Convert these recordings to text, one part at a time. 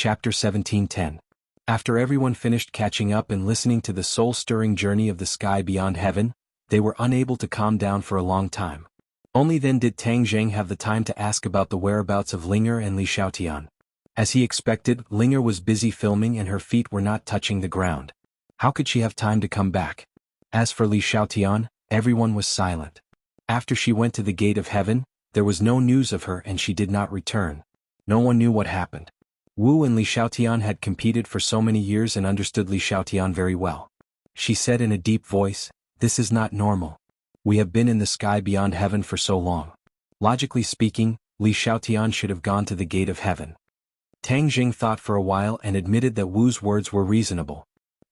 Chapter 17:10. After everyone finished catching up and listening to the soul-stirring journey of the sky beyond heaven, they were unable to calm down for a long time. Only then did Tang Zheng have the time to ask about the whereabouts of Linger and Li Xiaotian. As he expected, Linger was busy filming and her feet were not touching the ground. How could she have time to come back? As for Li Xiaotian, everyone was silent. After she went to the gate of heaven, there was no news of her and she did not return. No one knew what happened. Wu and Li Xiaotian had competed for so many years and understood Li Xiaotian very well. She said in a deep voice, "This is not normal. We have been in the sky beyond heaven for so long. Logically speaking, Li Xiaotian should have gone to the gate of heaven." Tang Jing thought for a while and admitted that Wu's words were reasonable.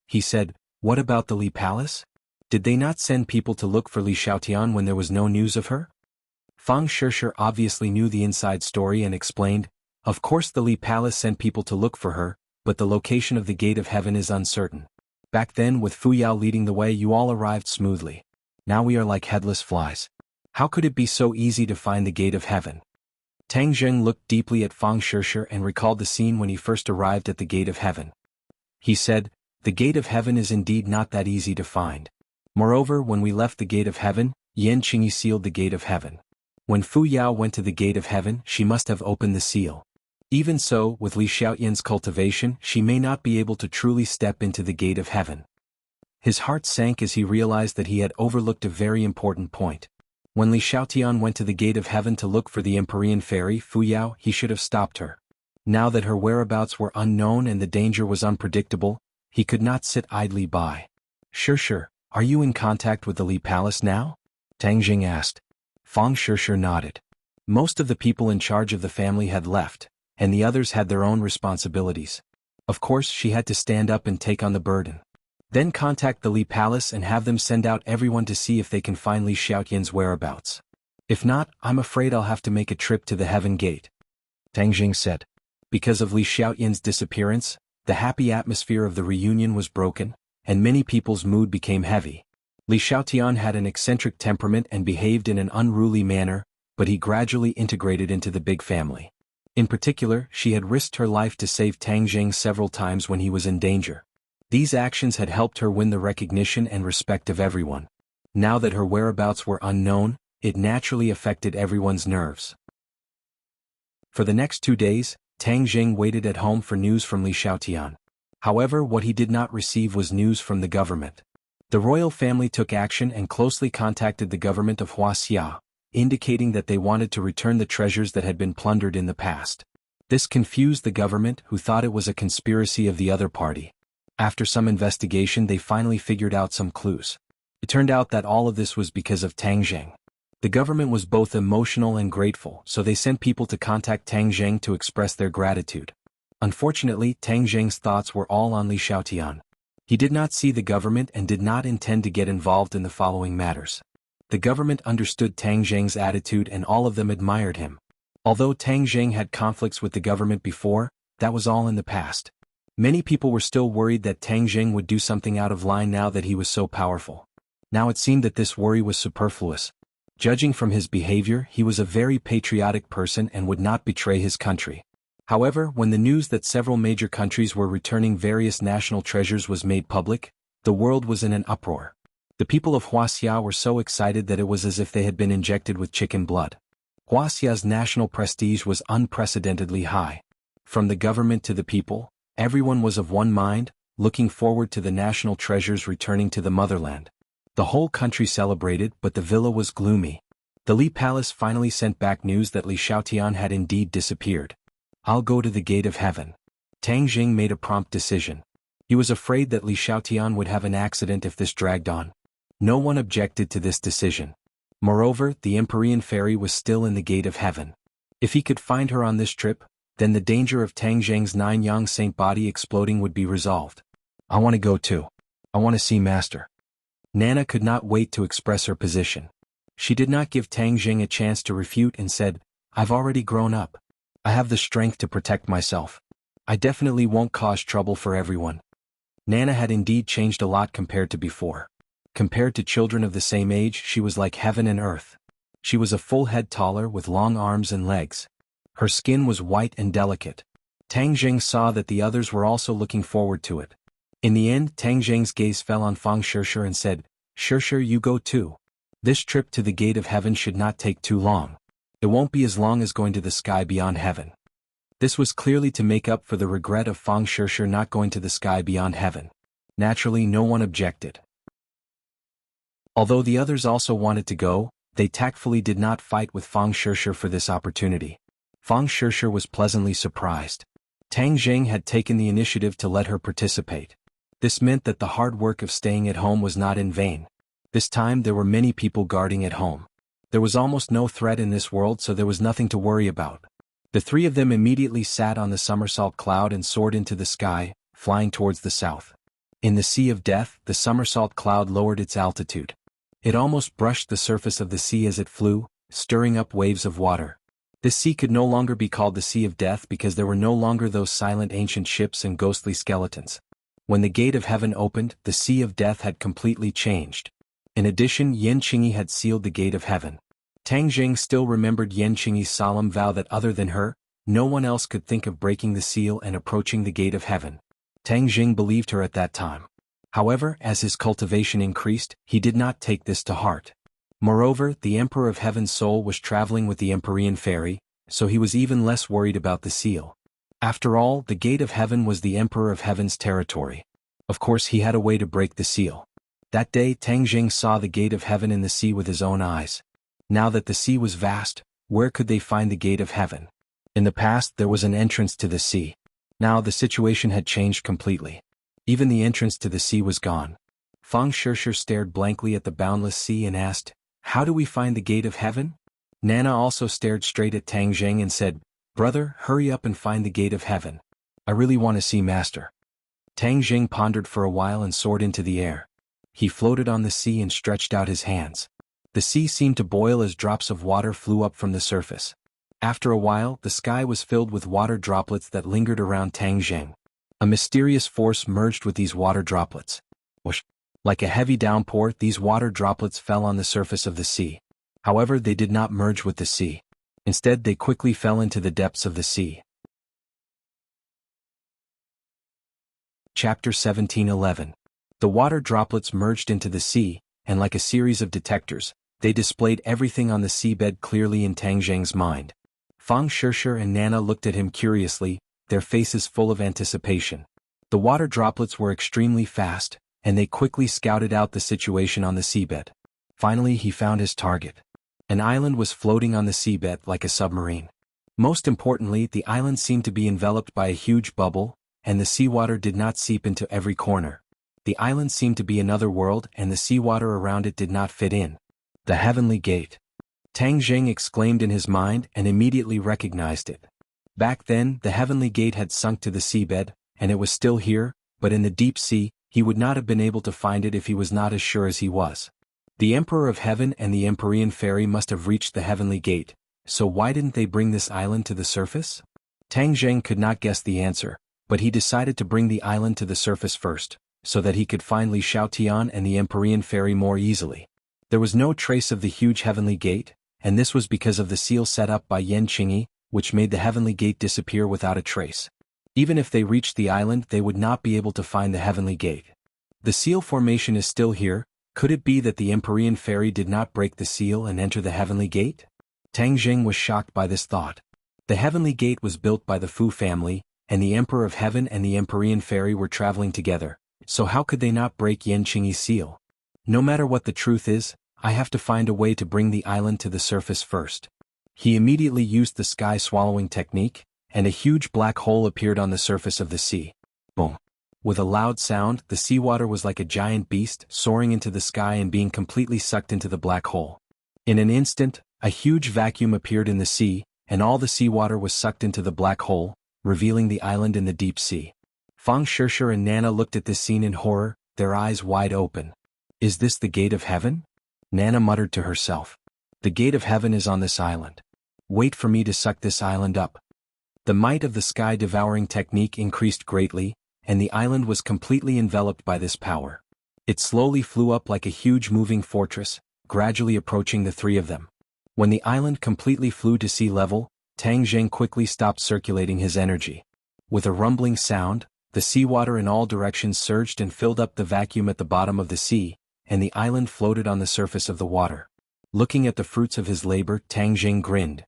He said, "What about the Li Palace? Did they not send people to look for Li Xiaotian when there was no news of her?" Fang Shishir obviously knew the inside story and explained, "Of course the Li Palace sent people to look for her, but the location of the gate of heaven is uncertain. Back then with Fu Yao leading the way you all arrived smoothly. Now we are like headless flies. How could it be so easy to find the gate of heaven?" Tang Zheng looked deeply at Fang Shishir and recalled the scene when he first arrived at the gate of heaven. He said, "The gate of heaven is indeed not that easy to find. Moreover, when we left the gate of heaven, Yan Qingyi sealed the gate of heaven. When Fu Yao went to the gate of heaven, she must have opened the seal. Even so, with Li Xiaoyan's cultivation, she may not be able to truly step into the gate of heaven." His heart sank as he realized that he had overlooked a very important point. When Li Xiaotian went to the gate of heaven to look for the Empyrean fairy Fu Yao, he should have stopped her. Now that her whereabouts were unknown and the danger was unpredictable, he could not sit idly by. "Shishir, are you in contact with the Li Palace now?" Tang Jing asked. Fang Shishir nodded. Most of the people in charge of the family had left, and the others had their own responsibilities. Of course she had to stand up and take on the burden. Then contact the Li Palace and have them send out everyone to see if they can find Li Xiaotian's whereabouts. If not, I'm afraid I'll have to make a trip to the Heaven Gate," Tang Jing said. Because of Li Xiaotian's disappearance, the happy atmosphere of the reunion was broken, and many people's mood became heavy. Li Xiaotian had an eccentric temperament and behaved in an unruly manner, but he gradually integrated into the big family. In particular, she had risked her life to save Tang Zheng several times when he was in danger. These actions had helped her win the recognition and respect of everyone. Now that her whereabouts were unknown, it naturally affected everyone's nerves. For the next 2 days, Tang Zheng waited at home for news from Li Xiaotian. However, what he did not receive was news from the government. The royal family took action and closely contacted the government of Wuxia, indicating that they wanted to return the treasures that had been plundered in the past. This confused the government, who thought it was a conspiracy of the other party. After some investigation, they finally figured out some clues. It turned out that all of this was because of Tang Zheng. The government was both emotional and grateful, so they sent people to contact Tang Zheng to express their gratitude. Unfortunately, Tang Zheng's thoughts were all on Li Xiaotian. He did not see the government and did not intend to get involved in the following matters. The government understood Tang Zheng's attitude and all of them admired him. Although Tang Zheng had conflicts with the government before, that was all in the past. Many people were still worried that Tang Zheng would do something out of line now that he was so powerful. Now it seemed that this worry was superfluous. Judging from his behavior, he was a very patriotic person and would not betray his country. However, when the news that several major countries were returning various national treasures was made public, the world was in an uproar. The people of Wuxia were so excited that it was as if they had been injected with chicken blood. Wuxia's national prestige was unprecedentedly high. From the government to the people, everyone was of one mind, looking forward to the national treasures returning to the motherland. The whole country celebrated, but the villa was gloomy. The Li Palace finally sent back news that Li Xiaotian had indeed disappeared. "I'll go to the gate of heaven." Tang Jing made a prompt decision. He was afraid that Li Xiaotian would have an accident if this dragged on. No one objected to this decision. Moreover, the Empyrean fairy was still in the gate of heaven. If he could find her on this trip, then the danger of Tang Zheng's 9 Yang Saint body exploding would be resolved. "I want to go too. I want to see Master." Nana could not wait to express her position. She did not give Tang Zheng a chance to refute and said, "I've already grown up. I have the strength to protect myself. I definitely won't cause trouble for everyone." Nana had indeed changed a lot compared to before. Compared to children of the same age, she was like heaven and earth. She was a full head taller with long arms and legs. Her skin was white and delicate. Tang Jing saw that the others were also looking forward to it. In the end, Tang Jing's gaze fell on Fang Shishir and said, "Shishir, you go too. This trip to the gate of heaven should not take too long. It won't be as long as going to the sky beyond heaven." This was clearly to make up for the regret of Fang Shishir not going to the sky beyond heaven. Naturally, no one objected. Although the others also wanted to go, they tactfully did not fight with Fang Shishir for this opportunity. Fang Shishir was pleasantly surprised. Tang Jing had taken the initiative to let her participate. This meant that the hard work of staying at home was not in vain. This time there were many people guarding at home. There was almost no threat in this world, so there was nothing to worry about. The three of them immediately sat on the somersault cloud and soared into the sky, flying towards the south. In the Sea of Death, the somersault cloud lowered its altitude. It almost brushed the surface of the sea as it flew, stirring up waves of water. This sea could no longer be called the Sea of Death because there were no longer those silent ancient ships and ghostly skeletons. When the gate of heaven opened, the Sea of Death had completely changed. In addition, Yan Qingyi had sealed the gate of heaven. Tang Jing still remembered Yan Qingyi's solemn vow that other than her, no one else could think of breaking the seal and approaching the gate of heaven. Tang Jing believed her at that time. However, as his cultivation increased, he did not take this to heart. Moreover, the Emperor of Heaven's soul was traveling with the Empyrean fairy, so he was even less worried about the seal. After all, the gate of heaven was the Emperor of Heaven's territory. Of course, he had a way to break the seal. That day, Tang Jing saw the gate of heaven in the sea with his own eyes. Now that the sea was vast, where could they find the gate of heaven? In the past, there was an entrance to the sea. Now the situation had changed completely. Even the entrance to the sea was gone. Fang Shishir stared blankly at the boundless sea and asked, "How do we find the gate of heaven?" Nana also stared straight at Tang Jing and said, "Brother, hurry up and find the gate of heaven. I really want to see Master." Tang Jing pondered for a while and soared into the air. He floated on the sea and stretched out his hands. The sea seemed to boil as drops of water flew up from the surface. After a while, the sky was filled with water droplets that lingered around Tang Jing. A mysterious force merged with these water droplets. Whoosh! Like a heavy downpour, these water droplets fell on the surface of the sea. However, they did not merge with the sea. Instead, they quickly fell into the depths of the sea. Chapter 17:11. The water droplets merged into the sea, and like a series of detectors, they displayed everything on the seabed clearly in Tang Jing's mind. Fang Shishir and Nana looked at him curiously, their faces full of anticipation. The water droplets were extremely fast, and they quickly scouted out the situation on the seabed. Finally, he found his target. An island was floating on the seabed like a submarine. Most importantly, the island seemed to be enveloped by a huge bubble, and the seawater did not seep into every corner. The island seemed to be another world, and the seawater around it did not fit in. The Heavenly Gate. Tang Jing exclaimed in his mind and immediately recognized it. Back then, the Heavenly Gate had sunk to the seabed, and it was still here, but in the deep sea, he would not have been able to find it if he was not as sure as he was. The Emperor of Heaven and the Empyrean Fairy must have reached the Heavenly Gate, so why didn't they bring this island to the surface? Tang Jing could not guess the answer, but he decided to bring the island to the surface first, so that he could find Li Xiaotian and the Empyrean Fairy more easily. There was no trace of the huge Heavenly Gate, and this was because of the seal set up by Yan Qingyi, which made the Heavenly Gate disappear without a trace. Even if they reached the island, they would not be able to find the Heavenly Gate. The seal formation is still here. Could it be that the Empyrean Fairy did not break the seal and enter the Heavenly Gate? Tang Jing was shocked by this thought. The Heavenly Gate was built by the Fu family, and the Emperor of Heaven and the Empyrean Fairy were traveling together, so how could they not break Yan Qingyi's seal? No matter what the truth is, I have to find a way to bring the island to the surface first. He immediately used the sky-swallowing technique, and a huge black hole appeared on the surface of the sea. Boom! With a loud sound, the seawater was like a giant beast soaring into the sky and being completely sucked into the black hole. In an instant, a huge vacuum appeared in the sea, and all the seawater was sucked into the black hole, revealing the island in the deep sea. Fang Shishir and Nana looked at this scene in horror, their eyes wide open. Is this the gate of heaven? Nana muttered to herself. The gate of heaven is on this island. Wait for me to suck this island up. The might of the sky-devouring technique increased greatly, and the island was completely enveloped by this power. It slowly flew up like a huge moving fortress, gradually approaching the three of them. When the island completely flew to sea level, Tang Jing quickly stopped circulating his energy. With a rumbling sound, the seawater in all directions surged and filled up the vacuum at the bottom of the sea, and the island floated on the surface of the water. Looking at the fruits of his labor, Tang Jing grinned.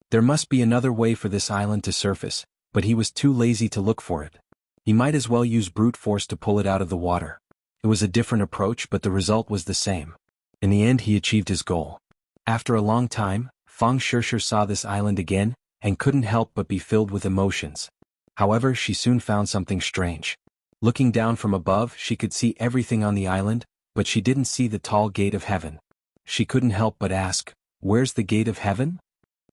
There must be another way for this island to surface, but he was too lazy to look for it. He might as well use brute force to pull it out of the water. It was a different approach, but the result was the same. In the end, he achieved his goal. After a long time, Fang Shishir saw this island again, and couldn't help but be filled with emotions. However, she soon found something strange. Looking down from above, she could see everything on the island, but she didn't see the tall gate of heaven. She couldn't help but ask, "Where's the gate of heaven?"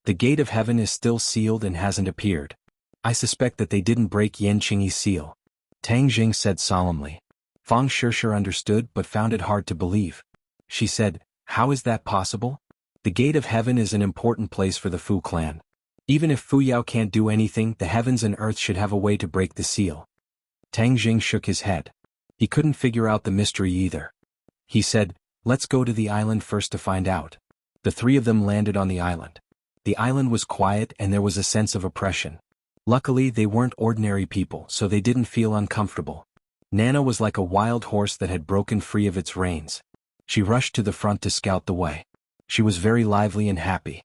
"The gate of heaven is still sealed and hasn't appeared. I suspect that they didn't break Yan Qingyi's seal," Tang Jing said solemnly. Fang Shishir understood but found it hard to believe. She said, "How is that possible? The gate of heaven is an important place for the Fu clan. Even if Fu Yao can't do anything, the heavens and earth should have a way to break the seal." Tang Jing shook his head. He couldn't figure out the mystery either. He said, "Let's go to the island first to find out." The three of them landed on the island. The island was quiet and there was a sense of oppression. Luckily, they weren't ordinary people, so they didn't feel uncomfortable. Nana was like a wild horse that had broken free of its reins. She rushed to the front to scout the way. She was very lively and happy.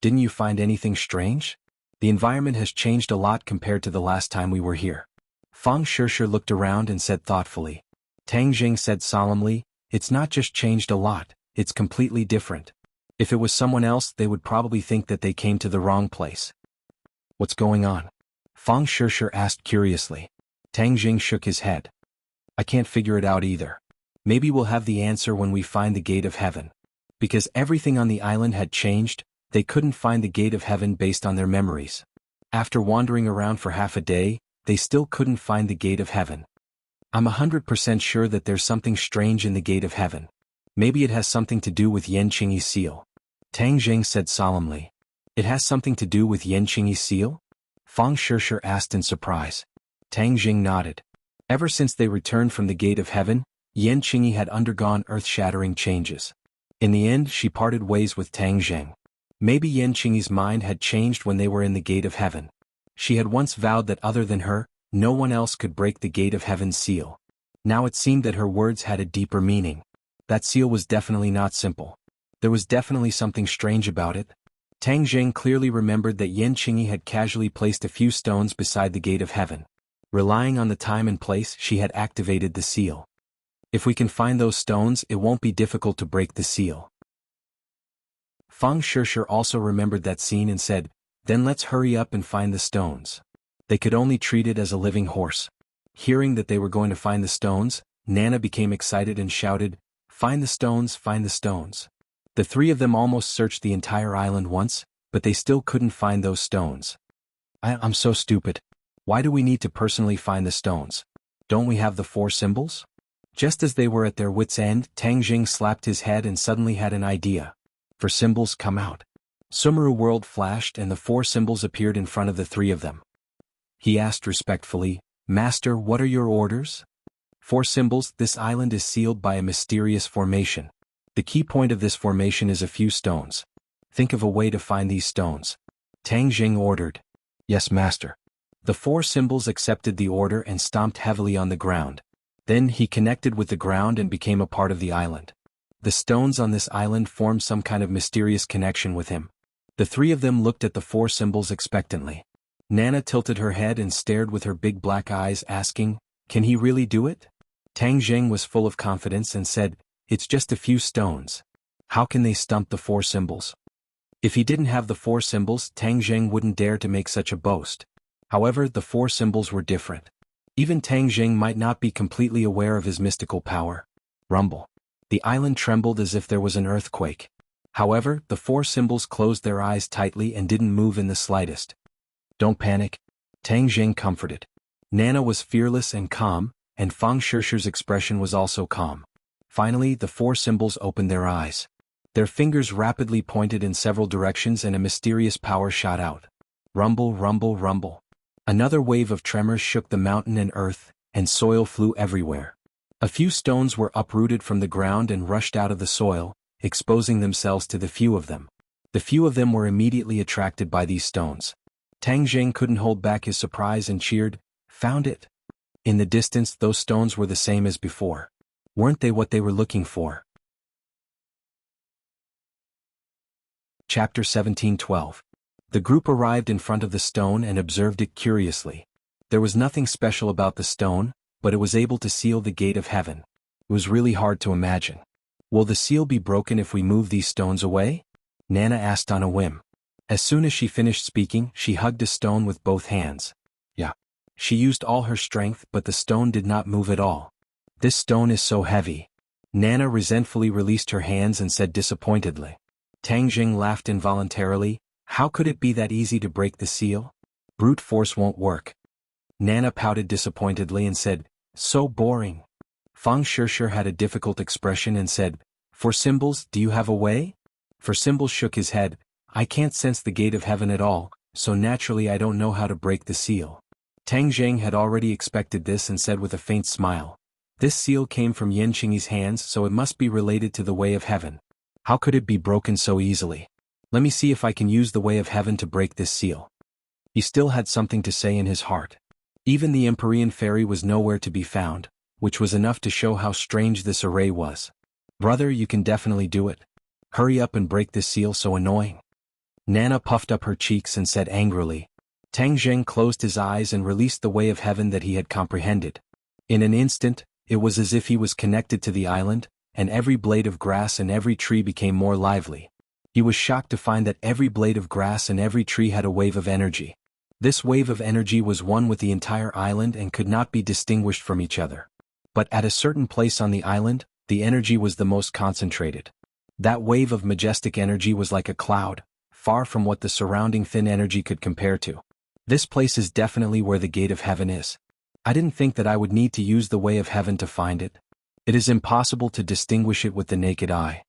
"Didn't you find anything strange? The environment has changed a lot compared to the last time we were here." Fang Shishir looked around and said thoughtfully. Tang Jing said solemnly, "It's not just changed a lot, it's completely different. If it was someone else, they would probably think that they came to the wrong place." "What's going on?" Fang Shishir asked curiously. Tang Jing shook his head. "I can't figure it out either. Maybe we'll have the answer when we find the gate of heaven." Because everything on the island had changed, they couldn't find the gate of heaven based on their memories. After wandering around for half a day, they still couldn't find the gate of heaven. "I'm 100% sure that there's something strange in the gate of heaven. Maybe it has something to do with Yan Qingyi's seal," Tang Jing said solemnly. "It has something to do with Yan Qingyi's seal?" Fang Shishir asked in surprise. Tang Jing nodded. Ever since they returned from the gate of heaven, Yan Qingyi had undergone earth-shattering changes. In the end, she parted ways with Tang Jing. Maybe Yan Qingyi's mind had changed when they were in the gate of heaven. She had once vowed that other than her, no one else could break the gate of heaven's seal. Now it seemed that her words had a deeper meaning. That seal was definitely not simple. There was definitely something strange about it. Tang Jing clearly remembered that Yan Qingyi had casually placed a few stones beside the gate of heaven. Relying on the time and place, she had activated the seal. If we can find those stones, it won't be difficult to break the seal. Fang Shishir also remembered that scene and said, "Then let's hurry up and find the stones." They could only treat it as a living horse. Hearing that they were going to find the stones, Nana became excited and shouted, "Find the stones, find the stones." The three of them almost searched the entire island once, but they still couldn't find those stones. I'm so stupid. Why do we need to personally find the stones? Don't we have the four symbols?" Just as they were at their wits' end, Tang Jing slapped his head and suddenly had an idea. "For symbols, come out." Sumeru world flashed and the four symbols appeared in front of the three of them. He asked respectfully, "Master, what are your orders?" "Four symbols, this island is sealed by a mysterious formation. The key point of this formation is a few stones. Think of a way to find these stones." Tang Jing ordered. "Yes, master." The four symbols accepted the order and stomped heavily on the ground. Then he connected with the ground and became a part of the island. The stones on this island formed some kind of mysterious connection with him. The three of them looked at the four symbols expectantly. Nana tilted her head and stared with her big black eyes, asking, "Can he really do it?" Tang Jing was full of confidence and said, "It's just a few stones. How can they stump the four symbols?" If he didn't have the four symbols, Tang Jing wouldn't dare to make such a boast. However, the four symbols were different. Even Tang Jing might not be completely aware of his mystical power. Rumble. The island trembled as if there was an earthquake. However, the four symbols closed their eyes tightly and didn't move in the slightest. "Don't panic," Tang Jing comforted. Nana was fearless and calm, and Fang Shishir's expression was also calm. Finally, the four symbols opened their eyes. Their fingers rapidly pointed in several directions and a mysterious power shot out. Rumble, rumble, rumble. Another wave of tremors shook the mountain and earth, and soil flew everywhere. A few stones were uprooted from the ground and rushed out of the soil, exposing themselves to the few of them. The few of them were immediately attracted by these stones. Tang Jing couldn't hold back his surprise and cheered, "Found it!" In the distance, those stones were the same as before. Weren't they what they were looking for? Chapter 17:12. The group arrived in front of the stone and observed it curiously. There was nothing special about the stone, but it was able to seal the gate of heaven. It was really hard to imagine. "Will the seal be broken if we move these stones away?" Nana asked on a whim. As soon as she finished speaking, she hugged a stone with both hands. Yeah. She used all her strength, but the stone did not move at all. "This stone is so heavy." Nana resentfully released her hands and said disappointedly. Tang Jing laughed involuntarily. How could it be that easy to break the seal? Brute force won't work. Nana pouted disappointedly and said, "So boring." Fang Shishir had a difficult expression and said, "For Symbols, do you have a way?" For Symbols shook his head. "I can't sense the gate of heaven at all, so naturally I don't know how to break the seal." Tang Jing had already expected this and said with a faint smile, "This seal came from Yanqingyi's hands, so it must be related to the way of heaven. How could it be broken so easily? Let me see if I can use the way of heaven to break this seal." He still had something to say in his heart. Even the Empyrean fairy was nowhere to be found, which was enough to show how strange this array was. "Brother, you can definitely do it. Hurry up and break this seal, so annoying." Nana puffed up her cheeks and said angrily. Tang Jing closed his eyes and released the way of heaven that he had comprehended. In an instant, it was as if he was connected to the island, and every blade of grass and every tree became more lively. He was shocked to find that every blade of grass and every tree had a wave of energy. This wave of energy was one with the entire island and could not be distinguished from each other. But at a certain place on the island, the energy was the most concentrated. That wave of majestic energy was like a cloud, far from what the surrounding thin energy could compare to. "This place is definitely where the gate of heaven is. I didn't think that I would need to use the way of heaven to find it. It is impossible to distinguish it with the naked eye."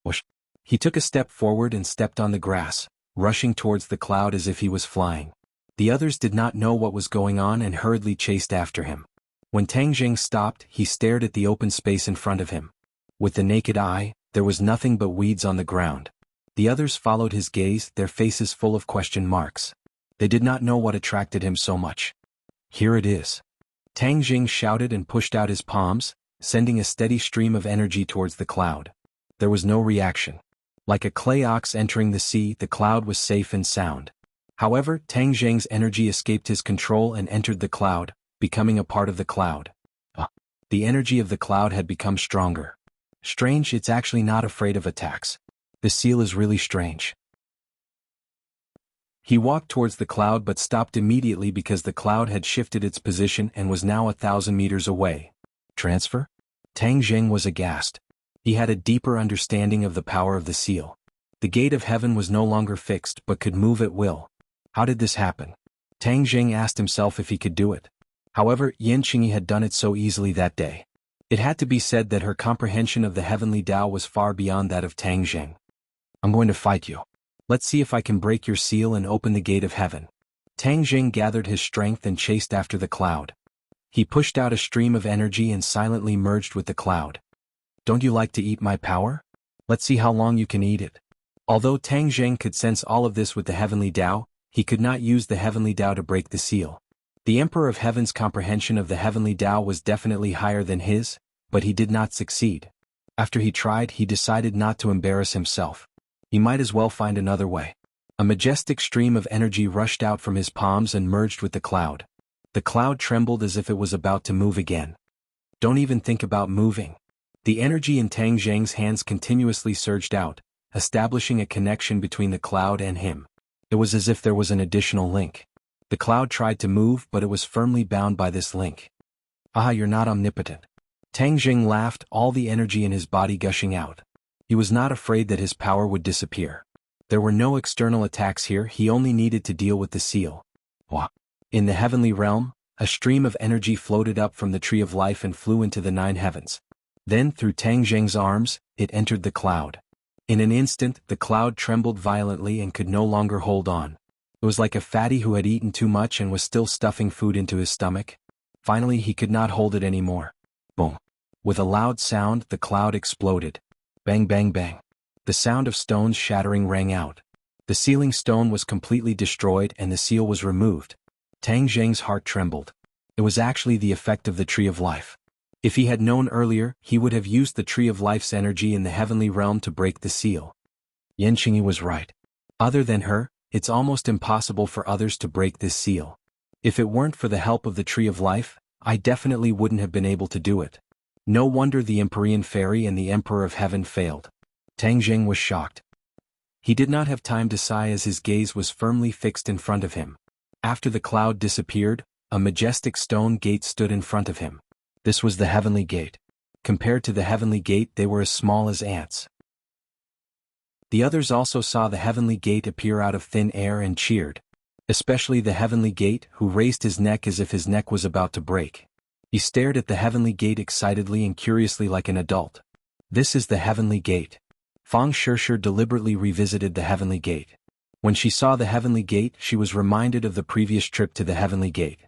Whoosh. He took a step forward and stepped on the grass, rushing towards the cloud as if he was flying. The others did not know what was going on and hurriedly chased after him. When Tang Jing stopped, he stared at the open space in front of him. With the naked eye, there was nothing but weeds on the ground. The others followed his gaze, their faces full of question marks. They did not know what attracted him so much. "Here it is." Tang Jing shouted and pushed out his palms, sending a steady stream of energy towards the cloud. There was no reaction. Like a clay ox entering the sea, the cloud was safe and sound. However, Tang Jing's energy escaped his control and entered the cloud, becoming a part of the cloud. The energy of the cloud had become stronger. Strange, it's actually not afraid of attacks. The seal is really strange. He walked towards the cloud but stopped immediately because the cloud had shifted its position and was now 1,000 meters away. Transfer? Tang Jing was aghast. He had a deeper understanding of the power of the seal. The gate of heaven was no longer fixed but could move at will. How did this happen? Tang Jing asked himself if he could do it. However, Yanqingyi had done it so easily that day. It had to be said that her comprehension of the heavenly Tao was far beyond that of Tang Jing. "I'm going to fight you. Let's see if I can break your seal and open the gate of heaven." Tang Jing gathered his strength and chased after the cloud. He pushed out a stream of energy and silently merged with the cloud. "Don't you like to eat my power? Let's see how long you can eat it." Although Tang Jing could sense all of this with the heavenly Tao, he could not use the heavenly Tao to break the seal. The Emperor of Heaven's comprehension of the heavenly Tao was definitely higher than his, but he did not succeed. After he tried, he decided not to embarrass himself. He might as well find another way. A majestic stream of energy rushed out from his palms and merged with the cloud. The cloud trembled as if it was about to move again. "Don't even think about moving." The energy in Tang Jing's hands continuously surged out, establishing a connection between the cloud and him. It was as if there was an additional link. The cloud tried to move, but it was firmly bound by this link. "Ah, you're not omnipotent." Tang Jing laughed, all the energy in his body gushing out. He was not afraid that his power would disappear. There were no external attacks here, he only needed to deal with the seal. Wah. In the heavenly realm, a stream of energy floated up from the tree of life and flew into the 9 heavens. Then, through Tang Jing's arms, it entered the cloud. In an instant, the cloud trembled violently and could no longer hold on. It was like a fatty who had eaten too much and was still stuffing food into his stomach. Finally, he could not hold it anymore. Boom. With a loud sound, the cloud exploded. Bang bang bang. The sound of stones shattering rang out. The sealing stone was completely destroyed and the seal was removed. Tang Zheng's heart trembled. It was actually the effect of the Tree of Life. If he had known earlier, he would have used the Tree of Life's energy in the heavenly realm to break the seal. Yan Qingyi was right. Other than her, it's almost impossible for others to break this seal. If it weren't for the help of the Tree of Life, I definitely wouldn't have been able to do it. No wonder the Empyrean Fairy and the Emperor of Heaven failed. Tang Zheng was shocked. He did not have time to sigh as his gaze was firmly fixed in front of him. After the cloud disappeared, a majestic stone gate stood in front of him. This was the Heavenly Gate. Compared to the Heavenly Gate, they were as small as ants. The others also saw the Heavenly Gate appear out of thin air and cheered. Especially the Heavenly Gate, who raised his neck as if his neck was about to break. He stared at the Heavenly Gate excitedly and curiously like an adult. This is the Heavenly Gate. Fang Shishir deliberately revisited the Heavenly Gate. When she saw the Heavenly Gate, she was reminded of the previous trip to the Heavenly Gate.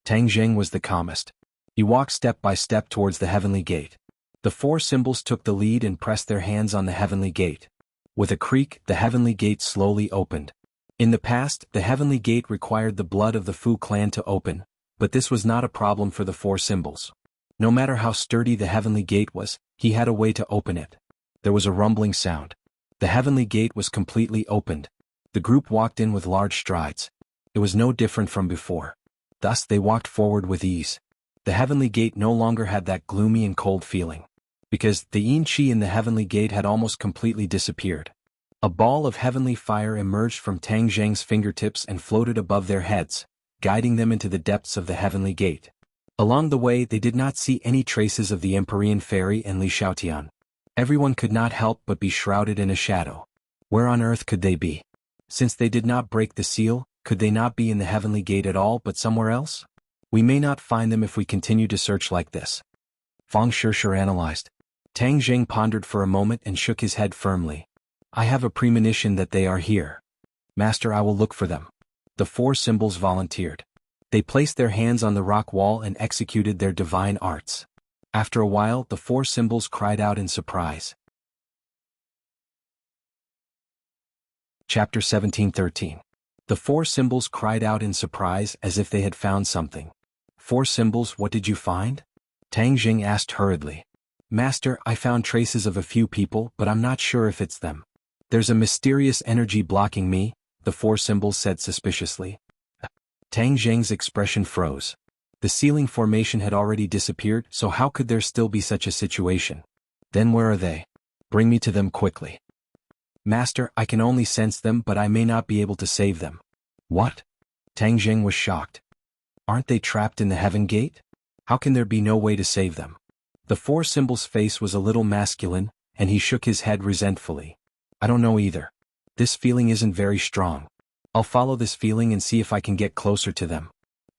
Tang Zheng was the calmest. He walked step by step towards the Heavenly Gate. The four symbols took the lead and pressed their hands on the Heavenly Gate. With a creak, the Heavenly Gate slowly opened. In the past, the Heavenly Gate required the blood of the Fu clan to open, but this was not a problem for the four symbols. No matter how sturdy the Heavenly Gate was, he had a way to open it. There was a rumbling sound. The Heavenly Gate was completely opened. The group walked in with large strides. It was no different from before. Thus they walked forward with ease. The Heavenly Gate no longer had that gloomy and cold feeling. Because the yin qi in the Heavenly Gate had almost completely disappeared. A ball of heavenly fire emerged from Tang Zheng's fingertips and floated above their heads, guiding them into the depths of the Heavenly Gate. Along the way they did not see any traces of the Empyrean Fairy and Li Xiaotian. Everyone could not help but be shrouded in a shadow. Where on earth could they be? Since they did not break the seal, could they not be in the Heavenly Gate at all but somewhere else? We may not find them if we continue to search like this. Fang Shishir analyzed. Tang Zheng pondered for a moment and shook his head firmly. I have a premonition that they are here. Master, I will look for them. The four symbols volunteered. They placed their hands on the rock wall and executed their divine arts. After a while, the four symbols cried out in surprise. Chapter 17:13. The four symbols cried out in surprise as if they had found something. Four symbols, what did you find? Tang Zheng asked hurriedly. Master, I found traces of a few people, but I'm not sure if it's them. There's a mysterious energy blocking me, the four symbols said suspiciously. Tang Zheng's expression froze. The sealing formation had already disappeared, so how could there still be such a situation? Then where are they? Bring me to them quickly. Master, I can only sense them, but I may not be able to save them. What? Tang Zheng was shocked. Aren't they trapped in the Heaven Gate? How can there be no way to save them? The four symbols' face was a little masculine, and he shook his head resentfully. I don't know either. This feeling isn't very strong. I'll follow this feeling and see if I can get closer to them.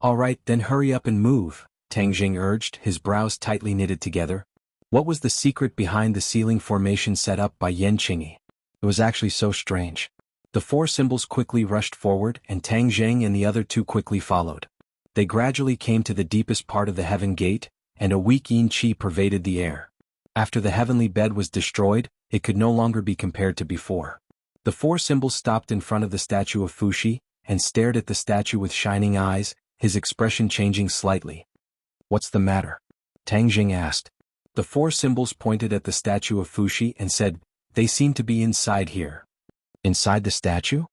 All right, then hurry up and move, Tang Zheng urged, his brows tightly knitted together. What was the secret behind the sealing formation set up by Yan Qingyi? It was actually so strange. The four symbols quickly rushed forward, and Tang Zheng and the other two quickly followed. They gradually came to the deepest part of the Heaven Gate, and a weak yin qi pervaded the air. After the heavenly bed was destroyed, it could no longer be compared to before. The four symbols stopped in front of the statue of Fuxi, and stared at the statue with shining eyes, his expression changing slightly. What's the matter? Tang Zheng asked. The four symbols pointed at the statue of Fuxi and said, they seem to be inside here. Inside the statue?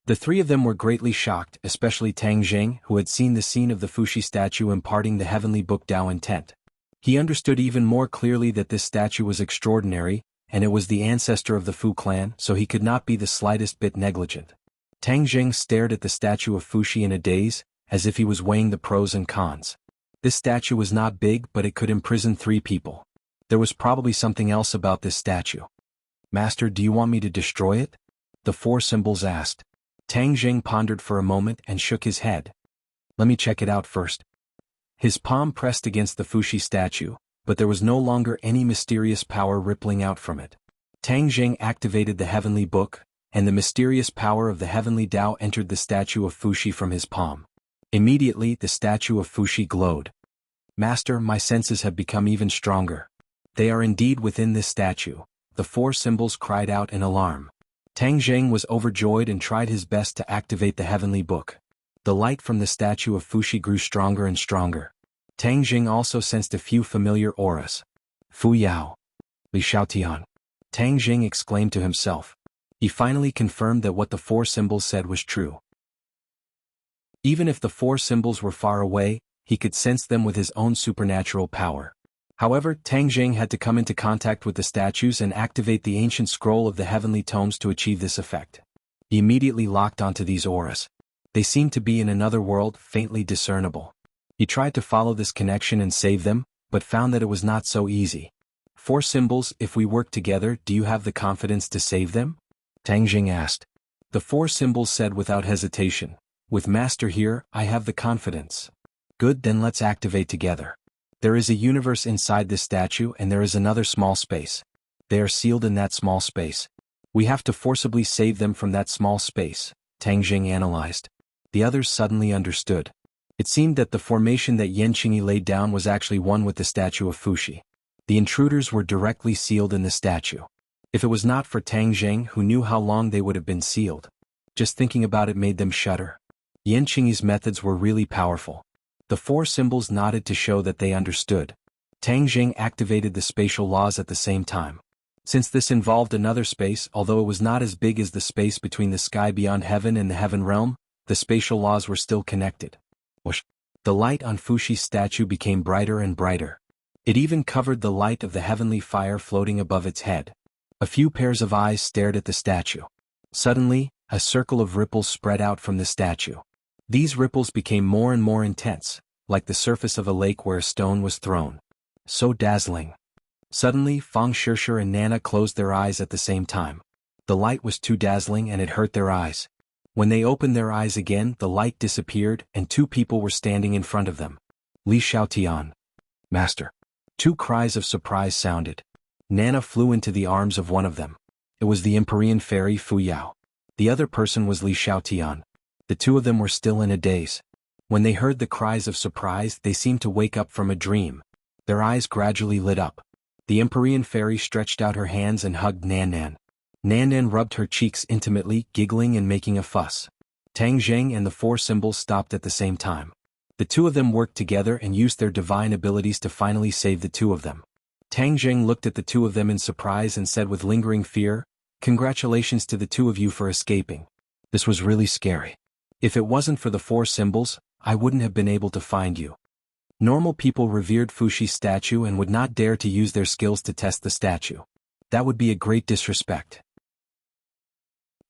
The three of them were greatly shocked, especially Tang Zheng, who had seen the scene of the Fuxi statue imparting the heavenly book Dao intent. He understood even more clearly that this statue was extraordinary, and it was the ancestor of the Fu clan, so he could not be the slightest bit negligent. Tang Zheng stared at the statue of Fuxi in a daze, as if he was weighing the pros and cons. This statue was not big, but it could imprison three people. There was probably something else about this statue. Master, do you want me to destroy it? The four symbols asked. Tang Zheng pondered for a moment and shook his head. Let me check it out first. His palm pressed against the Fuxi statue, but there was no longer any mysterious power rippling out from it. Tang Zheng activated the heavenly book, and the mysterious power of the heavenly Dao entered the statue of Fuxi from his palm. Immediately the statue of Fuxi glowed. Master, my senses have become even stronger. They are indeed within this statue, the four symbols cried out in alarm. Tang Zheng was overjoyed and tried his best to activate the heavenly book. The light from the statue of Fuxi grew stronger and stronger. Tang Zheng also sensed a few familiar auras. Fu Yao. Li Xiaotian. Tang Zheng exclaimed to himself. He finally confirmed that what the four symbols said was true. Even if the four symbols were far away, he could sense them with his own supernatural power. However, Tang Zheng had to come into contact with the statues and activate the ancient scroll of the heavenly tomes to achieve this effect. He immediately locked onto these auras. They seemed to be in another world, faintly discernible. He tried to follow this connection and save them, but found that it was not so easy. Four symbols, if we work together, do you have the confidence to save them? Tang Zheng asked. The four symbols said without hesitation. With Master here, I have the confidence. Good, then let's activate together. There is a universe inside this statue and there is another small space. They are sealed in that small space. We have to forcibly save them from that small space, Tang Zheng analyzed. The others suddenly understood. It seemed that the formation that Yan Qingyi laid down was actually one with the statue of Fuxi. The intruders were directly sealed in the statue. If it was not for Tang Zheng, who knew how long they would have been sealed. Just thinking about it made them shudder. Yan Qingyi's methods were really powerful. The four symbols nodded to show that they understood. Tang Zheng activated the spatial laws at the same time. Since this involved another space, although it was not as big as the space between the sky beyond heaven and the heaven realm, the spatial laws were still connected. Whoosh! The light on Fuxi's statue became brighter and brighter. It even covered the light of the heavenly fire floating above its head. A few pairs of eyes stared at the statue. Suddenly, a circle of ripples spread out from the statue. These ripples became more and more intense, like the surface of a lake where a stone was thrown. So dazzling. Suddenly, Fang Shishir and Nana closed their eyes at the same time. The light was too dazzling and it hurt their eyes. When they opened their eyes again, the light disappeared and two people were standing in front of them. Li Xiaotian. Master. Two cries of surprise sounded. Nana flew into the arms of one of them. It was the Empyrean fairy Fu Yao. The other person was Li Xiaotian. The two of them were still in a daze. When they heard the cries of surprise, they seemed to wake up from a dream. Their eyes gradually lit up. The Empyrean fairy stretched out her hands and hugged Nan. Nan rubbed her cheeks intimately, giggling and making a fuss. Tang Zheng and the four symbols stopped at the same time. The two of them worked together and used their divine abilities to finally save the two of them. Tang Zheng looked at the two of them in surprise and said with lingering fear, "Congratulations to the two of you for escaping. This was really scary. If it wasn't for the four symbols, I wouldn't have been able to find you." Normal people revered Fuxi's statue and would not dare to use their skills to test the statue. That would be a great disrespect.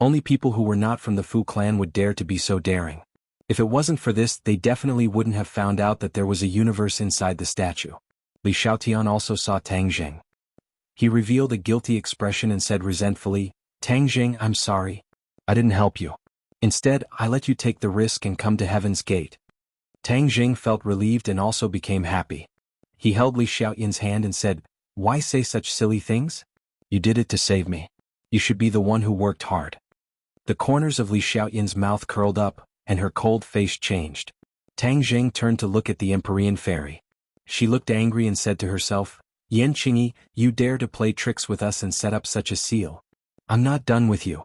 Only people who were not from the Fu clan would dare to be so daring. If it wasn't for this, they definitely wouldn't have found out that there was a universe inside the statue. Li Xiaotian also saw Tang Zheng. He revealed a guilty expression and said resentfully, "Tang Zheng, I'm sorry. I didn't help you. Instead, I let you take the risk and come to Heaven's Gate." Tang Zheng felt relieved and also became happy. He held Li Xiaotian's hand and said, "Why say such silly things? You did it to save me. You should be the one who worked hard." The corners of Li Xiaotian's mouth curled up, and her cold face changed. Tang Zheng turned to look at the Empyrean fairy. She looked angry and said to herself, "Yan Qingyi, you dare to play tricks with us and set up such a seal. I'm not done with you."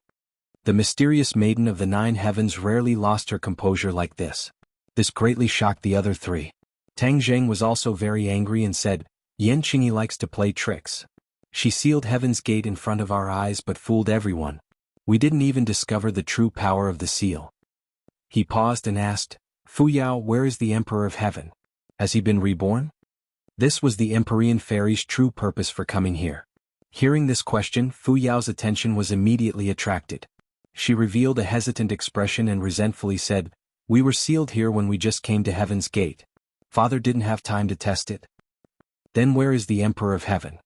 The mysterious maiden of the 9 heavens rarely lost her composure like this. This greatly shocked the other three. Tang Zheng was also very angry and said, "Yan Qingyi likes to play tricks. She sealed Heaven's Gate in front of our eyes but fooled everyone. We didn't even discover the true power of the seal." He paused and asked, "Fu Yao, where is the Emperor of Heaven? Has he been reborn?" This was the Empyrean fairy's true purpose for coming here. Hearing this question, Fu Yao's attention was immediately attracted. She revealed a hesitant expression and resentfully said, "We were sealed here when we just came to Heaven's Gate. Father didn't have time to test it." "Then where is the Emperor of Heaven?"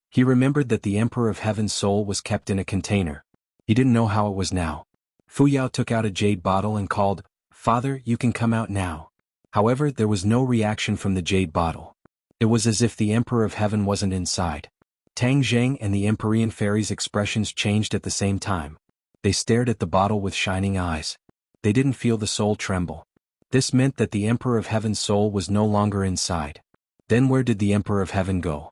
He remembered that the Emperor of Heaven's soul was kept in a container. He didn't know how it was now. Fu Yao took out a jade bottle and called, "Father, you can come out now." However, there was no reaction from the jade bottle. It was as if the Emperor of Heaven wasn't inside. Tang Zheng and the Empyrean fairy's expressions changed at the same time. They stared at the bottle with shining eyes. They didn't feel the soul tremble. This meant that the Emperor of Heaven's soul was no longer inside. Then where did the Emperor of Heaven go?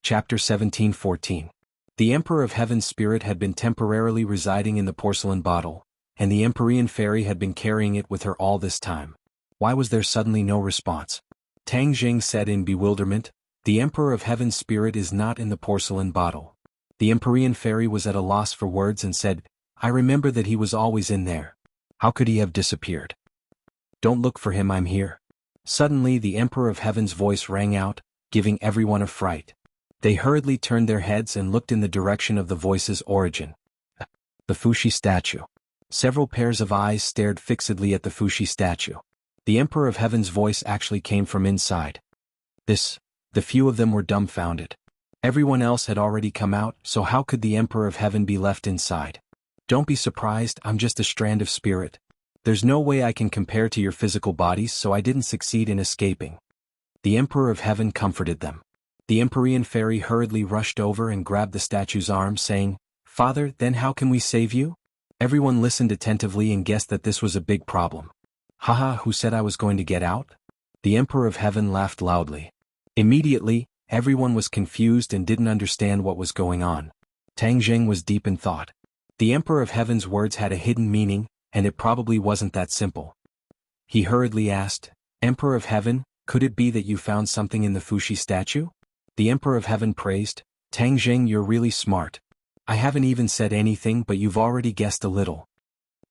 Chapter 17:14. The Emperor of Heaven's spirit had been temporarily residing in the porcelain bottle, and the Empyrean fairy had been carrying it with her all this time. Why was there suddenly no response? Tang Jing said in bewilderment, "The Emperor of Heaven's spirit is not in the porcelain bottle." The Empyrean fairy was at a loss for words and said, "I remember that he was always in there. How could he have disappeared?" "Don't look for him, I'm here." Suddenly the Emperor of Heaven's voice rang out, giving everyone a fright. They hurriedly turned their heads and looked in the direction of the voice's origin. The Fuxi statue. Several pairs of eyes stared fixedly at the Fuxi statue. The Emperor of Heaven's voice actually came from inside. The few of them were dumbfounded. Everyone else had already come out, so how could the Emperor of Heaven be left inside? "Don't be surprised, I'm just a strand of spirit. There's no way I can compare to your physical bodies, so I didn't succeed in escaping." The Emperor of Heaven comforted them. The Empyrean fairy hurriedly rushed over and grabbed the statue's arm, saying, "Father, then how can we save you?" Everyone listened attentively and guessed that this was a big problem. "Haha, who said I was going to get out?" The Emperor of Heaven laughed loudly. Immediately, everyone was confused and didn't understand what was going on. Tang Jing was deep in thought. The Emperor of Heaven's words had a hidden meaning, and it probably wasn't that simple. He hurriedly asked, "Emperor of Heaven, could it be that you found something in the Fuxi statue?" The Emperor of Heaven praised, "Tang Jing, you're really smart. I haven't even said anything but you've already guessed a little."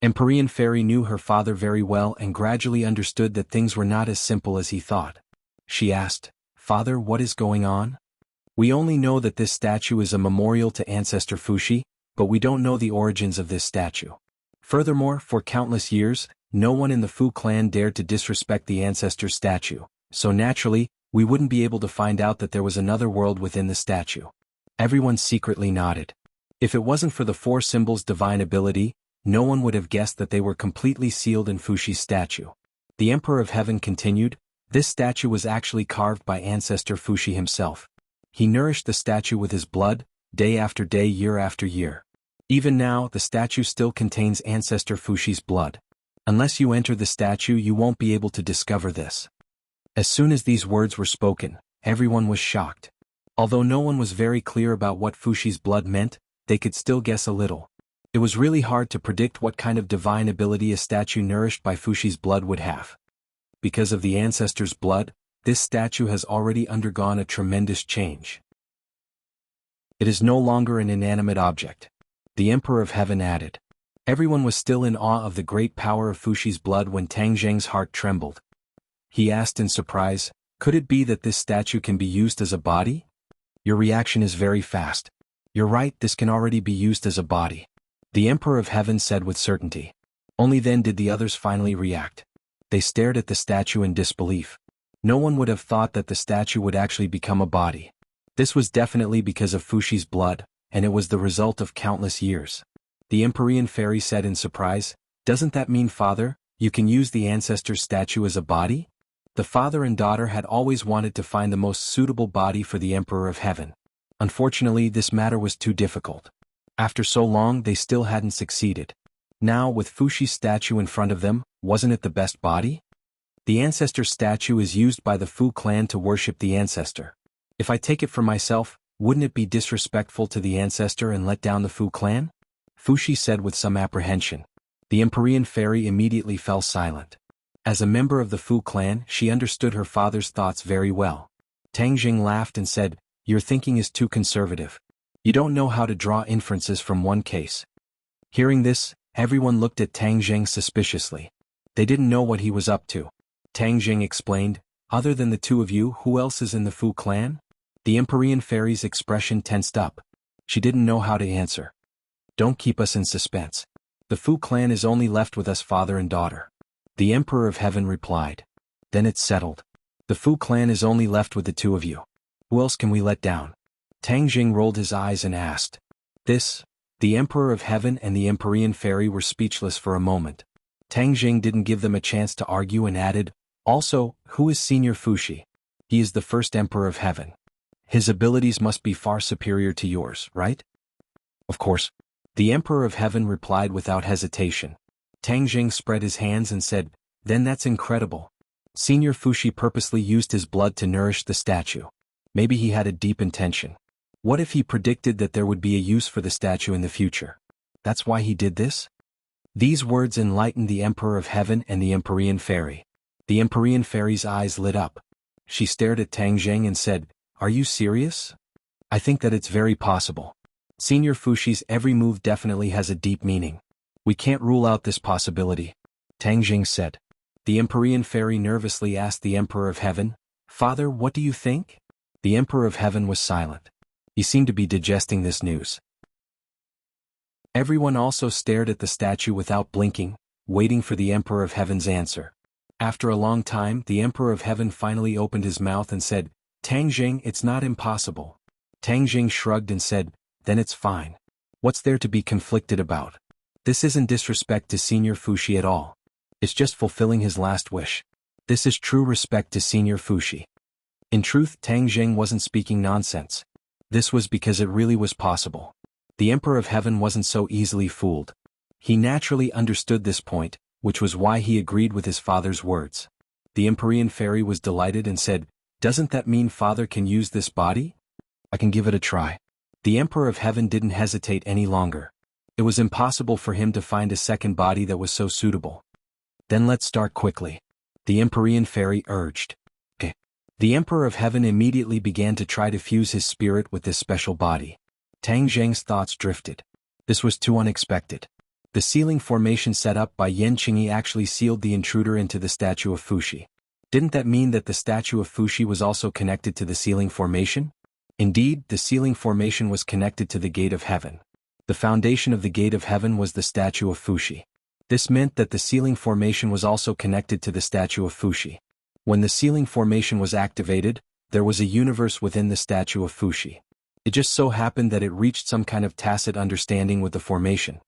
Empyrean Fairy knew her father very well and gradually understood that things were not as simple as he thought. She asked, "Father, what is going on?" "We only know that this statue is a memorial to Ancestor Fuxi, but we don't know the origins of this statue. Furthermore, for countless years, no one in the Fu clan dared to disrespect the ancestor statue, so naturally, we wouldn't be able to find out that there was another world within the statue." Everyone secretly nodded. If it wasn't for the four symbols' divine ability, no one would have guessed that they were completely sealed in Fuxi's statue. The Emperor of Heaven continued, "This statue was actually carved by Ancestor Fuxi himself. He nourished the statue with his blood, day after day, year after year. Even now, the statue still contains Ancestor Fuxi's blood. Unless you enter the statue, you won't be able to discover this." As soon as these words were spoken, everyone was shocked. Although no one was very clear about what Fuxi's blood meant, they could still guess a little. It was really hard to predict what kind of divine ability a statue nourished by Fuxi's blood would have. Because of the ancestor's blood, this statue has already undergone a tremendous change. It is no longer an inanimate object. The Emperor of Heaven added. Everyone was still in awe of the great power of Fuxi's blood when Tang Zheng's heart trembled. He asked in surprise, "Could it be that this statue can be used as a body?" "Your reaction is very fast. You're right, this can already be used as a body," the Emperor of Heaven said with certainty. Only then did the others finally react. They stared at the statue in disbelief. No one would have thought that the statue would actually become a body. This was definitely because of Fuxi's blood, and it was the result of countless years. The Empyrean Fairy said in surprise, "Doesn't that mean, Father, you can use the ancestor's statue as a body?" The father and daughter had always wanted to find the most suitable body for the Emperor of Heaven. Unfortunately, this matter was too difficult. After so long, they still hadn't succeeded. Now, with Fuxi's statue in front of them, wasn't it the best body? The ancestor statue is used by the Fu clan to worship the ancestor. If I take it for myself, wouldn't it be disrespectful to the ancestor and let down the Fu clan? Fuxi said with some apprehension. The Empyrean Fairy immediately fell silent. As a member of the Fu clan, she understood her father's thoughts very well. Tang Jing laughed and said, "Your thinking is too conservative. You don't know how to draw inferences from one case." Hearing this, everyone looked at Tang Jing suspiciously. They didn't know what he was up to. Tang Jing explained, "Other than the two of you, who else is in the Fu clan?" The Empyrean Fairy's expression tensed up. She didn't know how to answer. "Don't keep us in suspense. The Fu clan is only left with us, father and daughter." The Emperor of Heaven replied. "Then it's settled. The Fu clan is only left with the two of you. Who else can we let down?" Tang Jing rolled his eyes and asked. The Emperor of Heaven and the Empyrean Fairy were speechless for a moment. Tang Jing didn't give them a chance to argue and added, "Also, who is Senior Fuxi? He is the first Emperor of Heaven. His abilities must be far superior to yours, right?" "Of course." The Emperor of Heaven replied without hesitation. Tang Jing spread his hands and said, "Then that's incredible. Senior Fuxi purposely used his blood to nourish the statue. Maybe he had a deep intention. What if he predicted that there would be a use for the statue in the future? That's why he did this? These words enlightened the Emperor of Heaven and the Empyrean Fairy. The Empyrean Fairy's eyes lit up. She stared at Tang Zheng and said, "Are you serious? I think that it's very possible. Senior Fushi's every move definitely has a deep meaning. We can't rule out this possibility," Tang Zheng said. The Empyrean Fairy nervously asked the Emperor of Heaven, "Father, what do you think?" The Emperor of Heaven was silent. He seemed to be digesting this news. Everyone also stared at the statue without blinking, waiting for the Emperor of Heaven's answer. After a long time, the Emperor of Heaven finally opened his mouth and said, "Tang Zheng, it's not impossible." Tang Zheng shrugged and said, "Then it's fine. What's there to be conflicted about? This isn't disrespect to Senior Fushi at all. It's just fulfilling his last wish. This is true respect to Senior Fushi." In truth, Tang Zheng wasn't speaking nonsense. This was because it really was possible. The Emperor of Heaven wasn't so easily fooled. He naturally understood this point, which was why he agreed with his father's words. The Empyrean Fairy was delighted and said, "Doesn't that mean Father can use this body? I can give it a try." The Emperor of Heaven didn't hesitate any longer. It was impossible for him to find a second body that was so suitable. "Then let's start quickly," the Empyrean Fairy urged. "Okay." The Emperor of Heaven immediately began to try to fuse his spirit with this special body. Tang Zheng's thoughts drifted. This was too unexpected. The sealing formation set up by Yan Qingyi actually sealed the intruder into the statue of Fushi. Didn't that mean that the statue of Fushi was also connected to the sealing formation? Indeed, the sealing formation was connected to the Gate of Heaven. The foundation of the Gate of Heaven was the statue of Fushi. This meant that the sealing formation was also connected to the statue of Fushi. When the sealing formation was activated, there was a universe within the statue of Fushi. It just so happened that it reached some kind of tacit understanding with the formation.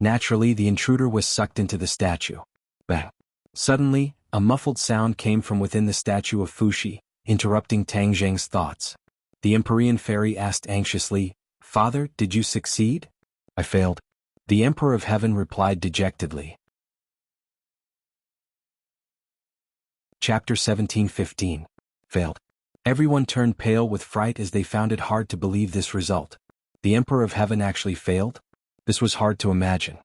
Naturally, the intruder was sucked into the statue. Bang! Suddenly, a muffled sound came from within the statue of Fushi, interrupting Tang Zheng's thoughts. The Empyrean Fairy asked anxiously, "Father, did you succeed?" "I failed," the Emperor of Heaven replied dejectedly. Chapter 17:15. Failed. Everyone turned pale with fright as they found it hard to believe this result. The Emperor of Heaven actually failed? This was hard to imagine.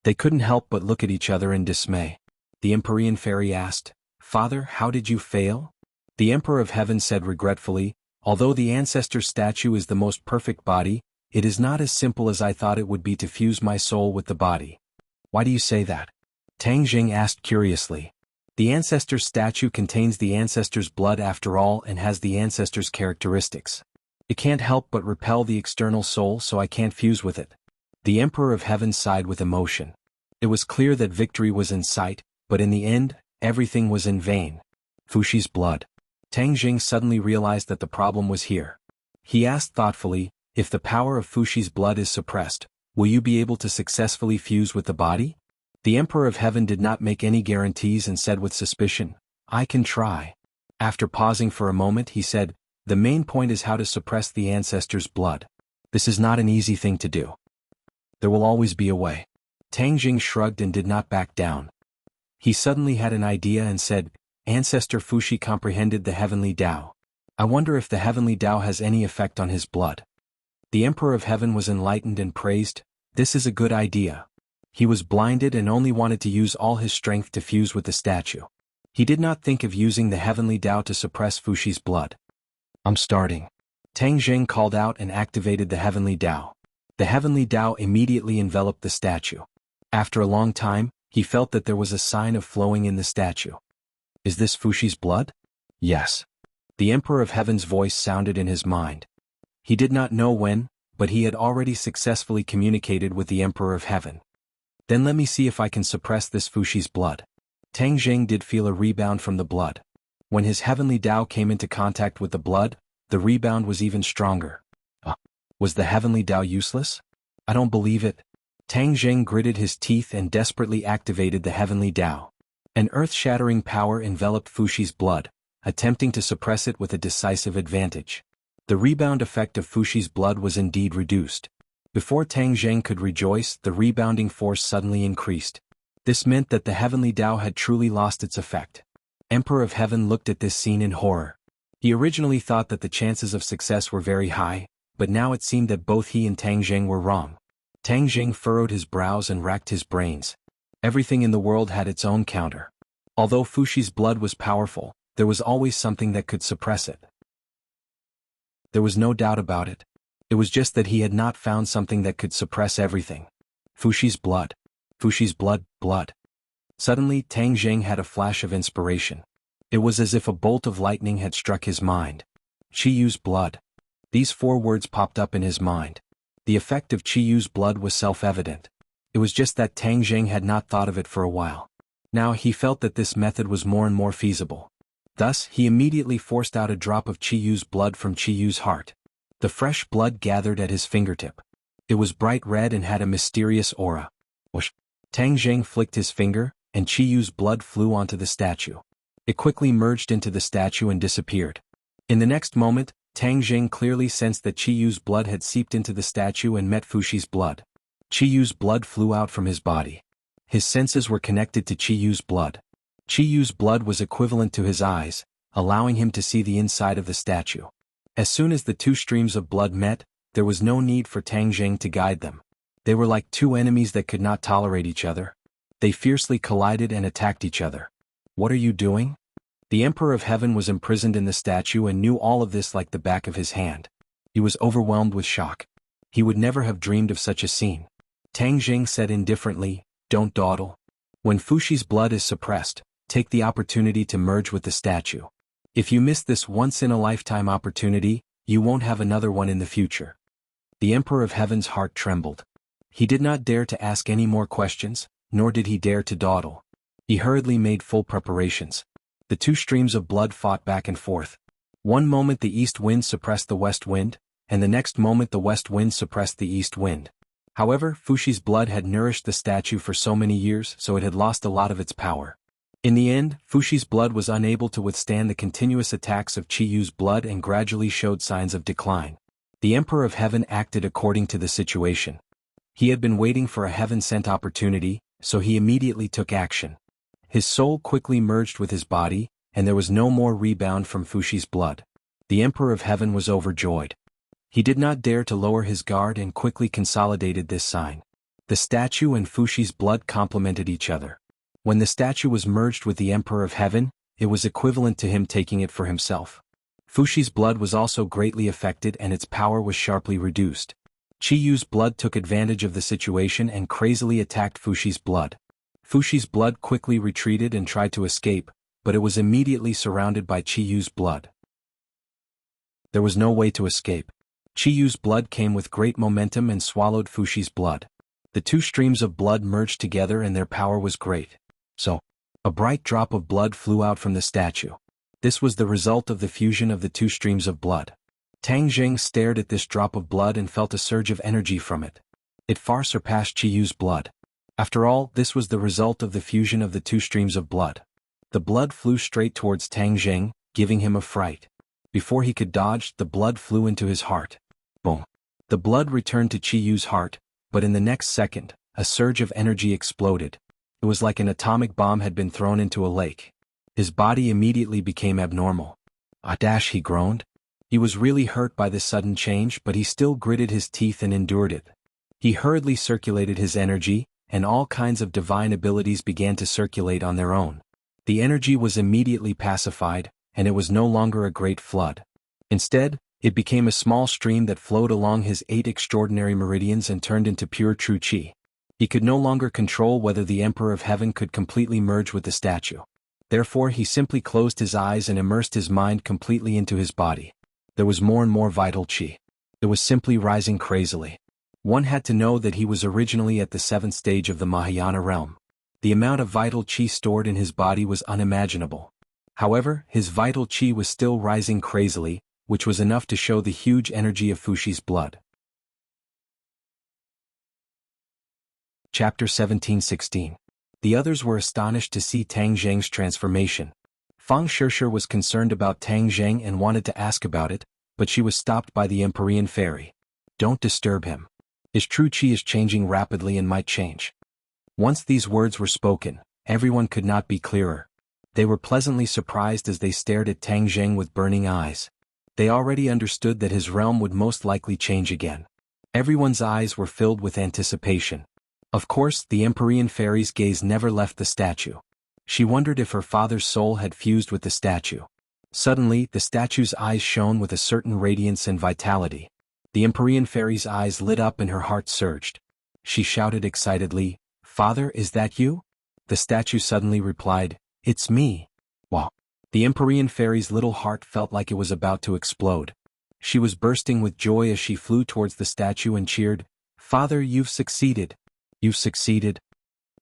They couldn't help but look at each other in dismay. The Empyrean Fairy asked, "Father, how did you fail?" The Emperor of Heaven said regretfully, "Although the ancestor statue is the most perfect body, it is not as simple as I thought it would be to fuse my soul with the body." "Why do you say that?" Tang Zheng asked curiously. "The ancestor statue contains the ancestor's blood after all and has the ancestor's characteristics. It can't help but repel the external soul, so I can't fuse with it." The Emperor of Heaven sighed with emotion. It was clear that victory was in sight, but in the end, everything was in vain. Fushi's blood. Tang Zheng suddenly realized that the problem was here. He asked thoughtfully, "If the power of Fushi's blood is suppressed, will you be able to successfully fuse with the body?" The Emperor of Heaven did not make any guarantees and said with suspicion, "I can try." After pausing for a moment he said, "The main point is how to suppress the ancestor's blood. This is not an easy thing to do. There will always be a way." Tang Zheng shrugged and did not back down. He suddenly had an idea and said, "Ancestor Fushi comprehended the heavenly Tao. I wonder if the heavenly Tao has any effect on his blood." The Emperor of Heaven was enlightened and praised, "This is a good idea." He was blinded and only wanted to use all his strength to fuse with the statue. He did not think of using the heavenly Tao to suppress Fushi's blood. "I'm starting." Tang Zheng called out and activated the heavenly Tao. The heavenly Tao immediately enveloped the statue. After a long time, he felt that there was a sign of flowing in the statue. "Is this Fushi's blood?" "Yes." The Emperor of Heaven's voice sounded in his mind. He did not know when, but he had already successfully communicated with the Emperor of Heaven. "Then let me see if I can suppress this Fushi's blood." Tang Zheng did feel a rebound from the blood. When his heavenly Tao came into contact with the blood, the rebound was even stronger. Was the heavenly Tao useless? I don't believe it. Tang Zheng gritted his teeth and desperately activated the heavenly Tao. An earth-shattering power enveloped Fushi's blood, attempting to suppress it with a decisive advantage. The rebound effect of Fushi's blood was indeed reduced. Before Tang Zheng could rejoice, the rebounding force suddenly increased. This meant that the heavenly Tao had truly lost its effect. Emperor of Heaven looked at this scene in horror. He originally thought that the chances of success were very high, but now it seemed that both he and Tang Zheng were wrong. Tang Zheng furrowed his brows and racked his brains. Everything in the world had its own counter. Although Fuxi's blood was powerful, there was always something that could suppress it. There was no doubt about it. It was just that he had not found something that could suppress everything. Fuxi's blood. Fuxi's blood. Suddenly, Tang Zheng had a flash of inspiration. It was as if a bolt of lightning had struck his mind. Qi Yu's blood. These 4 words popped up in his mind. The effect of Qi Yu's blood was self-evident. It was just that Tang Zheng had not thought of it for a while. Now he felt that this method was more and more feasible. Thus, he immediately forced out a drop of Qi Yu's blood from Qi Yu's heart. The fresh blood gathered at his fingertip. It was bright red and had a mysterious aura. Whoosh! Tang Zheng flicked his finger, and Qi Yu's blood flew onto the statue. It quickly merged into the statue and disappeared. In the next moment, Tang Zheng clearly sensed that Qi Yu's blood had seeped into the statue and met Fuxi's blood. Qi Yu's blood flew out from his body. His senses were connected to Qi Yu's blood. Qi Yu's blood was equivalent to his eyes, allowing him to see the inside of the statue. As soon as the 2 streams of blood met, there was no need for Tang Zheng to guide them. They were like 2 enemies that could not tolerate each other. They fiercely collided and attacked each other. What are you doing? The Emperor of Heaven was imprisoned in the statue and knew all of this like the back of his hand. He was overwhelmed with shock. He would never have dreamed of such a scene. Tang Zheng said indifferently, "Don't dawdle. When Fuxi's blood is suppressed, take the opportunity to merge with the statue. If you miss this once-in-a-lifetime opportunity, you won't have another one in the future." The Emperor of Heaven's heart trembled. He did not dare to ask any more questions, nor did he dare to dawdle. He hurriedly made full preparations. The 2 streams of blood fought back and forth. One moment the east wind suppressed the west wind, and the next moment the west wind suppressed the east wind. However, Fuxi's blood had nourished the statue for so many years, so it had lost a lot of its power. In the end, Fuxi's blood was unable to withstand the continuous attacks of Qi Yu's blood and gradually showed signs of decline. The Emperor of Heaven acted according to the situation. He had been waiting for a heaven-sent opportunity, so he immediately took action. His soul quickly merged with his body, and there was no more rebound from Fuxi's blood. The Emperor of Heaven was overjoyed. He did not dare to lower his guard and quickly consolidated this sign. The statue and Fuxi's blood complemented each other. When the statue was merged with the Emperor of Heaven, it was equivalent to him taking it for himself. Fuxi's blood was also greatly affected and its power was sharply reduced. Qi Yu's blood took advantage of the situation and crazily attacked Fuxi's blood. Fuxi's blood quickly retreated and tried to escape, but it was immediately surrounded by Qi Yu's blood. There was no way to escape. Qi Yu's blood came with great momentum and swallowed Fuxi's blood. The 2 streams of blood merged together and their power was great. So, a bright drop of blood flew out from the statue. This was the result of the fusion of the 2 streams of blood. Tang Zheng stared at this drop of blood and felt a surge of energy from it. It far surpassed Qi Yu's blood. After all, this was the result of the fusion of the 2 streams of blood. The blood flew straight towards Tang Zheng, giving him a fright. Before he could dodge, the blood flew into his heart. Boom! The blood returned to Qi Yu's heart, but in the next second, a surge of energy exploded. It was like an atomic bomb had been thrown into a lake. His body immediately became abnormal. He groaned. He was really hurt by this sudden change, but he still gritted his teeth and endured it. He hurriedly circulated his energy, and all kinds of divine abilities began to circulate on their own. The energy was immediately pacified, and it was no longer a great flood. Instead, it became a small stream that flowed along his 8 extraordinary meridians and turned into pure true Qi. He could no longer control whether the Emperor of Heaven could completely merge with the statue. Therefore he simply closed his eyes and immersed his mind completely into his body. There was more and more vital Qi. It was simply rising crazily. One had to know that he was originally at the 7th stage of the Mahayana realm. The amount of vital Qi stored in his body was unimaginable. However, his vital Qi was still rising crazily, which was enough to show the huge energy of Fuxi's blood. Chapter 17-16. The others were astonished to see Tang Zheng's transformation. Fang Shishir was concerned about Tang Zheng and wanted to ask about it, but she was stopped by the Empyrean fairy. Don't disturb him. His true Qi is changing rapidly and might change. Once these words were spoken, everyone could not be clearer. They were pleasantly surprised as they stared at Tang Zheng with burning eyes. They already understood that his realm would most likely change again. Everyone's eyes were filled with anticipation. Of course, the Empyrean fairy's gaze never left the statue. She wondered if her father's soul had fused with the statue. Suddenly, the statue's eyes shone with a certain radiance and vitality. The Empyrean fairy's eyes lit up and her heart surged. She shouted excitedly, "Father, is that you?" The statue suddenly replied, "It's me." Wow. The Empyrean fairy's little heart felt like it was about to explode. She was bursting with joy as she flew towards the statue and cheered, "Father, you've succeeded. You've succeeded."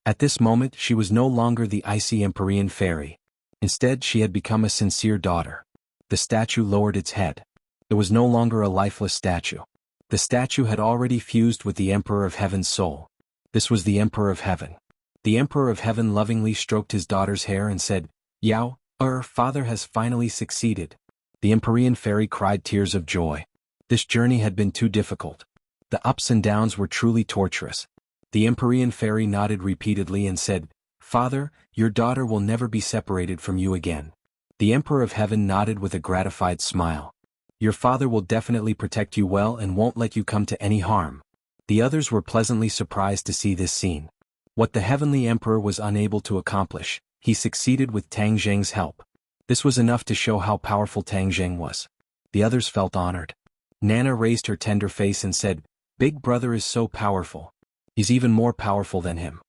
At this moment she was no longer the icy Empyrean fairy. Instead she had become a sincere daughter. The statue lowered its head. It was no longer a lifeless statue. The statue had already fused with the Emperor of Heaven's soul. This was the Emperor of Heaven. The Emperor of Heaven lovingly stroked his daughter's hair and said, "Yao, father has finally succeeded." The Empyrean fairy cried tears of joy. This journey had been too difficult. The ups and downs were truly torturous. The Empyrean fairy nodded repeatedly and said, "Father, your daughter will never be separated from you again." The Emperor of Heaven nodded with a gratified smile. "Your father will definitely protect you well and won't let you come to any harm." The others were pleasantly surprised to see this scene. What the Heavenly Emperor was unable to accomplish, he succeeded with Tang Zheng's help. This was enough to show how powerful Tang Zheng was. The others felt honored. Nana raised her tender face and said, "Big brother is so powerful. He's even more powerful than him."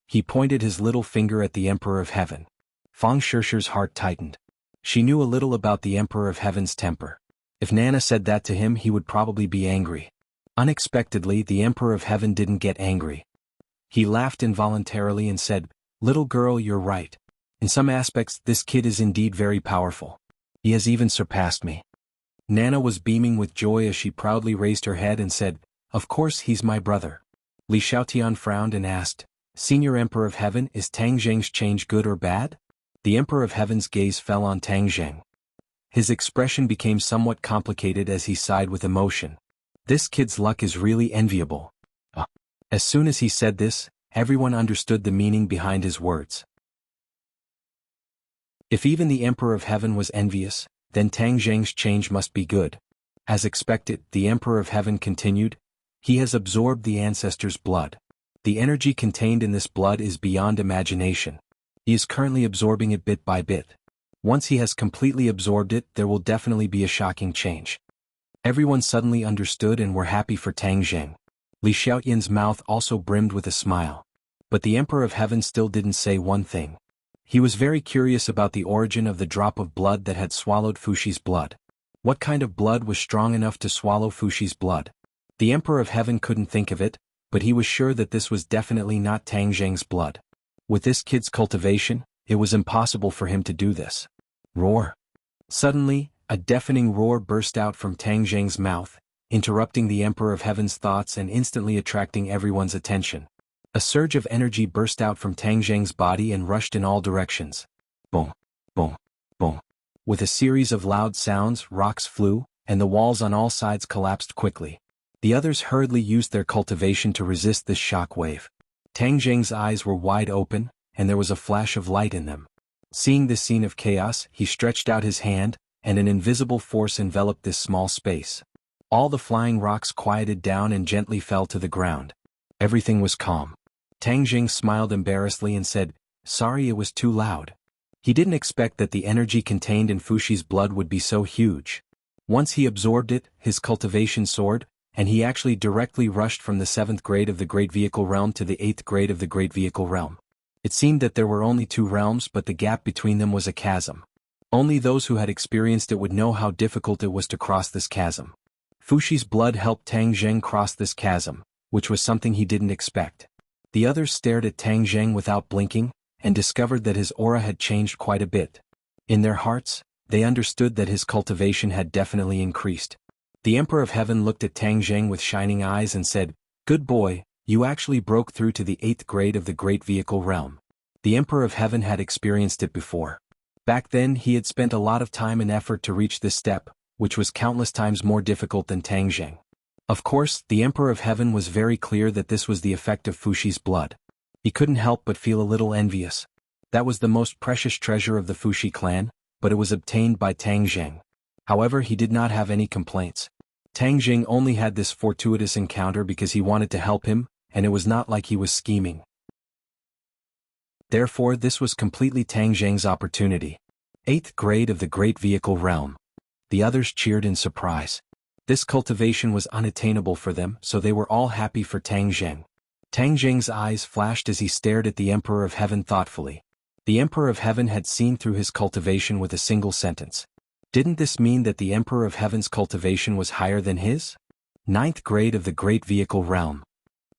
He pointed his little finger at the Emperor of Heaven. Fang Shishir's heart tightened. She knew a little about the Emperor of Heaven's temper. If Nana said that to him, he would probably be angry. Unexpectedly, the Emperor of Heaven didn't get angry. He laughed involuntarily and said, "Little girl, you're right. In some aspects, this kid is indeed very powerful. He has even surpassed me." Nana was beaming with joy as she proudly raised her head and said, "Of course he's my brother." Li Xiaotian frowned and asked, "Senior Emperor of Heaven, is Tang Zheng's change good or bad?" The Emperor of Heaven's gaze fell on Tang Zheng. His expression became somewhat complicated as he sighed with emotion. "This kid's luck is really enviable." As soon as he said this, everyone understood the meaning behind his words. If even the Emperor of Heaven was envious, then Tang Zheng's change must be good. As expected, the Emperor of Heaven continued, "He has absorbed the ancestors' blood. The energy contained in this blood is beyond imagination. He is currently absorbing it bit by bit. Once he has completely absorbed it, there will definitely be a shocking change." Everyone suddenly understood and were happy for Tang Zheng. Li Xiaoyan's mouth also brimmed with a smile. But the Emperor of Heaven still didn't say one thing. He was very curious about the origin of the drop of blood that had swallowed Fushi's blood. What kind of blood was strong enough to swallow Fushi's blood? The Emperor of Heaven couldn't think of it, but he was sure that this was definitely not Tang Zheng's blood. With this kid's cultivation, it was impossible for him to do this. Roar! Suddenly, a deafening roar burst out from Tang Zheng's mouth, interrupting the Emperor of Heaven's thoughts and instantly attracting everyone's attention. A surge of energy burst out from Tang Zheng's body and rushed in all directions. Boom! Boom! Boom! With a series of loud sounds, rocks flew, and the walls on all sides collapsed quickly. The others hurriedly used their cultivation to resist this shock wave. Tang Zheng's eyes were wide open, and there was a flash of light in them. Seeing this scene of chaos, he stretched out his hand, and an invisible force enveloped this small space. All the flying rocks quieted down and gently fell to the ground. Everything was calm. Tang Zheng smiled embarrassedly and said, "Sorry it was too loud." He didn't expect that the energy contained in Fushi's blood would be so huge. Once he absorbed it, his cultivation soared, and he actually directly rushed from the 7th grade of the Great Vehicle Realm to the 8th grade of the Great Vehicle Realm. It seemed that there were only 2 realms, but the gap between them was a chasm. Only those who had experienced it would know how difficult it was to cross this chasm. Fushi's blood helped Tang Zheng cross this chasm, which was something he didn't expect. The others stared at Tang Zheng without blinking, and discovered that his aura had changed quite a bit. In their hearts, they understood that his cultivation had definitely increased. The Emperor of Heaven looked at Tang Zheng with shining eyes and said, "Good boy, you actually broke through to the 8th grade of the Great Vehicle Realm." The Emperor of Heaven had experienced it before. Back then he had spent a lot of time and effort to reach this step, which was countless times more difficult than Tang Zheng. Of course, the Emperor of Heaven was very clear that this was the effect of Fushi's blood. He couldn't help but feel a little envious. That was the most precious treasure of the Fushi clan, but it was obtained by Tang Zheng. However, he did not have any complaints. Tang Jing only had this fortuitous encounter because he wanted to help him, and it was not like he was scheming. Therefore, this was completely Tang Jing's opportunity. 8th grade of the Great Vehicle Realm. The others cheered in surprise. This cultivation was unattainable for them, so they were all happy for Tang Jing. Tang Jing's eyes flashed as he stared at the Emperor of Heaven thoughtfully. The Emperor of Heaven had seen through his cultivation with a single sentence. Didn't this mean that the Emperor of Heaven's cultivation was higher than his? 9th grade of the Great Vehicle Realm.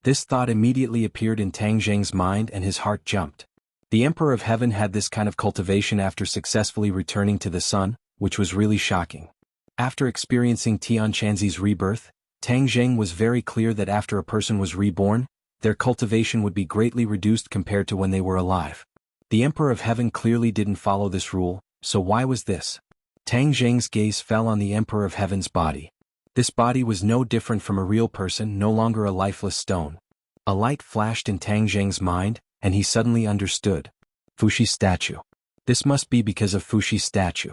This thought immediately appeared in Tang Jing's mind and his heart jumped. The Emperor of Heaven had this kind of cultivation after successfully returning to the sun, which was really shocking. After experiencing Tian Chanzi's rebirth, Tang Jing was very clear that after a person was reborn, their cultivation would be greatly reduced compared to when they were alive. The Emperor of Heaven clearly didn't follow this rule, so why was this? Tang Jing's gaze fell on the Emperor of Heaven's body. This body was no different from a real person, no longer a lifeless stone. A light flashed in Tang Jing's mind, and he suddenly understood. Fushi's statue. This must be because of Fushi's statue.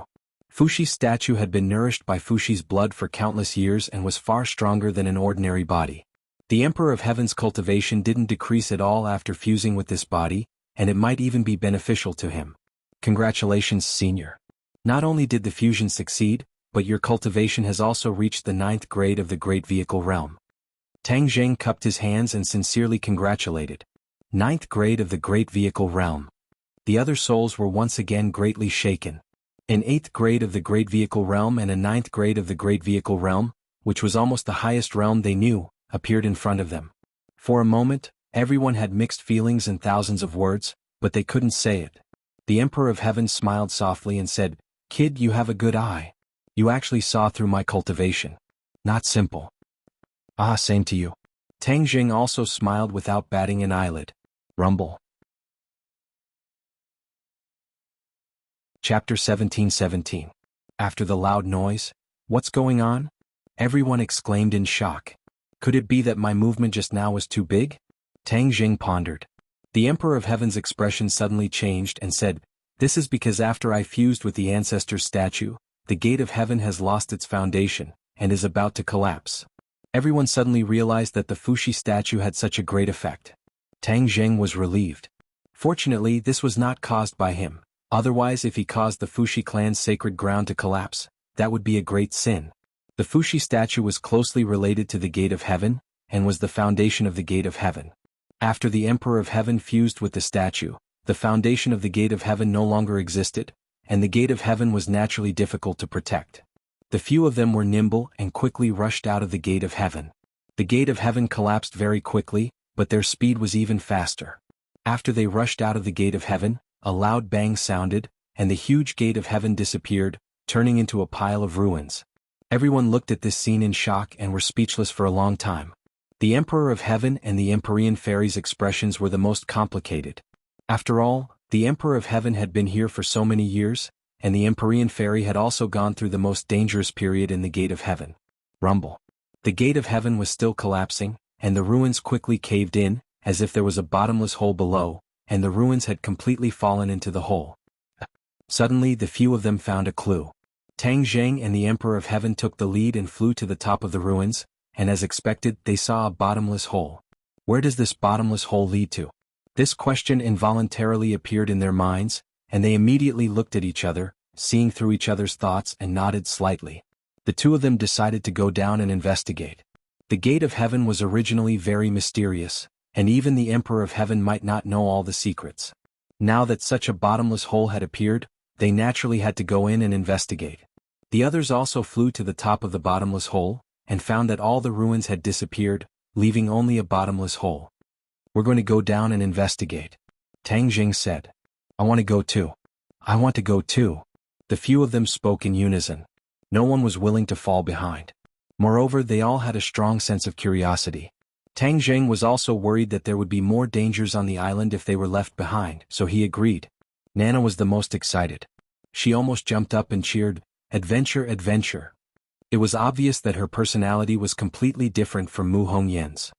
Fushi's statue had been nourished by Fushi's blood for countless years and was far stronger than an ordinary body. The Emperor of Heaven's cultivation didn't decrease at all after fusing with this body, and it might even be beneficial to him. Congratulations, Senior. Not only did the fusion succeed, but your cultivation has also reached the 9th grade of the Great Vehicle Realm. Tang Jing cupped his hands and sincerely congratulated. 9th grade of the Great Vehicle Realm. The other souls were once again greatly shaken. An 8th grade of the Great Vehicle Realm and a 9th grade of the Great Vehicle Realm, which was almost the highest realm they knew, appeared in front of them. For a moment, everyone had mixed feelings and thousands of words, but they couldn't say it. The Emperor of Heaven smiled softly and said, "Kid, you have a good eye. You actually saw through my cultivation. Not simple." "Ah, same to you." Tang Jing also smiled without batting an eyelid. Rumble. Chapter 17:17. After the loud noise, "What's going on?" everyone exclaimed in shock. Could it be that my movement just now was too big? Tang Jing pondered. The Emperor of Heaven's expression suddenly changed and said, "This is because after I fused with the ancestor's statue, the gate of heaven has lost its foundation, and is about to collapse." Everyone suddenly realized that the Fushi statue had such a great effect. Tang Jing was relieved. Fortunately, this was not caused by him. Otherwise, if he caused the Fushi clan's sacred ground to collapse, that would be a great sin. The Fushi statue was closely related to the Gate of Heaven, and was the foundation of the Gate of Heaven. After the Emperor of Heaven fused with the statue, the foundation of the Gate of Heaven no longer existed, and the Gate of Heaven was naturally difficult to protect. The few of them were nimble and quickly rushed out of the Gate of Heaven. The Gate of Heaven collapsed very quickly, but their speed was even faster. After they rushed out of the Gate of Heaven, a loud bang sounded, and the huge Gate of Heaven disappeared, turning into a pile of ruins. Everyone looked at this scene in shock and were speechless for a long time. The Emperor of Heaven and the Empyrean Fairy's expressions were the most complicated. After all, the Emperor of Heaven had been here for so many years, and the Empyrean Fairy had also gone through the most dangerous period in the Gate of Heaven. Rumble. The Gate of Heaven was still collapsing, and the ruins quickly caved in, as if there was a bottomless hole below, and the ruins had completely fallen into the hole. Suddenly the few of them found a clue. Tang Jing and the Emperor of Heaven took the lead and flew to the top of the ruins, and as expected, they saw a bottomless hole. Where does this bottomless hole lead to? This question involuntarily appeared in their minds, and they immediately looked at each other, seeing through each other's thoughts, and nodded slightly. The two of them decided to go down and investigate. The Gate of Heaven was originally very mysterious, and even the Emperor of Heaven might not know all the secrets. Now that such a bottomless hole had appeared, they naturally had to go in and investigate. The others also flew to the top of the bottomless hole, and found that all the ruins had disappeared, leaving only a bottomless hole. "We're going to go down and investigate," Tang Jing said. "I want to go too." "I want to go too." The few of them spoke in unison. No one was willing to fall behind. Moreover, they all had a strong sense of curiosity. Tang Jing was also worried that there would be more dangers on the island if they were left behind, so he agreed. Nana was the most excited. She almost jumped up and cheered, "Adventure, adventure." It was obvious that her personality was completely different from Mu Hongyan's.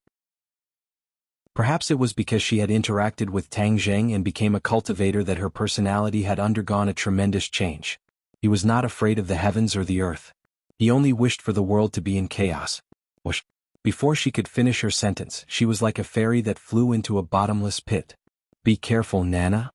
Perhaps it was because she had interacted with Tang Jing and became a cultivator that her personality had undergone a tremendous change. He was not afraid of the heavens or the earth. He only wished for the world to be in chaos. Whoosh. Before she could finish her sentence, she was like a fairy that flew into a bottomless pit. Be careful, Nana.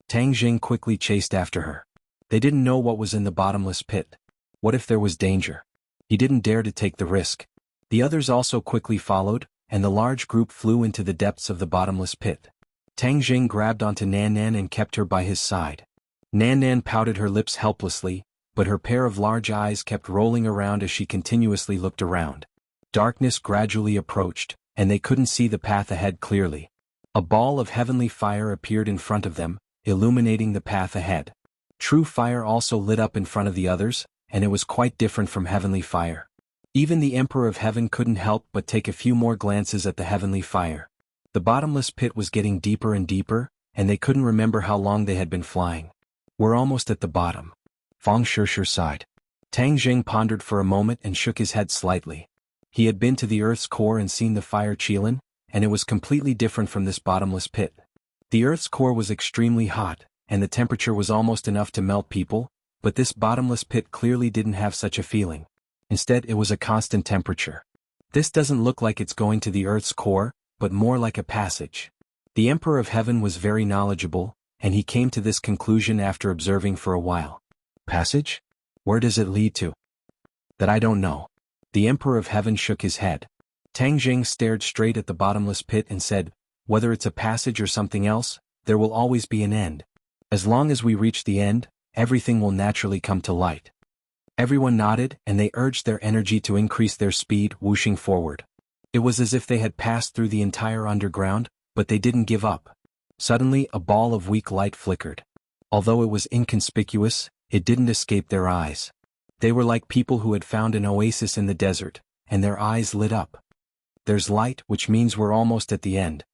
Tang Jing quickly chased after her. They didn't know what was in the bottomless pit. What if there was danger? He didn't dare to take the risk. The others also quickly followed, and the large group flew into the depths of the bottomless pit. Tang Jing grabbed onto Nan Nan and kept her by his side. Nan Nan pouted her lips helplessly, but her pair of large eyes kept rolling around as she continuously looked around. Darkness gradually approached, and they couldn't see the path ahead clearly. A ball of heavenly fire appeared in front of them, illuminating the path ahead. True fire also lit up in front of the others, and it was quite different from heavenly fire. Even the Emperor of Heaven couldn't help but take a few more glances at the heavenly fire. The bottomless pit was getting deeper and deeper, and they couldn't remember how long they had been flying. We're almost at the bottom. Fang Shishir sighed. Tang Jing pondered for a moment and shook his head slightly. He had been to the Earth's core and seen the fire Qilin, and it was completely different from this bottomless pit. The Earth's core was extremely hot, and the temperature was almost enough to melt people, but this bottomless pit clearly didn't have such a feeling. Instead, it was a constant temperature. This doesn't look like it's going to the Earth's core, but more like a passage. The Emperor of Heaven was very knowledgeable, and he came to this conclusion after observing for a while. Passage? Where does it lead to? That I don't know. The Emperor of Heaven shook his head. Tang Jing stared straight at the bottomless pit and said, whether it's a passage or something else, there will always be an end. As long as we reach the end, everything will naturally come to light. Everyone nodded, and they urged their energy to increase their speed, whooshing forward. It was as if they had passed through the entire underground, but they didn't give up. Suddenly, a ball of weak light flickered. Although it was inconspicuous, it didn't escape their eyes. They were like people who had found an oasis in the desert, and their eyes lit up. There's light, which means we're almost at the end.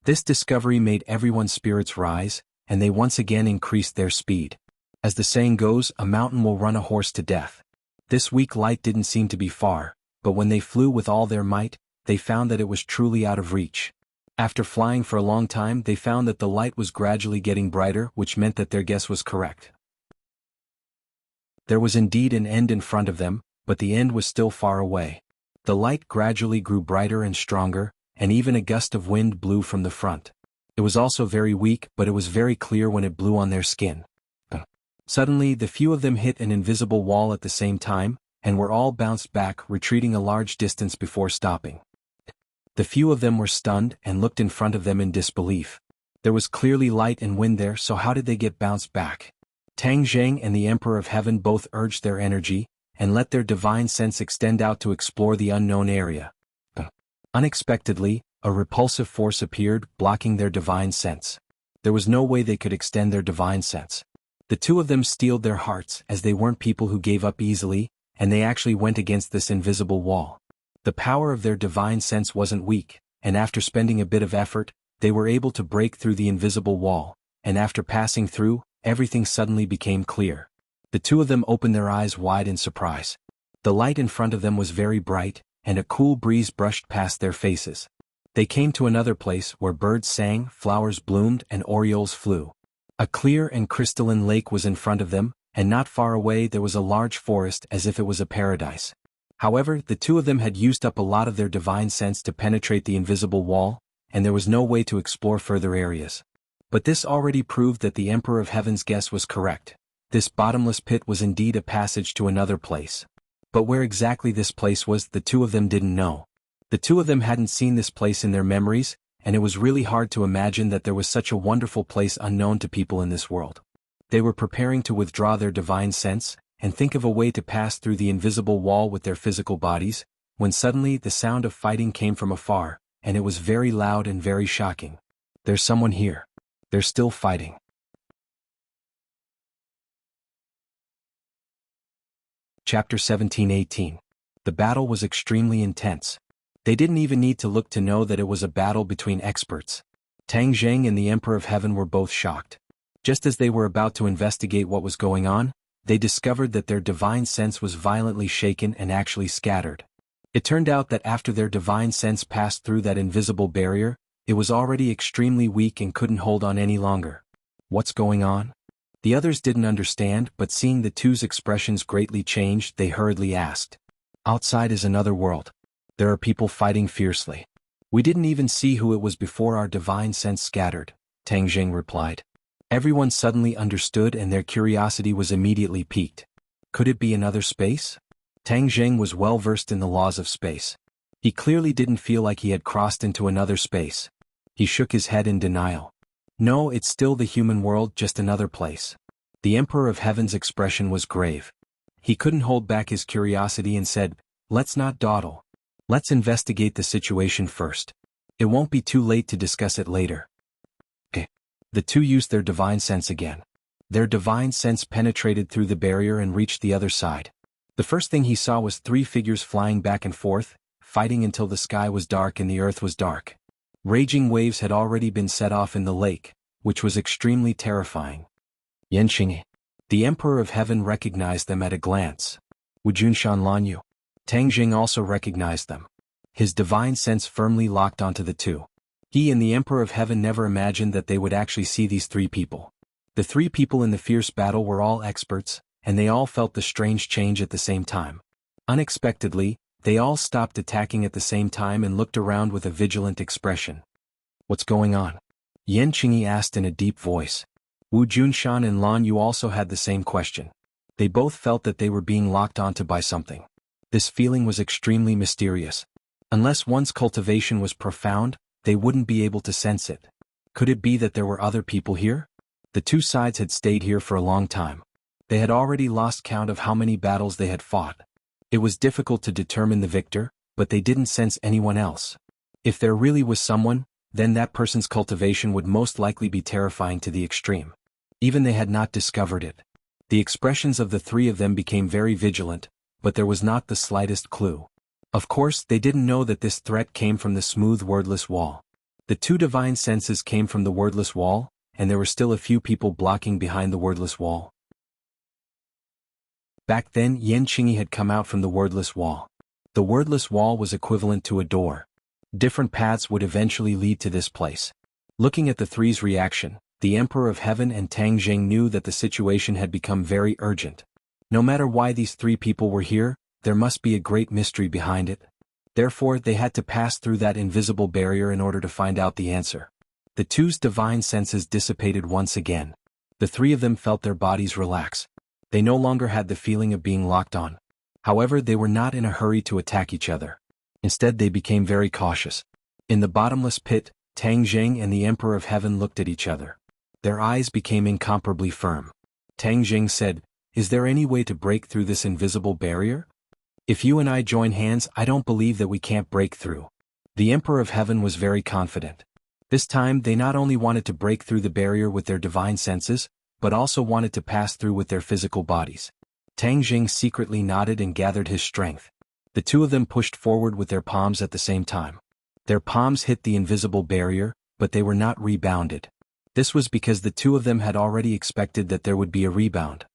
This discovery made everyone's spirits rise, and they once again increased their speed. As the saying goes, a mountain will run a horse to death. This weak light didn't seem to be far, but when they flew with all their might, they found that it was truly out of reach. After flying for a long time, they found that the light was gradually getting brighter, which meant that their guess was correct. There was indeed an end in front of them, but the end was still far away. The light gradually grew brighter and stronger, and even a gust of wind blew from the front. It was also very weak, but it was very clear when it blew on their skin. Suddenly, the few of them hit an invisible wall at the same time, and were all bounced back, retreating a large distance before stopping. The few of them were stunned and looked in front of them in disbelief. There was clearly light and wind there, so how did they get bounced back? Tang Jing and the Emperor of Heaven both urged their energy, and let their divine sense extend out to explore the unknown area. Unexpectedly, a repulsive force appeared, blocking their divine sense. There was no way they could extend their divine sense. The two of them steeled their hearts, as they weren't people who gave up easily, and they actually went against this invisible wall. The power of their divine sense wasn't weak, and after spending a bit of effort, they were able to break through the invisible wall, and after passing through, everything suddenly became clear. The two of them opened their eyes wide in surprise. The light in front of them was very bright, and a cool breeze brushed past their faces. They came to another place where birds sang, flowers bloomed, and orioles flew. A clear and crystalline lake was in front of them, and not far away there was a large forest as if it was a paradise. However, the two of them had used up a lot of their divine sense to penetrate the invisible wall, and there was no way to explore further areas. But this already proved that the Emperor of Heaven's guess was correct. This bottomless pit was indeed a passage to another place. But where exactly this place was, the two of them didn't know. The two of them hadn't seen this place in their memories, and it was really hard to imagine that there was such a wonderful place unknown to people in this world. They were preparing to withdraw their divine sense, and think of a way to pass through the invisible wall with their physical bodies, when suddenly the sound of fighting came from afar, and it was very loud and very shocking. There's someone here. They're still fighting. Chapter 17-18. The battle was extremely intense. They didn't even need to look to know that it was a battle between experts. Tang Jing and the Emperor of Heaven were both shocked. Just as they were about to investigate what was going on, they discovered that their divine sense was violently shaken and actually scattered. It turned out that after their divine sense passed through that invisible barrier, it was already extremely weak and couldn't hold on any longer. What's going on? The others didn't understand, but seeing the two's expressions greatly changed, they hurriedly asked. Outside is another world. There are people fighting fiercely. We didn't even see who it was before our divine sense scattered, Tang Jing replied. Everyone suddenly understood and their curiosity was immediately piqued. Could it be another space? Tang Jing was well versed in the laws of space. He clearly didn't feel like he had crossed into another space. He shook his head in denial. No, it's still the human world, just another place. The Emperor of Heaven's expression was grave. He couldn't hold back his curiosity and said, let's not dawdle. Let's investigate the situation first. It won't be too late to discuss it later. The two used their divine sense again. Their divine sense penetrated through the barrier and reached the other side. The first thing he saw was three figures flying back and forth, fighting until the sky was dark and the earth was dark. Raging waves had already been set off in the lake, which was extremely terrifying. Yanqing. The Emperor of Heaven recognized them at a glance. Wujunshan Lanyu. Tang Jing also recognized them. His divine sense firmly locked onto the two. He and the Emperor of Heaven never imagined that they would actually see these three people. The three people in the fierce battle were all experts, and they all felt the strange change at the same time. Unexpectedly, they all stopped attacking at the same time and looked around with a vigilant expression. What's going on? Yan Qingyi asked in a deep voice. Wu Junshan and Lan Yu also had the same question. They both felt that they were being locked onto by something. This feeling was extremely mysterious. Unless one's cultivation was profound, they wouldn't be able to sense it. Could it be that there were other people here? The two sides had stayed here for a long time. They had already lost count of how many battles they had fought. It was difficult to determine the victor, but they didn't sense anyone else. If there really was someone, then that person's cultivation would most likely be terrifying to the extreme. Even they had not discovered it. The expressions of the three of them became very vigilant, but there was not the slightest clue. Of course, they didn't know that this threat came from the smooth wordless wall. The two divine senses came from the wordless wall, and there were still a few people blocking behind the wordless wall. Back then, Yan Qingyi had come out from the wordless wall. The wordless wall was equivalent to a door. Different paths would eventually lead to this place. Looking at the three's reaction, the Emperor of Heaven and Tang Jing knew that the situation had become very urgent. No matter why these three people were here, there must be a great mystery behind it. Therefore, they had to pass through that invisible barrier in order to find out the answer. The two's divine senses dissipated once again. The three of them felt their bodies relax. They no longer had the feeling of being locked on. However, they were not in a hurry to attack each other. Instead, they became very cautious. In the bottomless pit, Tang Jing and the Emperor of Heaven looked at each other. Their eyes became incomparably firm. Tang Jing said, "Is there any way to break through this invisible barrier? If you and I join hands, I don't believe that we can't break through." The Emperor of Heaven was very confident. This time, they not only wanted to break through the barrier with their divine senses, but also wanted to pass through with their physical bodies. Tang Jing secretly nodded and gathered his strength. The two of them pushed forward with their palms at the same time. Their palms hit the invisible barrier, but they were not rebounded. This was because the two of them had already expected that there would be a rebound.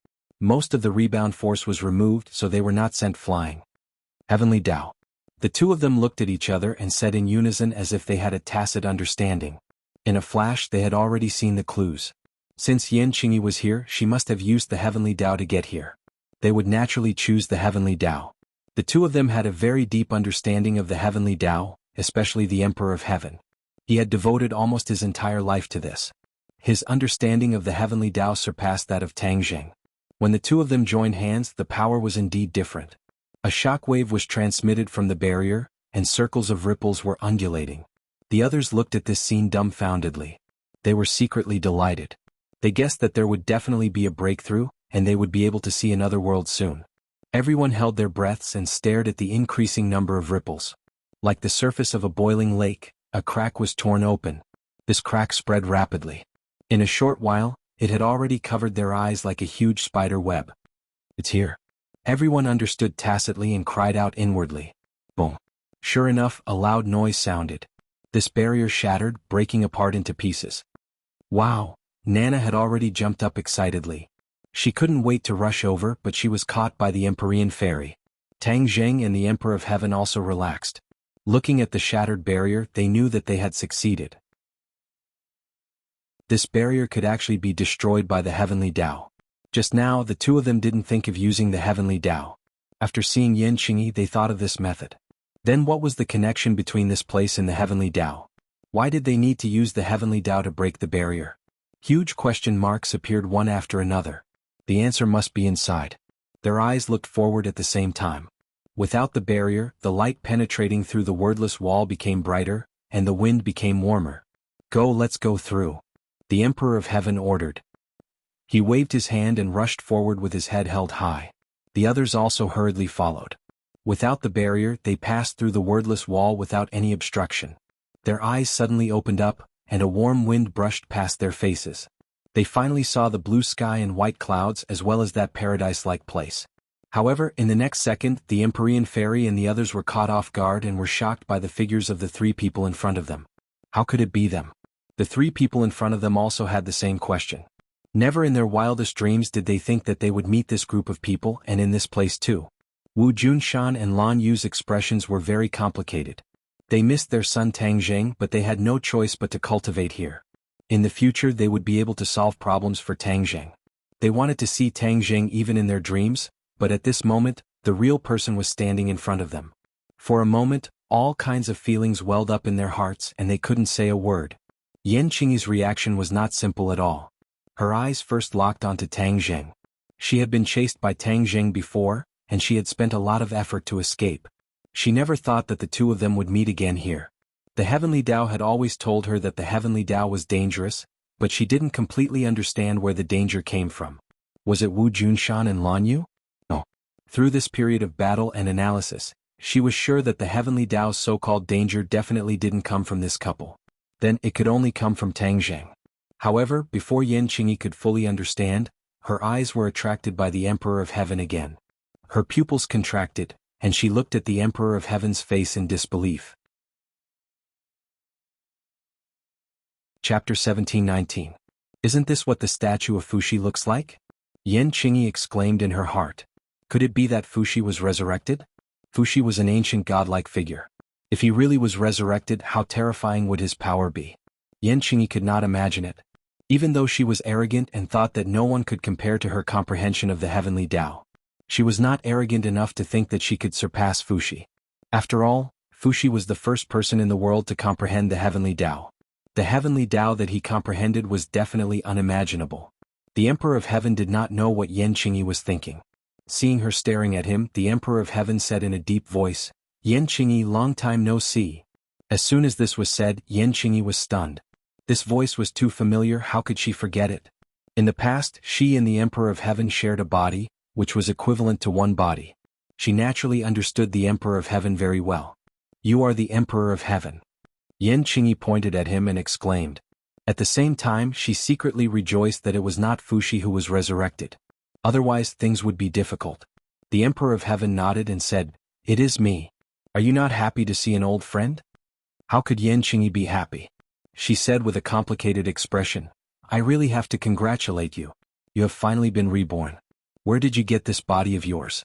Most of the rebound force was removed, so they were not sent flying. Heavenly Tao. The two of them looked at each other and said in unison as if they had a tacit understanding. In a flash, they had already seen the clues. Since Yan Qingyi was here, she must have used the Heavenly Tao to get here. They would naturally choose the Heavenly Tao. The two of them had a very deep understanding of the Heavenly Tao, especially the Emperor of Heaven. He had devoted almost his entire life to this. His understanding of the Heavenly Tao surpassed that of Tang Jing. When the two of them joined hands, the power was indeed different. A shock wave was transmitted from the barrier, and circles of ripples were undulating. The others looked at this scene dumbfoundedly. They were secretly delighted. They guessed that there would definitely be a breakthrough, and they would be able to see another world soon. Everyone held their breaths and stared at the increasing number of ripples. Like the surface of a boiling lake, a crack was torn open. This crack spread rapidly. In a short while, it had already covered their eyes like a huge spider web. "It's here." Everyone understood tacitly and cried out inwardly. Boom. Sure enough, a loud noise sounded. This barrier shattered, breaking apart into pieces. Wow! Nana had already jumped up excitedly. She couldn't wait to rush over, but she was caught by the Empyrean fairy. Tang Jing and the Emperor of Heaven also relaxed. Looking at the shattered barrier, they knew that they had succeeded. This barrier could actually be destroyed by the heavenly Tao. Just now, the two of them didn't think of using the heavenly Tao. After seeing Yan Qingyi, they thought of this method. Then what was the connection between this place and the heavenly Tao? Why did they need to use the heavenly Tao to break the barrier? Huge question marks appeared one after another. The answer must be inside. Their eyes looked forward at the same time. Without the barrier, the light penetrating through the wordless wall became brighter, and the wind became warmer. Go, let's go through. The Emperor of Heaven ordered. He waved his hand and rushed forward with his head held high. The others also hurriedly followed. Without the barrier, they passed through the wordless wall without any obstruction. Their eyes suddenly opened up, and a warm wind brushed past their faces. They finally saw the blue sky and white clouds as well as that paradise-like place. However, in the next second, the Empyrean fairy and the others were caught off guard and were shocked by the figures of the three people in front of them. How could it be them? The three people in front of them also had the same question. Never in their wildest dreams did they think that they would meet this group of people and in this place too. Wu Junshan and Lan Yu's expressions were very complicated. They missed their son Tang Zheng, but they had no choice but to cultivate here. In the future they would be able to solve problems for Tang Zheng. They wanted to see Tang Zheng even in their dreams, but at this moment, the real person was standing in front of them. For a moment, all kinds of feelings welled up in their hearts and they couldn't say a word. Yan Qingyi's reaction was not simple at all. Her eyes first locked onto Tang Zheng. She had been chased by Tang Zheng before, and she had spent a lot of effort to escape. She never thought that the two of them would meet again here. The Heavenly Tao had always told her that the Heavenly Tao was dangerous, but she didn't completely understand where the danger came from. Was it Wu Junshan and Lan Yu? No. Through this period of battle and analysis, she was sure that the Heavenly Tao's so-called danger definitely didn't come from this couple. Then it could only come from Tang Zheng. However, before Yan Qingyi could fully understand, her eyes were attracted by the Emperor of Heaven again. Her pupils contracted, and she looked at the Emperor of Heaven's face in disbelief. Chapter 17-19. Isn't this what the statue of Fuxi looks like? Yan Qingyi exclaimed in her heart. Could it be that Fuxi was resurrected? Fuxi was an ancient godlike figure. If he really was resurrected, how terrifying would his power be? Yan Qingyi could not imagine it. Even though she was arrogant and thought that no one could compare to her comprehension of the heavenly Tao, she was not arrogant enough to think that she could surpass Fuxi. After all, Fuxi was the first person in the world to comprehend the heavenly Tao. The heavenly Tao that he comprehended was definitely unimaginable. The Emperor of Heaven did not know what Yan Qingyi was thinking. Seeing her staring at him, the Emperor of Heaven said in a deep voice, "Yan Qingyi, long time no see." As soon as this was said, Yan Qingyi was stunned. This voice was too familiar, how could she forget it? In the past, she and the Emperor of Heaven shared a body, which was equivalent to one body. She naturally understood the Emperor of Heaven very well. "You are the Emperor of Heaven." Yan Qingyi pointed at him and exclaimed. At the same time, she secretly rejoiced that it was not Fuxi who was resurrected. Otherwise, things would be difficult. The Emperor of Heaven nodded and said, "It is me. Are you not happy to see an old friend?" How could Yan Qingyi be happy? She said with a complicated expression, "I really have to congratulate you. You have finally been reborn. Where did you get this body of yours?"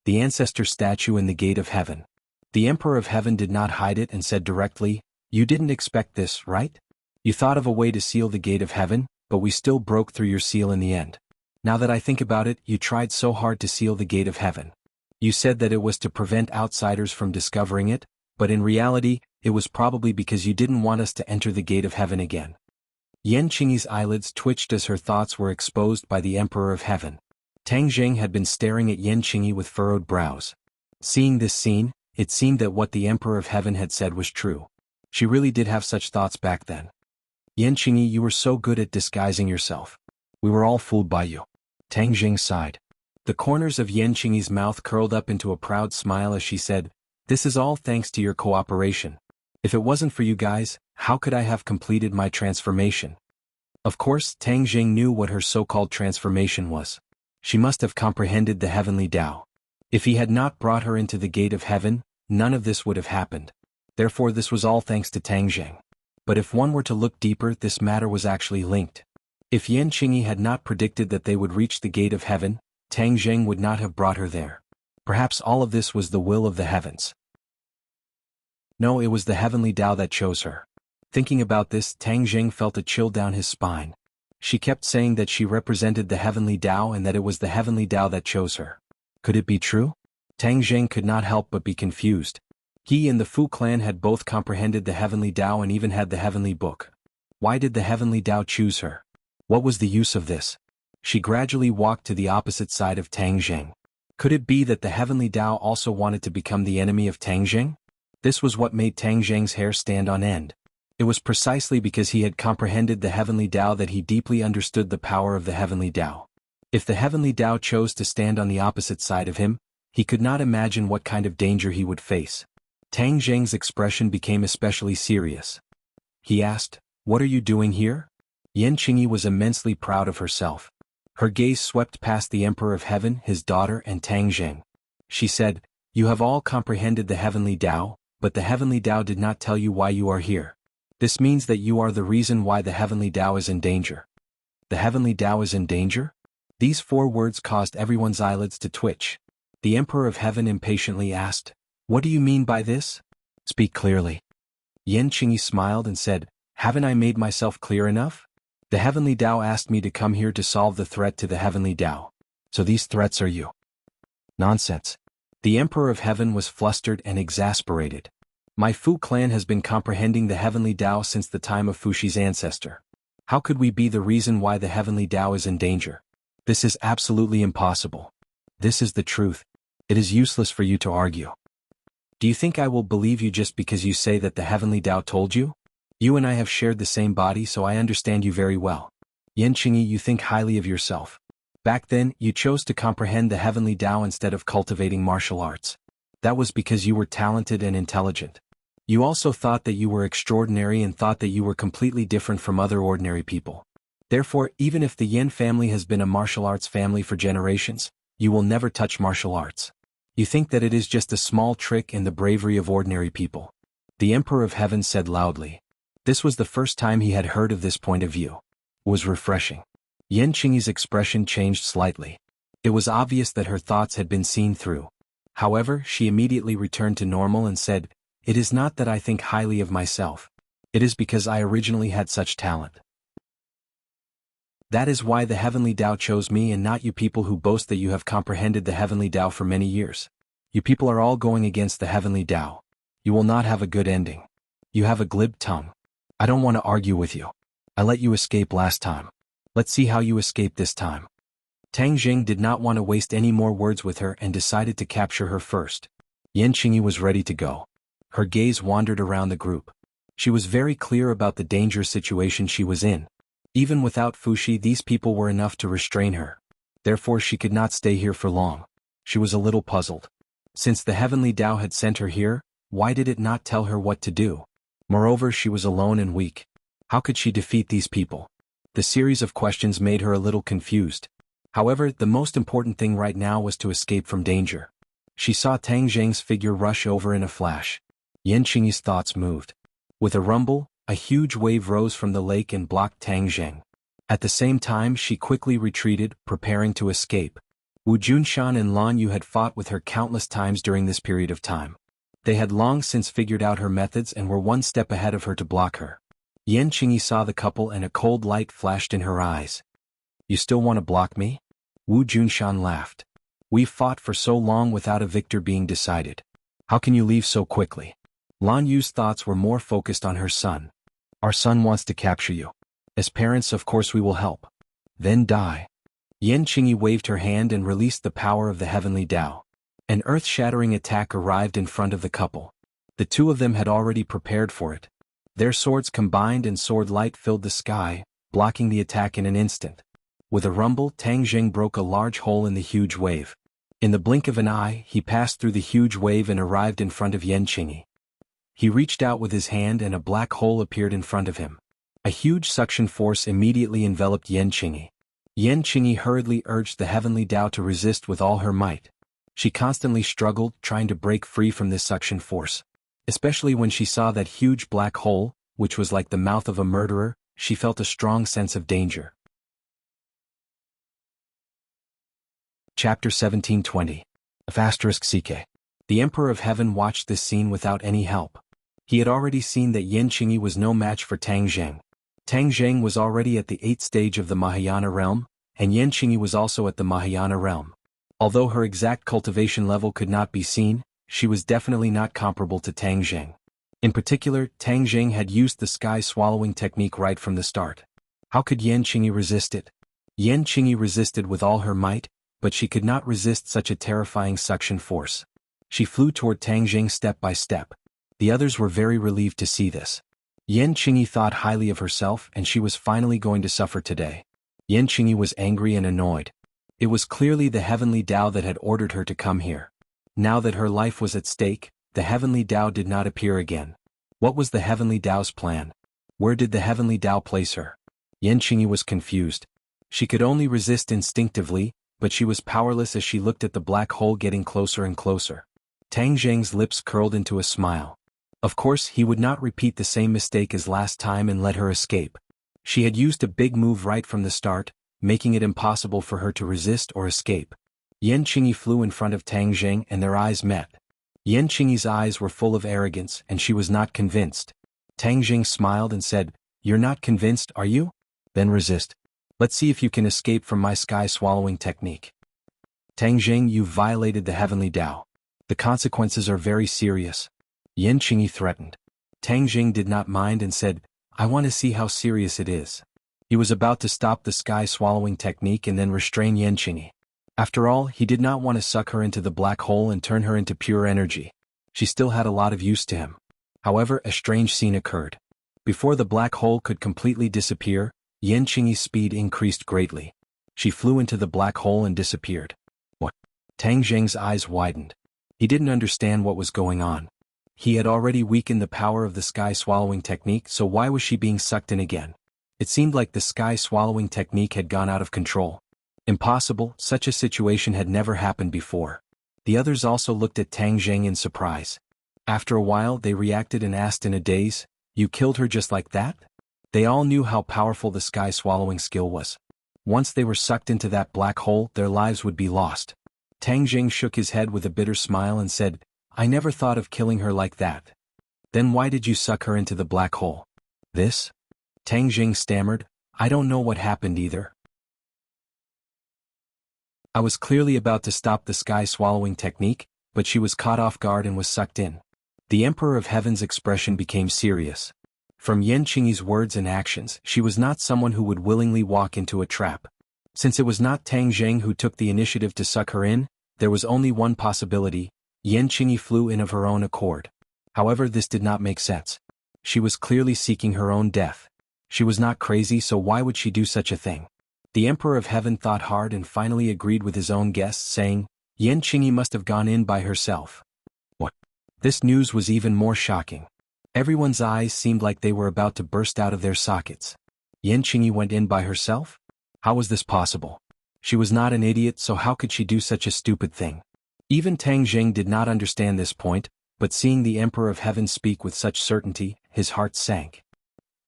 "The ancestor statue in the gate of heaven." The Emperor of Heaven did not hide it and said directly, "You didn't expect this, right? You thought of a way to seal the gate of heaven, but we still broke through your seal in the end. Now that I think about it, you tried so hard to seal the gate of heaven. You said that it was to prevent outsiders from discovering it, but in reality, it was probably because you didn't want us to enter the gate of heaven again." Yan Qingyi's eyelids twitched as her thoughts were exposed by the Emperor of Heaven. Tang Zheng had been staring at Yan Qingyi with furrowed brows. Seeing this scene, it seemed that what the Emperor of Heaven had said was true. She really did have such thoughts back then. "Yan Qingyi, you were so good at disguising yourself. We were all fooled by you." Tang Zheng sighed. The corners of Yan Qingyi's mouth curled up into a proud smile as she said, "This is all thanks to your cooperation. If it wasn't for you guys, how could I have completed my transformation?" Of course, Tang Zheng knew what her so-called transformation was. She must have comprehended the heavenly Tao. If he had not brought her into the gate of heaven, none of this would have happened. Therefore this was all thanks to Tang Zheng. But if one were to look deeper, this matter was actually linked. If Yan Qingyi had not predicted that they would reach the gate of heaven, Tang Zheng would not have brought her there. Perhaps all of this was the will of the heavens. No, it was the heavenly Tao that chose her. Thinking about this, Tang Jing felt a chill down his spine. She kept saying that she represented the heavenly Tao and that it was the heavenly Tao that chose her. Could it be true? Tang Jing could not help but be confused. He and the Fu clan had both comprehended the heavenly Tao and even had the heavenly book. Why did the heavenly Tao choose her? What was the use of this? She gradually walked to the opposite side of Tang Jing. Could it be that the heavenly Tao also wanted to become the enemy of Tang Jing? This was what made Tang Jing's hair stand on end. It was precisely because he had comprehended the heavenly Tao that he deeply understood the power of the heavenly Tao. If the heavenly Tao chose to stand on the opposite side of him, he could not imagine what kind of danger he would face. Tang Jing's expression became especially serious. He asked, "What are you doing here?" Yan Qingyi was immensely proud of herself. Her gaze swept past the Emperor of Heaven, his daughter, and Tang Jing. She said, "You have all comprehended the heavenly Tao, but the heavenly Tao did not tell you why you are here. This means that you are the reason why the heavenly Tao is in danger." The heavenly Tao is in danger? These 4 words caused everyone's eyelids to twitch. The Emperor of Heaven impatiently asked, "What do you mean by this? Speak clearly." Yan Qingyi smiled and said, "Haven't I made myself clear enough? The heavenly Tao asked me to come here to solve the threat to the heavenly Tao. So these threats are you." Nonsense. The Emperor of Heaven was flustered and exasperated. My Fu clan has been comprehending the heavenly Tao since the time of Fuxi's ancestor. How could we be the reason why the heavenly Tao is in danger? This is absolutely impossible. This is the truth. It is useless for you to argue. Do you think I will believe you just because you say that the heavenly Tao told you? You and I have shared the same body, so I understand you very well. Yan Qingyi, you think highly of yourself. Back then, you chose to comprehend the heavenly Tao instead of cultivating martial arts. That was because you were talented and intelligent. You also thought that you were extraordinary and thought that you were completely different from other ordinary people. Therefore, even if the Yan family has been a martial arts family for generations, you will never touch martial arts. You think that it is just a small trick in the bravery of ordinary people. The Emperor of Heaven said loudly. This was the first time he had heard of this point of view. It was refreshing. Yan Qingyi's expression changed slightly. It was obvious that her thoughts had been seen through. However, she immediately returned to normal and said, "It is not that I think highly of myself. It is because I originally had such talent. That is why the heavenly Tao chose me and not you people who boast that you have comprehended the heavenly Tao for many years. You people are all going against the heavenly Tao. You will not have a good ending. You have a glib tongue. I don't want to argue with you. I let you escape last time. Let's see how you escape this time." Tang Jing did not want to waste any more words with her and decided to capture her first. Yan Qingyi was ready to go. Her gaze wandered around the group. She was very clear about the dangerous situation she was in. Even without Fuxi, these people were enough to restrain her. Therefore she could not stay here for long. She was a little puzzled. Since the heavenly Tao had sent her here, why did it not tell her what to do? Moreover, she was alone and weak. How could she defeat these people? The series of questions made her a little confused. However, the most important thing right now was to escape from danger. She saw Tang Jing's figure rush over in a flash. Yan Qingyi's thoughts moved. With a rumble, a huge wave rose from the lake and blocked Tang Jing. At the same time, she quickly retreated, preparing to escape. Wu Junshan and Lan Yu had fought with her countless times during this period of time. They had long since figured out her methods and were one step ahead of her to block her. Yan Qingyi saw the couple and a cold light flashed in her eyes. "You still want to block me?" Wu Junshan laughed. "We've fought for so long without a victor being decided. How can you leave so quickly?" Lan Yu's thoughts were more focused on her son. "Our son wants to capture you. As parents, of course we will help. Then die." Yan Qingyi waved her hand and released the power of the heavenly Tao. An earth-shattering attack arrived in front of the couple. The two of them had already prepared for it. Their swords combined and sword light filled the sky, blocking the attack in an instant. With a rumble, Tang Jing broke a large hole in the huge wave. In the blink of an eye, he passed through the huge wave and arrived in front of Yan Qingyi. He reached out with his hand and a black hole appeared in front of him. A huge suction force immediately enveloped Yan Qingyi. Yan Qingyi hurriedly urged the heavenly Tao to resist with all her might. She constantly struggled, trying to break free from this suction force. Especially when she saw that huge black hole, which was like the mouth of a murderer, she felt a strong sense of danger. Chapter 1720. CK. The Emperor of Heaven watched this scene without any help. He had already seen that Yan Qingyi was no match for Tang Zheng. Tang Zheng was already at the 8th stage of the Mahayana realm, and Yan Qingyi was also at the Mahayana realm. Although her exact cultivation level could not be seen, she was definitely not comparable to Tang Zheng. In particular, Tang Zheng had used the sky-swallowing technique right from the start. How could Yan Qingyi resist it? Yan Qingyi resisted with all her might, but she could not resist such a terrifying suction force. She flew toward Tang Zheng step by step. The others were very relieved to see this. Yan Qingyi thought highly of herself and she was finally going to suffer today. Yan Qingyi was angry and annoyed. It was clearly the heavenly Tao that had ordered her to come here. Now that her life was at stake, the heavenly Tao did not appear again. What was the heavenly Tao's plan? Where did the heavenly Tao place her? Yan Qingyi was confused. She could only resist instinctively, but she was powerless as she looked at the black hole getting closer and closer. Tang Zheng's lips curled into a smile. Of course, he would not repeat the same mistake as last time and let her escape. She had used a big move right from the start, making it impossible for her to resist or escape. Yan Qingyi flew in front of Tang Zheng and their eyes met. Yan Qingyi's eyes were full of arrogance and she was not convinced. Tang Zheng smiled and said, "You're not convinced, are you? Then resist. Let's see if you can escape from my sky-swallowing technique." Tang Zheng, you violated the heavenly Tao. The consequences are very serious. Yan Qingyi threatened. Tang Zheng did not mind and said, "I want to see how serious it is." He was about to stop the sky-swallowing technique and then restrain Yan Qingyi. After all, he did not want to suck her into the black hole and turn her into pure energy. She still had a lot of use to him. However, a strange scene occurred. Before the black hole could completely disappear, Yan Qingyi's speed increased greatly. She flew into the black hole and disappeared. What? Tang Zheng's eyes widened. He didn't understand what was going on. He had already weakened the power of the sky-swallowing technique, so why was she being sucked in again? It seemed like the sky-swallowing technique had gone out of control. Impossible, such a situation had never happened before. The others also looked at Tang Zheng in surprise. After a while they reacted and asked in a daze, "You killed her just like that?" They all knew how powerful the sky-swallowing skill was. Once they were sucked into that black hole, their lives would be lost. Tang Zheng shook his head with a bitter smile and said, "I never thought of killing her like that." "Then why did you suck her into the black hole?" "This?" Tang Zheng stammered, "I don't know what happened either. I was clearly about to stop the sky-swallowing technique, but she was caught off guard and was sucked in." The Emperor of Heaven's expression became serious. From Yan Qingyi's words and actions, she was not someone who would willingly walk into a trap. Since it was not Tang Zheng who took the initiative to suck her in, there was only one possibility: Yan Qingyi flew in of her own accord. However, this did not make sense. She was clearly seeking her own death. She was not crazy, so why would she do such a thing? The Emperor of Heaven thought hard and finally agreed with his own guess, saying, "Yan Qingyi must have gone in by herself." What? This news was even more shocking. Everyone's eyes seemed like they were about to burst out of their sockets. Yan Qingyi went in by herself? How was this possible? She was not an idiot, so how could she do such a stupid thing? Even Tang Zheng did not understand this point, but seeing the Emperor of Heaven speak with such certainty, his heart sank.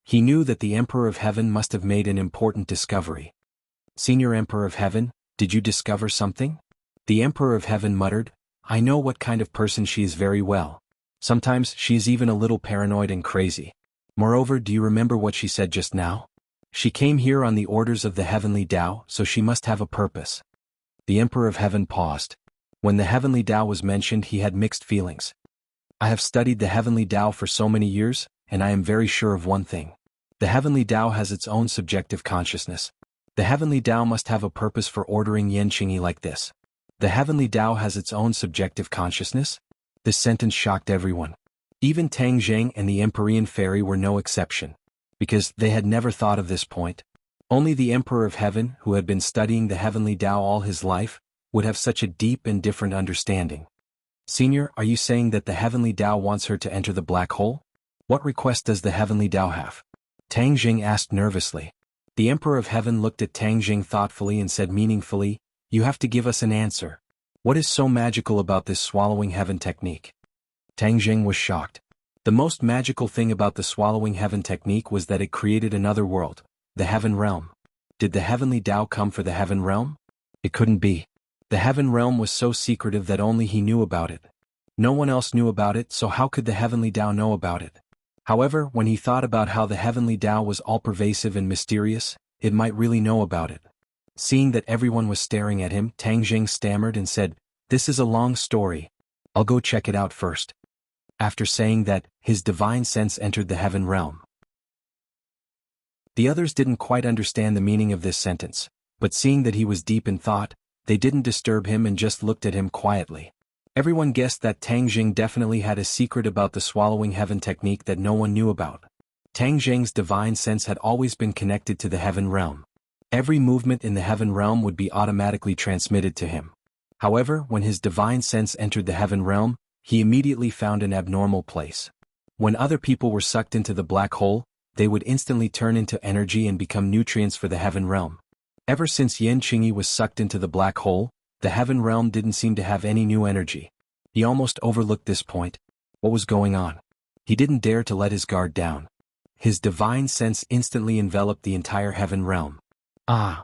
He knew that the Emperor of Heaven must have made an important discovery. "Senior Emperor of Heaven, did you discover something?" The Emperor of Heaven muttered, "I know what kind of person she is very well. Sometimes she is even a little paranoid and crazy. Moreover, do you remember what she said just now? She came here on the orders of the heavenly Tao, so she must have a purpose." The Emperor of Heaven paused. When the heavenly Tao was mentioned, he had mixed feelings. "I have studied the heavenly Tao for so many years, and I am very sure of one thing. The heavenly Tao has its own subjective consciousness. The heavenly Tao must have a purpose for ordering Yan Qingyi like this." The heavenly Tao has its own subjective consciousness? This sentence shocked everyone. Even Tang Zheng and the Empyrean Fairy were no exception. Because they had never thought of this point. Only the Emperor of Heaven, who had been studying the heavenly Tao all his life, would have such a deep and different understanding. "Senior, are you saying that the heavenly Tao wants her to enter the black hole? What request does the heavenly Tao have?" Tang Zheng asked nervously. The Emperor of Heaven looked at Tang Zheng thoughtfully and said meaningfully, "You have to give us an answer. What is so magical about this swallowing heaven technique?" Tang Zheng was shocked. The most magical thing about the swallowing heaven technique was that it created another world, the heaven realm. Did the heavenly Tao come for the heaven realm? It couldn't be. The heaven realm was so secretive that only he knew about it. No one else knew about it, so how could the heavenly Tao know about it? However, when he thought about how the heavenly Tao was all-pervasive and mysterious, it might really know about it. Seeing that everyone was staring at him, Tang Jing stammered and said, "This is a long story. I'll go check it out first." After saying that, his divine sense entered the heaven realm. The others didn't quite understand the meaning of this sentence, but seeing that he was deep in thought, they didn't disturb him and just looked at him quietly. Everyone guessed that Tang Jing definitely had a secret about the swallowing heaven technique that no one knew about. Tang Jing's divine sense had always been connected to the heaven realm. Every movement in the heaven realm would be automatically transmitted to him. However, when his divine sense entered the heaven realm, he immediately found an abnormal place. When other people were sucked into the black hole, they would instantly turn into energy and become nutrients for the heaven realm. Ever since Yan Qingyi was sucked into the black hole, the heaven realm didn't seem to have any new energy. He almost overlooked this point. What was going on? He didn't dare to let his guard down. His divine sense instantly enveloped the entire heaven realm. Ah!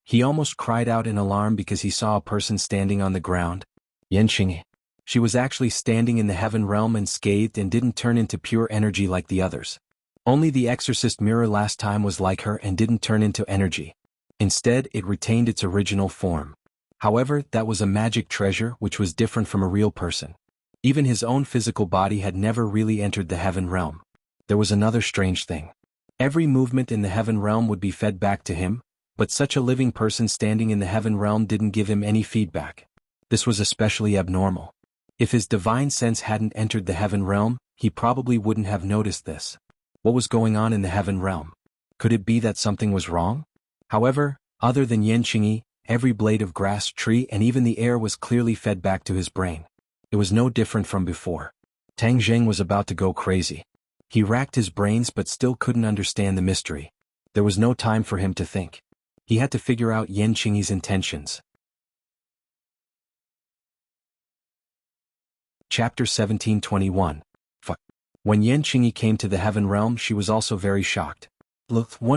He almost cried out in alarm because he saw a person standing on the ground. Yan Qingyi. She was actually standing in the heaven realm unscathed and didn't turn into pure energy like the others. Only the exorcist mirror last time was like her and didn't turn into energy. Instead, it retained its original form. However, that was a magic treasure which was different from a real person. Even his own physical body had never really entered the heaven realm. There was another strange thing. Every movement in the heaven realm would be fed back to him, but such a living person standing in the heaven realm didn't give him any feedback. This was especially abnormal. If his divine sense hadn't entered the heaven realm, he probably wouldn't have noticed this. What was going on in the heaven realm? Could it be that something was wrong? However, other than Yan Qingyi, every blade of grass, tree and even the air was clearly fed back to his brain. It was no different from before. Tang Jing was about to go crazy. He racked his brains but still couldn't understand the mystery. There was no time for him to think. He had to figure out Yan Qingyi's intentions. Chapter 1721. When Yan Qingyi came to the heaven realm, she was also very shocked.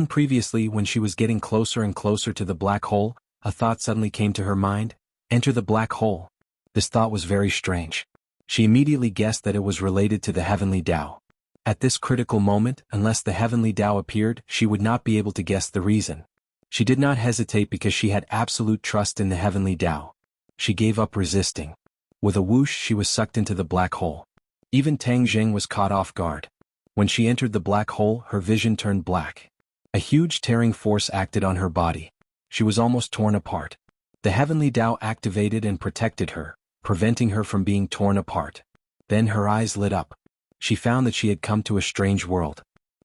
Previously, when she was getting closer and closer to the black hole, a thought suddenly came to her mind: enter the black hole. This thought was very strange. She immediately guessed that it was related to the heavenly Tao. At this critical moment, unless the heavenly Tao appeared, she would not be able to guess the reason. She did not hesitate because she had absolute trust in the heavenly Tao. She gave up resisting. With a whoosh, she was sucked into the black hole. Even Tang Jing was caught off guard. When she entered the black hole, her vision turned black. A huge tearing force acted on her body. She was almost torn apart. The heavenly Tao activated and protected her, preventing her from being torn apart. Then her eyes lit up. She found that she had come to a strange world.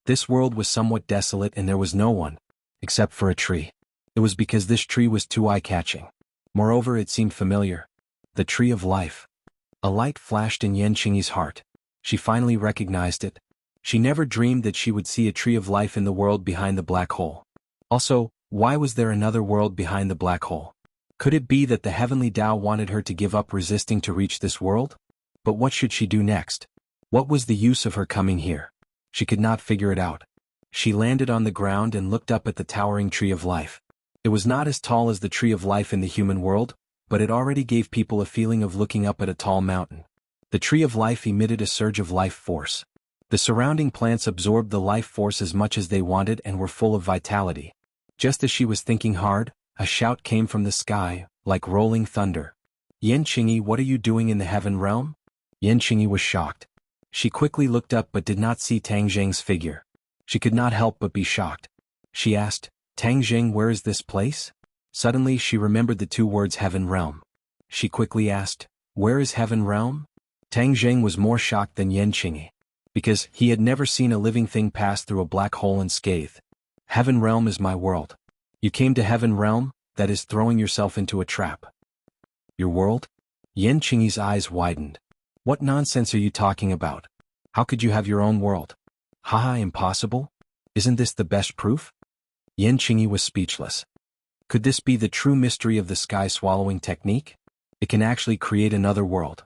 This world was somewhat desolate and there was no one, except for a tree. It was because this tree was too eye-catching. Moreover, it seemed familiar. The tree of life. A light flashed in Yan Qingyi's heart. She finally recognized it. She never dreamed that she would see a tree of life in the world behind the black hole. Also, why was there another world behind the black hole? Could it be that the heavenly Tao wanted her to give up resisting to reach this world? But what should she do next? What was the use of her coming here? She could not figure it out. She landed on the ground and looked up at the towering tree of life. It was not as tall as the tree of life in the human world, but it already gave people a feeling of looking up at a tall mountain. The tree of life emitted a surge of life force. The surrounding plants absorbed the life force as much as they wanted and were full of vitality. Just as she was thinking hard, a shout came from the sky, like rolling thunder. Yan Qingyi, what are you doing in the heaven realm? Yan Qingyi was shocked. She quickly looked up but did not see Tang Jing's figure. She could not help but be shocked. She asked, Tang Jing, where is this place? Suddenly she remembered the two words heaven realm. She quickly asked, where is heaven realm? Tang Jing was more shocked than Yan Qingyi, because he had never seen a living thing pass through a black hole unscathed. Heaven realm is my world. You came to heaven realm, that is throwing yourself into a trap. Your world? Yan Qingyi's eyes widened. What nonsense are you talking about? How could you have your own world? Haha, impossible? Isn't this the best proof? Yan Qingyi was speechless. Could this be the true mystery of the sky-swallowing technique? It can actually create another world.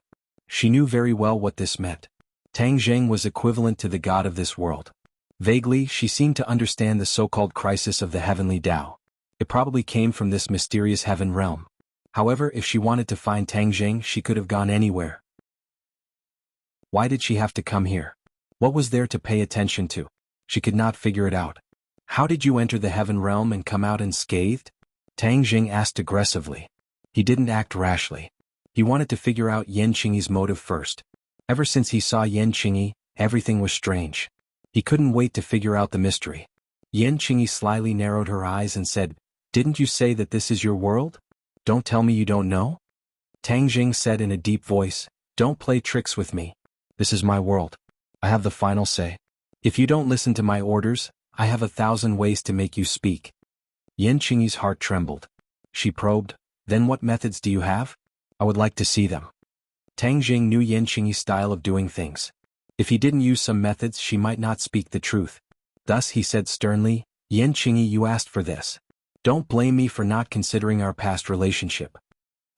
She knew very well what this meant. Tang Jing was equivalent to the god of this world. Vaguely, she seemed to understand the so-called crisis of the heavenly Tao. It probably came from this mysterious heaven realm. However, if she wanted to find Tang Jing, she could have gone anywhere. Why did she have to come here? What was there to pay attention to? She could not figure it out. How did you enter the heaven realm and come out unscathed? Tang Jing asked aggressively. He didn't act rashly. He wanted to figure out Yan Qingyi's motive first. Ever since he saw Yan Qingyi, everything was strange. He couldn't wait to figure out the mystery. Yan Qingyi slyly narrowed her eyes and said, "Didn't you say that this is your world? Don't tell me you don't know?" Tang Jing said in a deep voice, "Don't play tricks with me. This is my world. I have the final say. If you don't listen to my orders, I have 1,000 ways to make you speak." Yan Qingyi's heart trembled. She probed, "Then what methods do you have? I would like to see them." Tang Jing knew Yan Qingyi's style of doing things. If he didn't use some methods, she might not speak the truth. Thus he said sternly, "Yan Qingyi, you asked for this. Don't blame me for not considering our past relationship."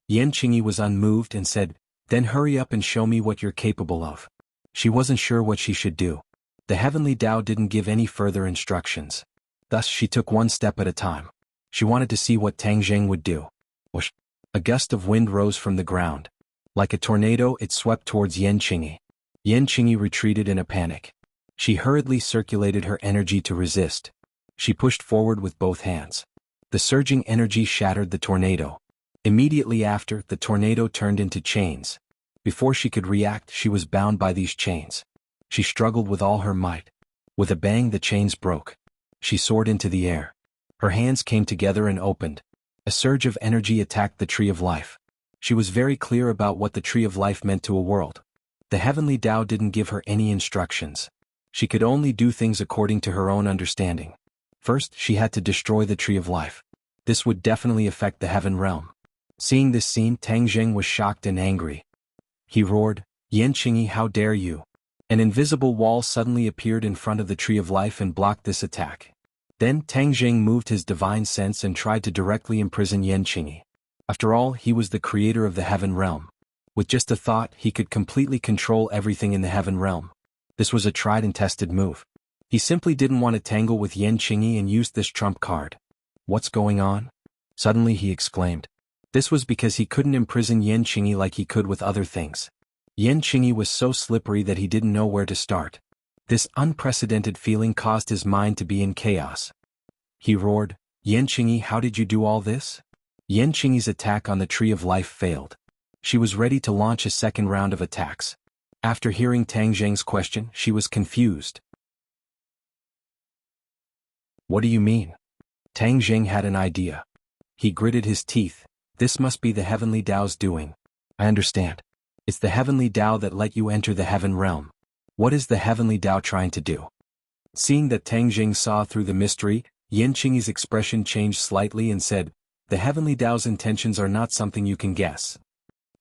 Yan Qingyi was unmoved and said, "Then hurry up and show me what you're capable of." She wasn't sure what she should do. The heavenly Tao didn't give any further instructions. Thus she took one step at a time. She wanted to see what Tang Jing would do. Whoosh! A gust of wind rose from the ground. Like a tornado, it swept towards Yan Qingyi. Yan Qingyi retreated in a panic. She hurriedly circulated her energy to resist. She pushed forward with both hands. The surging energy shattered the tornado. Immediately after, the tornado turned into chains. Before she could react, she was bound by these chains. She struggled with all her might. With a bang, the chains broke. She soared into the air. Her hands came together and opened. A surge of energy attacked the Tree of Life. She was very clear about what the Tree of Life meant to a world. The heavenly Tao didn't give her any instructions. She could only do things according to her own understanding. First, she had to destroy the Tree of Life. This would definitely affect the heaven realm. Seeing this scene, Tang Jing was shocked and angry. He roared, "Yan Qingyi, how dare you!" An invisible wall suddenly appeared in front of the Tree of Life and blocked this attack. Then Tang Jing moved his divine sense and tried to directly imprison Yan Qingyi. After all, he was the creator of the heaven realm. With just a thought, he could completely control everything in the heaven realm. This was a tried and tested move. He simply didn't want to tangle with Yan Qingyi and used this trump card. "What's going on?" Suddenly he exclaimed. This was because he couldn't imprison Yan Qingyi like he could with other things. Yan Qingyi was so slippery that he didn't know where to start. This unprecedented feeling caused his mind to be in chaos. He roared, "Yan Qingyi, how did you do all this?" Yan Qingyi's attack on the Tree of Life failed. She was ready to launch a second round of attacks. After hearing Tang Jing's question, she was confused. "What do you mean?" Tang Jing had an idea. He gritted his teeth. "This must be the heavenly Tao's doing. I understand. It's the heavenly Tao that let you enter the heaven realm. What is the heavenly Tao trying to do?" Seeing that Tang Jing saw through the mystery, Yan Qingyi's expression changed slightly and said, "The heavenly Tao's intentions are not something you can guess.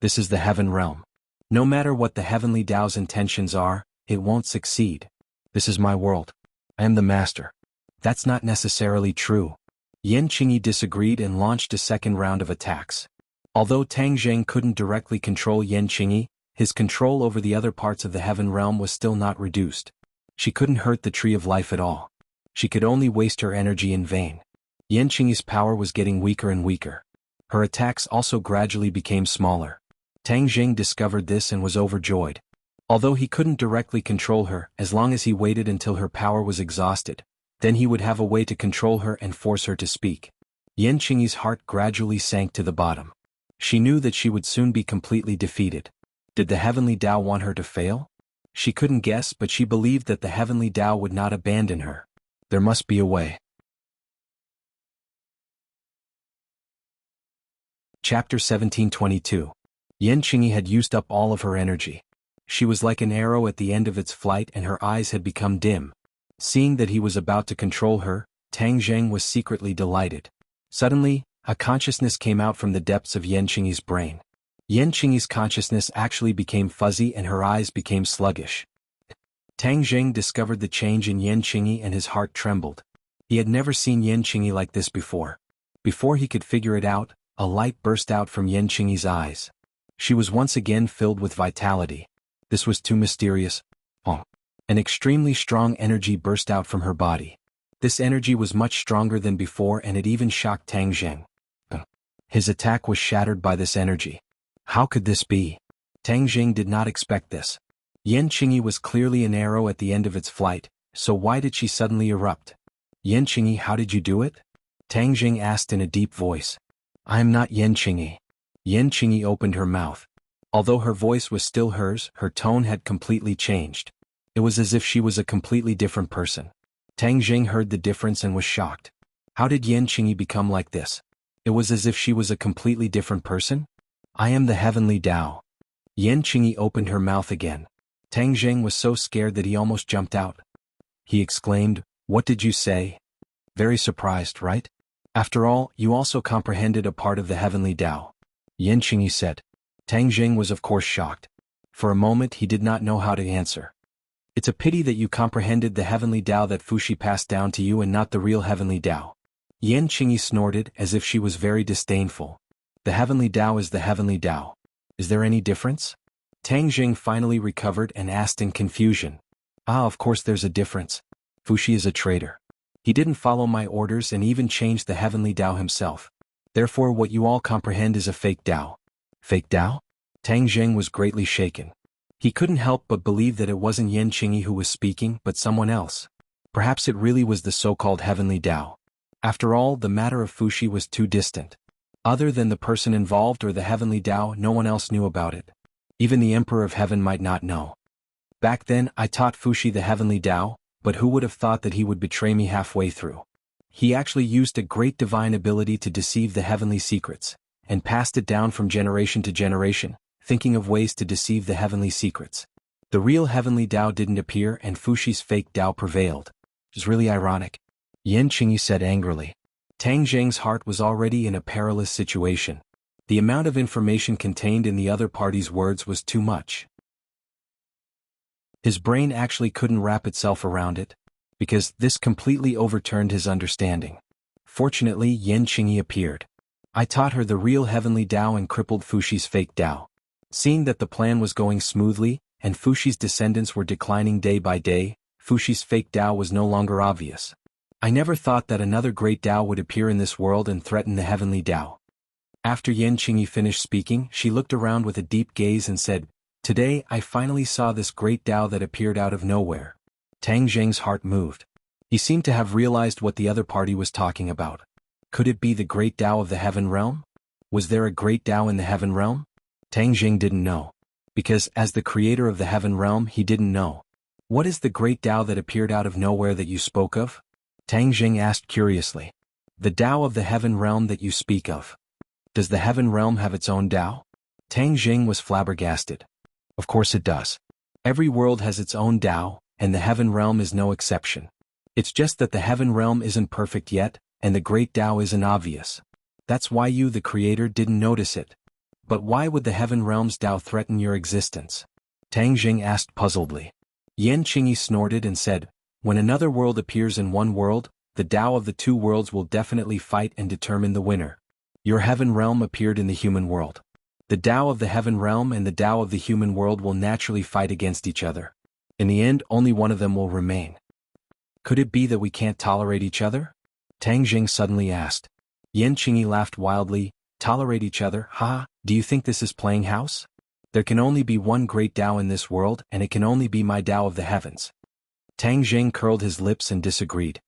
This is the heaven realm. No matter what the heavenly Tao's intentions are, it won't succeed. This is my world. I am the master." "That's not necessarily true." Yan Qingyi disagreed and launched a second round of attacks. Although Tang Jing couldn't directly control Yan Qingyi, his control over the other parts of the heaven realm was still not reduced. She couldn't hurt the Tree of Life at all. She could only waste her energy in vain. Yan Qingyi's power was getting weaker and weaker. Her attacks also gradually became smaller. Tang Jing discovered this and was overjoyed. Although he couldn't directly control her, as long as he waited until her power was exhausted, then he would have a way to control her and force her to speak. Yan Qingyi's heart gradually sank to the bottom. She knew that she would soon be completely defeated. Did the heavenly Tao want her to fail? She couldn't guess, but she believed that the heavenly Tao would not abandon her. There must be a way. Chapter 1722. Yan Qingyi had used up all of her energy. She was like an arrow at the end of its flight and her eyes had become dim. Seeing that he was about to control her, Tang Jing was secretly delighted. Suddenly, a consciousness came out from the depths of Yan Qingyi's brain. Yan Qingyi's consciousness actually became fuzzy and her eyes became sluggish. Tang Jing discovered the change in Yan Qingyi and his heart trembled. He had never seen Yan Qingyi like this before. Before he could figure it out, a light burst out from Yan Qingyi's eyes. She was once again filled with vitality. This was too mysterious. An extremely strong energy burst out from her body. This energy was much stronger than before and it even shocked Tang Jing. His attack was shattered by this energy. How could this be? Tang Jing did not expect this. Yan Qingyi was clearly an arrow at the end of its flight, so why did she suddenly erupt? Yan Qingyi, how did you do it? Tang Jing asked in a deep voice. I am not Yan Qingyi. Yan Qingyi opened her mouth. Although her voice was still hers, her tone had completely changed. It was as if she was a completely different person. Tang Jing heard the difference and was shocked. How did Yan Qingyi become like this? It was as if she was a completely different person? I am the heavenly Tao. Yan Qingyi opened her mouth again. Tang Jing was so scared that he almost jumped out. He exclaimed, What did you say? Very surprised, right? After all, you also comprehended a part of the heavenly Tao. Yan Qingyi said. Tang Jing was of course shocked. For a moment he did not know how to answer. It's a pity that you comprehended the heavenly Tao that Fuxi passed down to you and not the real heavenly Tao. Yan Qingyi snorted as if she was very disdainful. The heavenly Tao is the heavenly Tao. Is there any difference? Tang Jing finally recovered and asked in confusion. Of course there's a difference. Fuxi is a traitor. He didn't follow my orders and even changed the heavenly Tao himself. Therefore what you all comprehend is a fake Tao. Fake Tao? Tang Jing was greatly shaken. He couldn't help but believe that it wasn't Yan Qingyi who was speaking, but someone else. Perhaps it really was the so-called heavenly Tao. After all, the matter of Fuxi was too distant. Other than the person involved or the heavenly Tao, no one else knew about it. Even the Emperor of Heaven might not know. Back then, I taught Fuxi the heavenly Tao, but who would have thought that he would betray me halfway through? He actually used a great divine ability to deceive the heavenly secrets, and passed it down from generation to generation, thinking of ways to deceive the heavenly secrets. The real heavenly Tao didn't appear and Fuxi's fake Tao prevailed. It was really ironic. Yan Qingyi said angrily. Tang Jing's heart was already in a perilous situation. The amount of information contained in the other party's words was too much. His brain actually couldn't wrap itself around it, because this completely overturned his understanding. Fortunately, Yan Qingyi appeared. I taught her the real heavenly Tao and crippled Fuxi's fake Tao. Seeing that the plan was going smoothly, and Fuxi's descendants were declining day by day, Fuxi's fake Tao was no longer obvious. I never thought that another great Tao would appear in this world and threaten the heavenly Tao. After Yan Qingyi finished speaking, she looked around with a deep gaze and said, Today I finally saw this great Tao that appeared out of nowhere. Tang Jing's heart moved. He seemed to have realized what the other party was talking about. Could it be the great Tao of the heaven realm? Was there a great Tao in the heaven realm? Tang Jing didn't know. Because, as the creator of the heaven realm, he didn't know. What is the great Tao that appeared out of nowhere that you spoke of? Tang Jing asked curiously. The Tao of the heaven realm that you speak of. Does the heaven realm have its own Tao? Tang Jing was flabbergasted. Of course it does. Every world has its own Tao, and the heaven realm is no exception. It's just that the heaven realm isn't perfect yet, and the great Tao isn't obvious. That's why you, the creator, didn't notice it. But why would the heaven realm's Tao threaten your existence? Tang Jing asked puzzledly. Yan Qingyi snorted and said, When another world appears in one world, the Tao of the two worlds will definitely fight and determine the winner. Your heaven realm appeared in the human world. The Tao of the heaven realm and the Tao of the human world will naturally fight against each other. In the end, only one of them will remain. Could it be that we can't tolerate each other? Tang Jing suddenly asked. Yan Qingyi laughed wildly. Tolerate each other, ha? Do you think this is playing house? There can only be one great Tao in this world, and it can only be my Tao of the heavens. Tang Jing curled his lips and disagreed.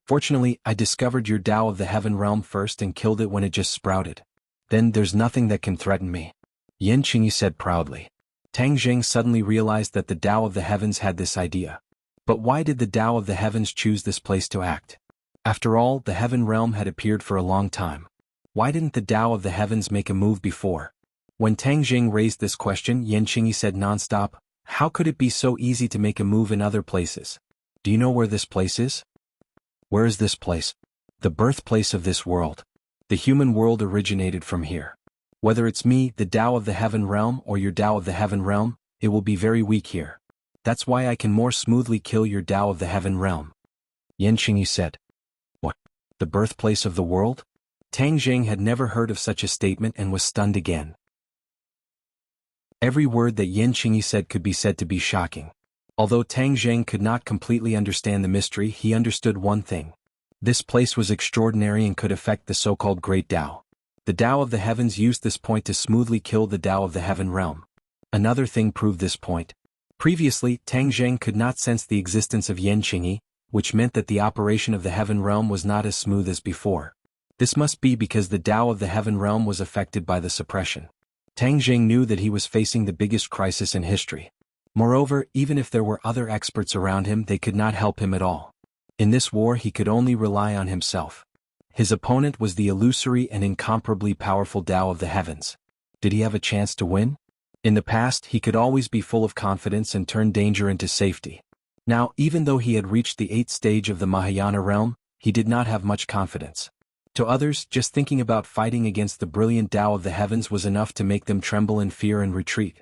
Fortunately, I discovered your Tao of the heaven realm first and killed it when it just sprouted. Then there's nothing that can threaten me. Yan Qingyi said proudly. Tang Jing suddenly realized that the Tao of the heavens had this idea. But why did the Tao of the heavens choose this place to act? After all, the heaven realm had appeared for a long time. Why didn't the Tao of the heavens make a move before? When Tang Jing raised this question, Yan Qingyi said nonstop, How could it be so easy to make a move in other places? Do you know where this place is? Where is this place? The birthplace of this world. The human world originated from here. Whether it's me, the Tao of the heaven realm, or your Tao of the heaven realm, it will be very weak here. That's why I can more smoothly kill your Tao of the heaven realm. Yan Qingyi said. What? The birthplace of the world? Tang Jing had never heard of such a statement and was stunned again. Every word that Yan Qingyi said could be said to be shocking. Although Tang Jing could not completely understand the mystery, he understood one thing. This place was extraordinary and could affect the so-called Great Tao. The Tao of the heavens used this point to smoothly kill the Tao of the heaven realm. Another thing proved this point. Previously, Tang Zheng could not sense the existence of Yan Qingyi, which meant that the operation of the heaven realm was not as smooth as before. This must be because the Tao of the heaven realm was affected by the suppression. Tang Zheng knew that he was facing the biggest crisis in history. Moreover, even if there were other experts around him, they could not help him at all. In this war, he could only rely on himself. His opponent was the illusory and incomparably powerful Tao of the heavens. Did he have a chance to win? In the past, he could always be full of confidence and turn danger into safety. Now, even though he had reached the 8th stage of the Mahayana realm, he did not have much confidence. To others, just thinking about fighting against the brilliant Tao of the heavens was enough to make them tremble in fear and retreat.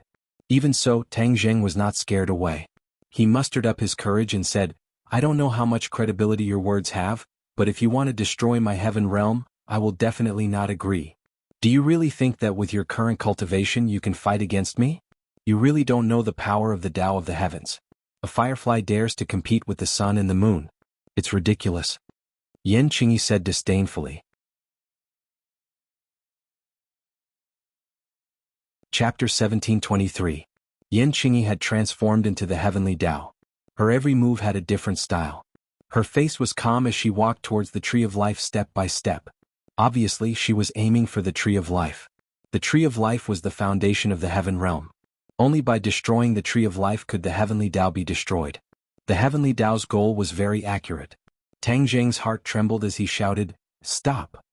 Even so, Tang Zheng was not scared away. He mustered up his courage and said, "I don't know how much credibility your words have, but if you want to destroy my heaven realm, I will definitely not agree. Do you really think that with your current cultivation you can fight against me? You really don't know the power of the Tao of the heavens. A firefly dares to compete with the sun and the moon. It's ridiculous." Yan Qingyi said disdainfully. Chapter 1723. Yan Qingyi had transformed into the heavenly Tao. Her every move had a different style. Her face was calm as she walked towards the tree of life step by step. Obviously, she was aiming for the tree of life. The tree of life was the foundation of the heaven realm. Only by destroying the tree of life could the heavenly Tao be destroyed. The heavenly Tao's goal was very accurate. Tang Zheng's heart trembled as he shouted, "Stop!"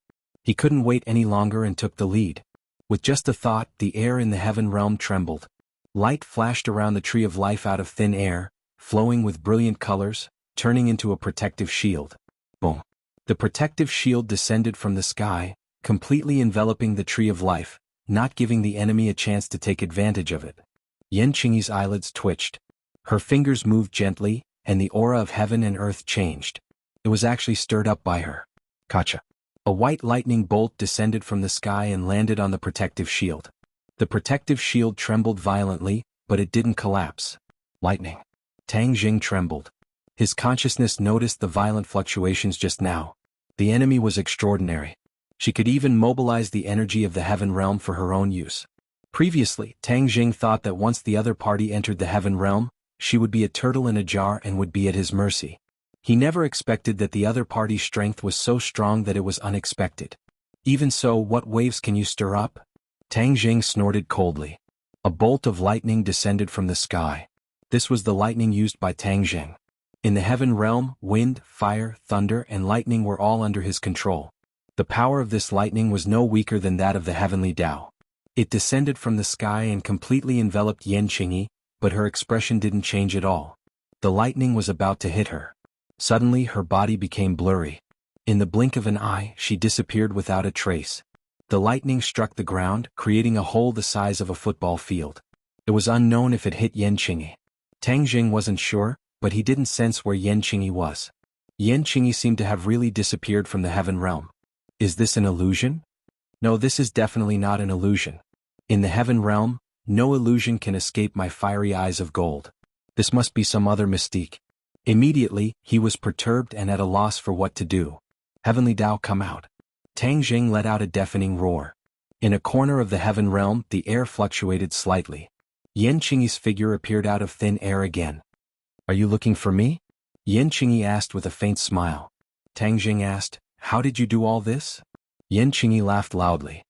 He couldn't wait any longer and took the lead. With just a thought, the air in the heaven realm trembled. Light flashed around the tree of life out of thin air, flowing with brilliant colors, turning into a protective shield. Boom! The protective shield descended from the sky, completely enveloping the tree of life, not giving the enemy a chance to take advantage of it. Yan Qingyi's eyelids twitched. Her fingers moved gently, and the aura of heaven and earth changed. It was actually stirred up by her. Kacha! A white lightning bolt descended from the sky and landed on the protective shield. The protective shield trembled violently, but it didn't collapse. Lightning. Tang Zheng trembled. His consciousness noticed the violent fluctuations just now. The enemy was extraordinary. She could even mobilize the energy of the heaven realm for her own use. Previously, Tang Zheng thought that once the other party entered the heaven realm, she would be a turtle in a jar and would be at his mercy. He never expected that the other party's strength was so strong that it was unexpected. Even so, what waves can you stir up? Tang Zheng snorted coldly. A bolt of lightning descended from the sky. This was the lightning used by Tang Zheng. In the heaven realm, wind, fire, thunder, and lightning were all under his control. The power of this lightning was no weaker than that of the heavenly Tao. It descended from the sky and completely enveloped Yan Qingyi, but her expression didn't change at all. The lightning was about to hit her. Suddenly, her body became blurry. In the blink of an eye, she disappeared without a trace. The lightning struck the ground, creating a hole the size of a football field. It was unknown if it hit Yan Qingyi. Tang Zheng wasn't sure, but he didn't sense where Yan Qingyi was. Yan Qingyi seemed to have really disappeared from the heaven realm. Is this an illusion? No, this is definitely not an illusion. In the heaven realm, no illusion can escape my fiery eyes of gold. This must be some other mystique. Immediately, he was perturbed and at a loss for what to do. Heavenly Tao, come out. Tang Zheng let out a deafening roar. In a corner of the heaven realm, the air fluctuated slightly. Yan Qingyi's figure appeared out of thin air again. Are you looking for me? Yan Qingyi asked with a faint smile. Tang Zheng asked, how did you do all this? Yan Qingyi laughed loudly.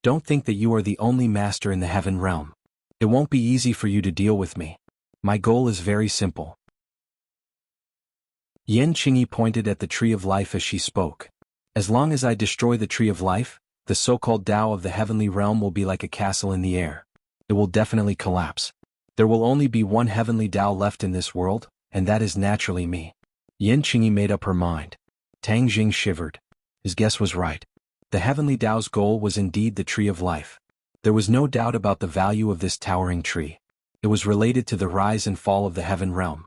Don't think that you are the only master in the heaven realm. It won't be easy for you to deal with me. My goal is very simple. Yan Qingyi pointed at the tree of life as she spoke. As long as I destroy the tree of life, the so-called Tao of the heavenly realm will be like a castle in the air. It will definitely collapse. There will only be one heavenly Tao left in this world, and that is naturally me. Yan Qingyi made up her mind. Tang Zheng shivered. His guess was right. The heavenly Tao's goal was indeed the tree of life. There was no doubt about the value of this towering tree. It was related to the rise and fall of the heaven realm.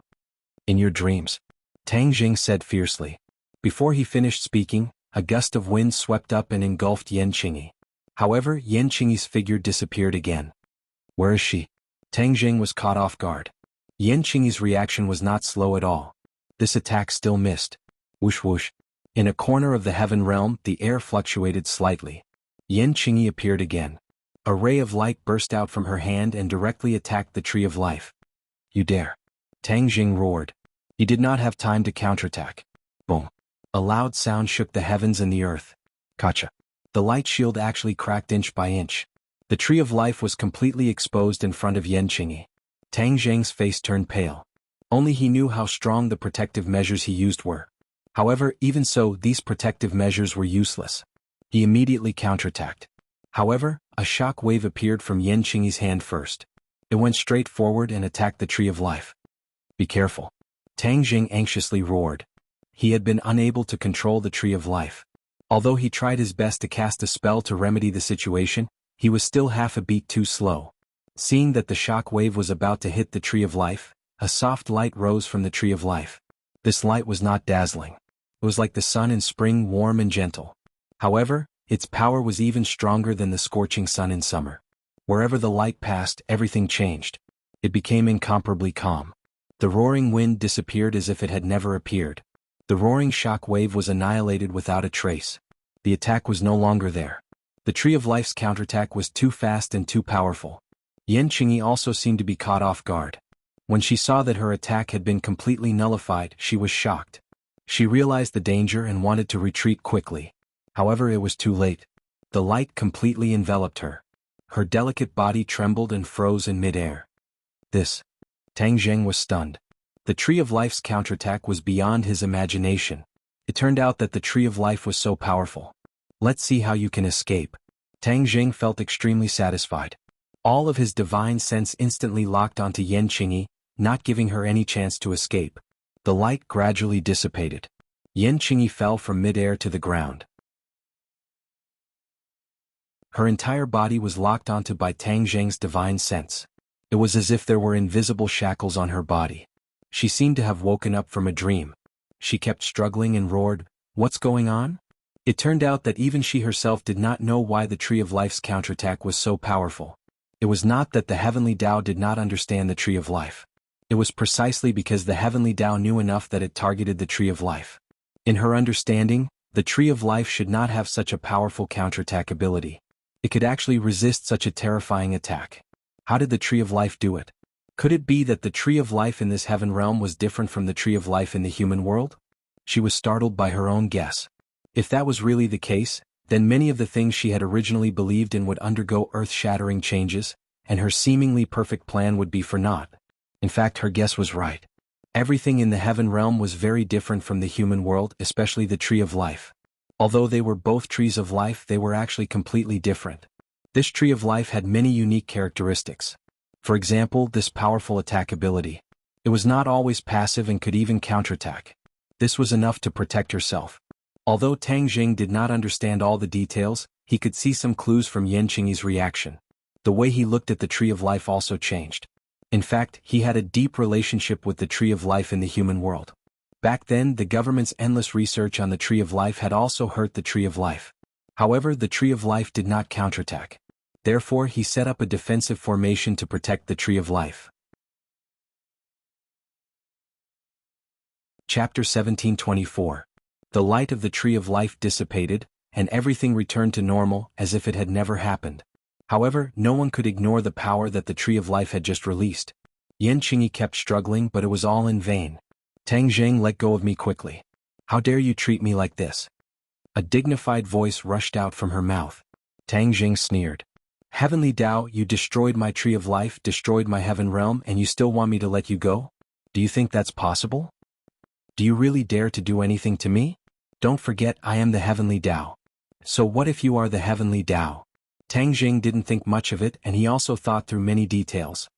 In your dreams, Tang Zheng said fiercely. Before he finished speaking, a gust of wind swept up and engulfed Yan Qingyi. However, Yan Qingyi's figure disappeared again. Where is she? Tang Zheng was caught off guard. Yan Qingyi's reaction was not slow at all. This attack still missed. Whoosh whoosh. In a corner of the heaven realm, the air fluctuated slightly. Yan Qingyi appeared again. A ray of light burst out from her hand and directly attacked the tree of life. You dare. Tang Jing roared. He did not have time to counterattack. Boom. A loud sound shook the heavens and the earth. Gotcha. The light shield actually cracked inch by inch. The tree of life was completely exposed in front of Yan Qingyi. Tang Zheng's face turned pale. Only he knew how strong the protective measures he used were. However, even so, these protective measures were useless. He immediately counterattacked. However, a shock wave appeared from Yan Qingyi's hand first. It went straight forward and attacked the tree of life. Be careful. Tang Jing anxiously roared. He had been unable to control the tree of life. Although he tried his best to cast a spell to remedy the situation, he was still half a beat too slow. Seeing that the shock wave was about to hit the tree of life, a soft light rose from the tree of life. This light was not dazzling. It was like the sun in spring, warm and gentle. However, its power was even stronger than the scorching sun in summer. Wherever the light passed, everything changed. It became incomparably calm. The roaring wind disappeared as if it had never appeared. The roaring shock wave was annihilated without a trace. The attack was no longer there. The tree of life's counterattack was too fast and too powerful. Yan Qingyi also seemed to be caught off guard. When she saw that her attack had been completely nullified, she was shocked. She realized the danger and wanted to retreat quickly. However, it was too late. The light completely enveloped her. Her delicate body trembled and froze in mid-air. Tang Zheng was stunned. The tree of life's counterattack was beyond his imagination. It turned out that the tree of life was so powerful. Let's see how you can escape. Tang Zheng felt extremely satisfied. All of his divine sense instantly locked onto Yan Qingyi, not giving her any chance to escape. The light gradually dissipated. Yan Qingyi fell from mid-air to the ground. Her entire body was locked onto by Tang Zheng's divine sense. It was as if there were invisible shackles on her body. She seemed to have woken up from a dream. She kept struggling and roared, "What's going on?" It turned out that even she herself did not know why the Tree of Life's counterattack was so powerful. It was not that the Heavenly Tao did not understand the Tree of Life. It was precisely because the Heavenly Tao knew enough that it targeted the Tree of Life. In her understanding, the Tree of Life should not have such a powerful counterattack ability. It could actually resist such a terrifying attack. How did the Tree of Life do it? Could it be that the Tree of Life in this heaven realm was different from the Tree of Life in the human world? She was startled by her own guess. If that was really the case, then many of the things she had originally believed in would undergo earth-shattering changes, and her seemingly perfect plan would be for naught. In fact, her guess was right. Everything in the heaven realm was very different from the human world, especially the Tree of Life. Although they were both trees of life, they were actually completely different. This Tree of Life had many unique characteristics. For example, this powerful attack ability. It was not always passive and could even counterattack. This was enough to protect herself. Although Tang Jing did not understand all the details, he could see some clues from Yan Qingyi's reaction. The way he looked at the Tree of Life also changed. In fact, he had a deep relationship with the Tree of Life in the human world. Back then, the government's endless research on the Tree of Life had also hurt the Tree of Life. However, the Tree of Life did not counterattack. Therefore, he set up a defensive formation to protect the Tree of Life. Chapter 1724. The light of the Tree of Life dissipated, and everything returned to normal as if it had never happened. However, no one could ignore the power that the Tree of Life had just released. Yan Qingyi kept struggling, but it was all in vain. Tang Zheng, let go of me quickly. How dare you treat me like this? A dignified voice rushed out from her mouth. Tang Zheng sneered. Heavenly Tao, you destroyed my Tree of Life, destroyed my heaven realm, and you still want me to let you go? Do you think that's possible? Do you really dare to do anything to me? Don't forget, I am the Heavenly Tao. So what if you are the Heavenly Tao? Tang Jing didn't think much of it, and he also thought through many details.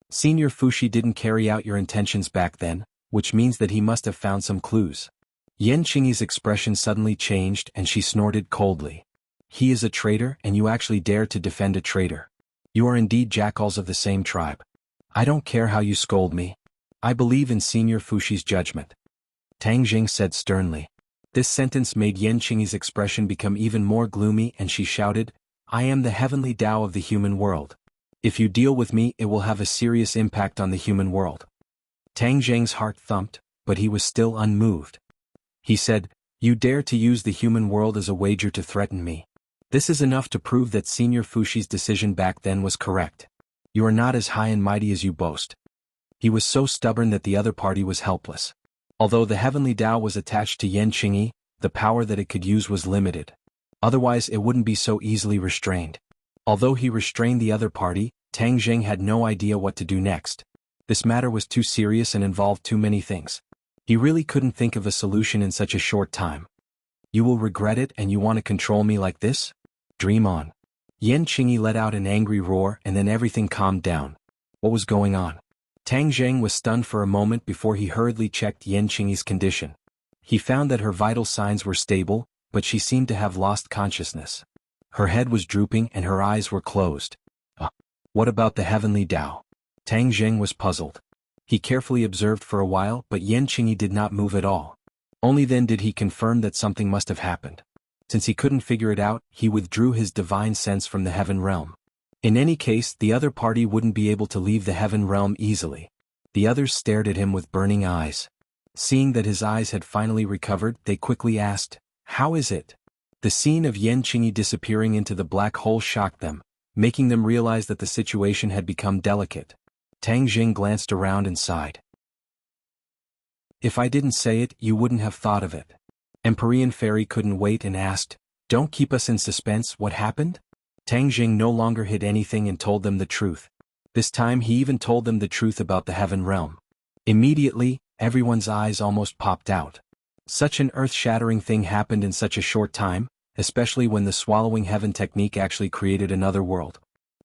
Senior Fushi didn't carry out your intentions back then, which means that he must have found some clues. Yan Qingyi's expression suddenly changed and she snorted coldly. He is a traitor, and you actually dare to defend a traitor. You are indeed jackals of the same tribe. I don't care how you scold me. I believe in Senior Fushi's judgment. Tang Jing said sternly. This sentence made Yan Qingyi's expression become even more gloomy, and she shouted, I am the Heavenly Tao of the human world. If you deal with me, it will have a serious impact on the human world. Tang Zheng's heart thumped, but he was still unmoved. He said, You dare to use the human world as a wager to threaten me. This is enough to prove that Senior Fushi's decision back then was correct. You are not as high and mighty as you boast. He was so stubborn that the other party was helpless. Although the heavenly Tao was attached to Yan Qingyi, the power that it could use was limited. Otherwise it wouldn't be so easily restrained. Although he restrained the other party, Tang Zheng had no idea what to do next. This matter was too serious and involved too many things. He really couldn't think of a solution in such a short time. You will regret it, and you want to control me like this? Dream on. Yan Qingyi let out an angry roar, and then everything calmed down. What was going on? Tang Zheng was stunned for a moment before he hurriedly checked Yan Qingyi's condition. He found that her vital signs were stable, but she seemed to have lost consciousness. Her head was drooping and her eyes were closed. What about the heavenly Tao? Tang Zheng was puzzled. He carefully observed for a while, but Yan Qingyi did not move at all. Only then did he confirm that something must have happened. Since he couldn't figure it out, he withdrew his divine sense from the heaven realm. In any case, the other party wouldn't be able to leave the heaven realm easily. The others stared at him with burning eyes. Seeing that his eyes had finally recovered, they quickly asked, "How is it?" The scene of Yan Qingyi disappearing into the black hole shocked them, making them realize that the situation had become delicate. Tang Zheng glanced around and sighed. If I didn't say it, you wouldn't have thought of it. Empyrean Fairy couldn't wait and asked, "Don't keep us in suspense, what happened?" Tang Zheng no longer hid anything and told them the truth. This time he even told them the truth about the heaven realm. Immediately, everyone's eyes almost popped out. Such an earth-shattering thing happened in such a short time, especially when the swallowing heaven technique actually created another world.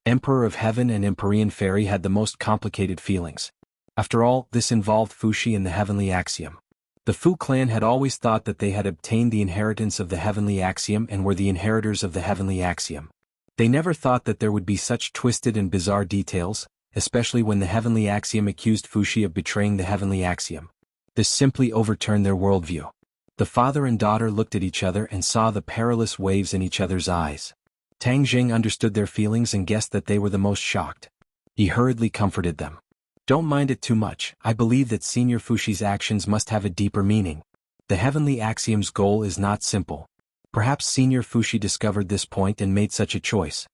Emperor of Heaven and Empyrean Fairy had the most complicated feelings. After all, this involved Fuxi and the heavenly axiom. The Fu clan had always thought that they had obtained the inheritance of the heavenly axiom and were the inheritors of the heavenly axiom. They never thought that there would be such twisted and bizarre details, especially when the heavenly axiom accused Fuxi of betraying the heavenly axiom. This simply overturned their worldview. The father and daughter looked at each other and saw the perilous waves in each other's eyes. Tang Zheng understood their feelings and guessed that they were the most shocked. He hurriedly comforted them. Don't mind it too much. I believe that Senior Fuxi's actions must have a deeper meaning. The heavenly axiom's goal is not simple. Perhaps Senior Fuxi discovered this point and made such a choice.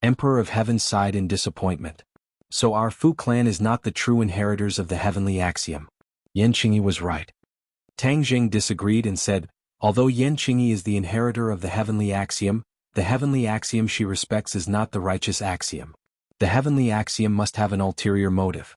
Emperor of Heaven sighed in disappointment. So our Fu clan is not the true inheritors of the heavenly axiom. Yan Qingyi was right. Tang Zheng disagreed and said, although Yan Qingyi is the inheritor of the heavenly axiom she respects is not the righteous axiom. The heavenly axiom must have an ulterior motive.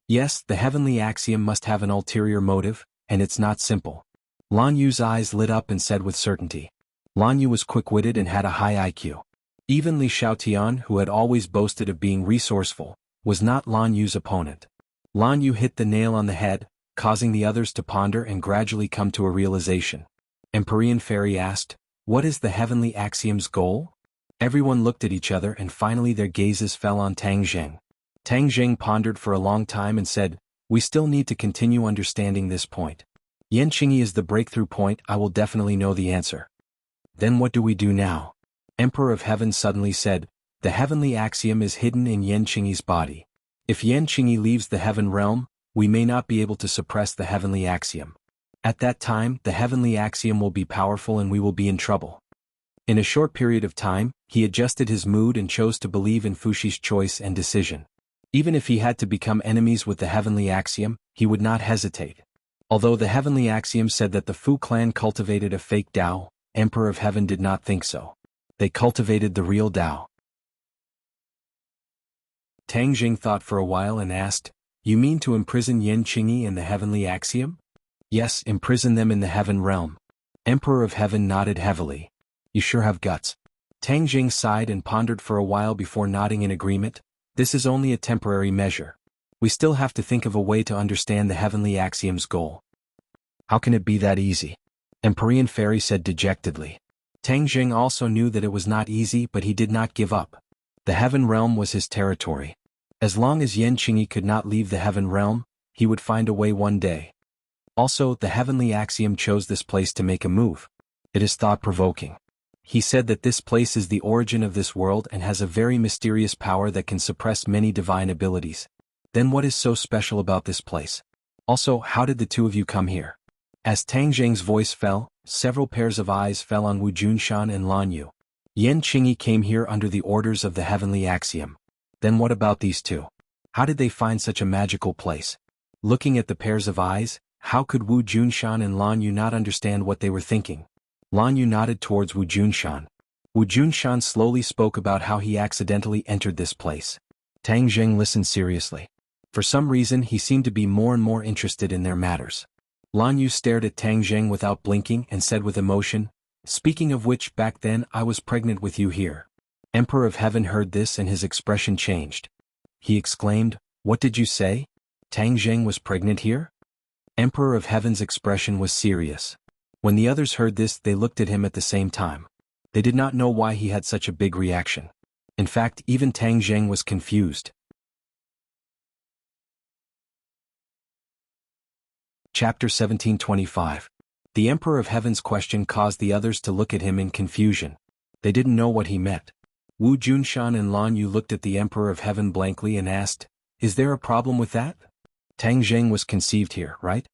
Yes, the heavenly axiom must have an ulterior motive, and it's not simple. Lan Yu's eyes lit up and said with certainty. Lan Yu was quick-witted and had a high IQ. Even Li Xiaotian, who had always boasted of being resourceful, was not Lan Yu's opponent. Lan Yu hit the nail on the head, causing the others to ponder and gradually come to a realization. Empyrean Fairy asked, "What is the heavenly axiom's goal?" Everyone looked at each other and finally their gazes fell on Tang Zheng. Tang Zheng pondered for a long time and said, "We still need to continue understanding this point. Yan Qingyi is the breakthrough point. I will definitely know the answer." Then what do we do now? Emperor of Heaven suddenly said, "The heavenly axiom is hidden in Yan Qingyi's body. If Yan Qingyi leaves the heaven realm, we may not be able to suppress the heavenly axiom. At that time, the heavenly axiom will be powerful and we will be in trouble." In a short period of time, he adjusted his mood and chose to believe in Fuxi's choice and decision. Even if he had to become enemies with the heavenly axiom, he would not hesitate. Although the heavenly axiom said that the Fu clan cultivated a fake Tao, Emperor of Heaven did not think so. They cultivated the real Tao. Tang Zheng thought for a while and asked, "You mean to imprison Yan Qingyi and the heavenly axiom?" "Yes, imprison them in the heaven realm." Emperor of Heaven nodded heavily. "You sure have guts." Tang Zheng sighed and pondered for a while before nodding in agreement. "This is only a temporary measure. We still have to think of a way to understand the heavenly axiom's goal." "How can it be that easy?" Empyrean Fairy said dejectedly. Tang Zheng also knew that it was not easy, but he did not give up. The heaven realm was his territory. As long as Yan Qingyi could not leave the heaven realm, he would find a way one day. Also, the heavenly axiom chose this place to make a move. It is thought-provoking. He said that this place is the origin of this world and has a very mysterious power that can suppress many divine abilities. Then what is so special about this place? Also, how did the two of you come here? As Tang Zheng's voice fell, several pairs of eyes fell on Wu Junshan and Lan Yu. Yan Qingyi came here under the orders of the heavenly axiom. Then what about these two? How did they find such a magical place? Looking at the pairs of eyes, how could Wu Junshan and Lan Yu not understand what they were thinking? Lan Yu nodded towards Wu Junshan. Wu Junshan slowly spoke about how he accidentally entered this place. Tang Zheng listened seriously. For some reason he seemed to be more and more interested in their matters. Lan Yu stared at Tang Zheng without blinking and said with emotion, "Speaking of which, back then I was pregnant with you here." Emperor of Heaven heard this and his expression changed. He exclaimed, "What did you say? Tang Zheng was pregnant here?" Emperor of Heaven's expression was serious. When the others heard this, they looked at him at the same time. They did not know why he had such a big reaction. In fact, even Tang Zheng was confused. Chapter 1725. The Emperor of Heaven's question caused the others to look at him in confusion. They didn't know what he meant. Wu Junshan and Lan Yu looked at the Emperor of Heaven blankly and asked, "Is there a problem with that? Tang Zheng was conceived here, right?"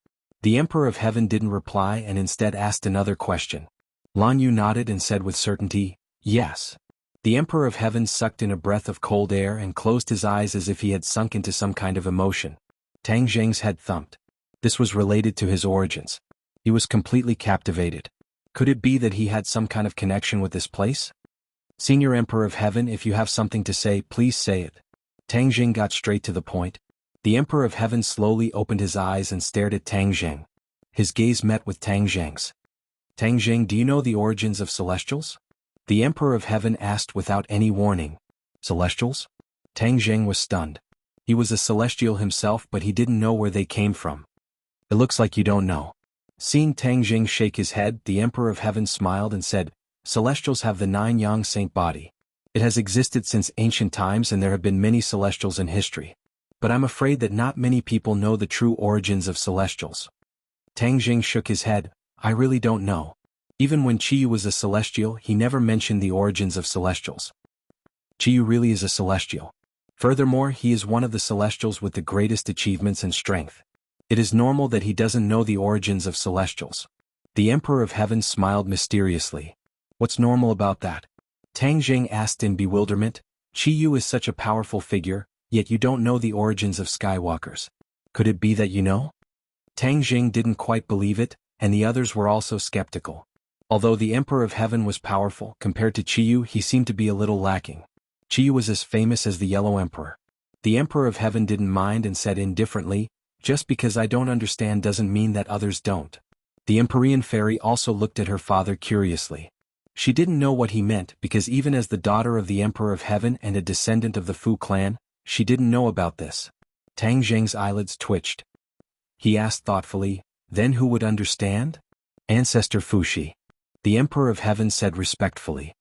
The Emperor of Heaven didn't reply and instead asked another question. Lan Yu nodded and said with certainty, "Yes." The Emperor of Heaven sucked in a breath of cold air and closed his eyes as if he had sunk into some kind of emotion. Tang Zheng's head thumped. This was related to his origins. He was completely captivated. Could it be that he had some kind of connection with this place? "Senior Emperor of Heaven, if you have something to say, please say it." Tang Zheng got straight to the point. The Emperor of Heaven slowly opened his eyes and stared at Tang Zheng. His gaze met with Tang Zheng's. "Tang Zheng, do you know the origins of celestials?" The Emperor of Heaven asked without any warning. "Celestials?" Tang Zheng was stunned. He was a celestial himself, but he didn't know where they came from. "It looks like you don't know." Seeing Tang Zheng shake his head, the Emperor of Heaven smiled and said, "Celestials have the 9-yang saint body. It has existed since ancient times and there have been many celestials in history. But I'm afraid that not many people know the true origins of celestials." Tang Zheng shook his head. "I really don't know. Even when Qiyu was a celestial, he never mentioned the origins of celestials." Qiyu really is a celestial. Furthermore, he is one of the celestials with the greatest achievements and strength. It is normal that he doesn't know the origins of celestials. The Emperor of Heaven smiled mysteriously. "What's normal about that?" Tang Zheng asked in bewilderment. "Qiyu is such a powerful figure, yet you don't know the origins of skywalkers. Could it be that you know?" Tang Zheng didn't quite believe it, and the others were also skeptical. Although the Emperor of Heaven was powerful, compared to Qiyu he seemed to be a little lacking. Qiyu was as famous as the Yellow Emperor. The Emperor of Heaven didn't mind and said indifferently, "Just because I don't understand doesn't mean that others don't." The Empyrean fairy also looked at her father curiously. She didn't know what he meant because even as the daughter of the Emperor of Heaven and a descendant of the Fu clan, she didn't know about this. Tang Zheng's eyelids twitched. He asked thoughtfully, "Then who would understand?" "Ancestor Fuxi." The Emperor of Heaven said respectfully.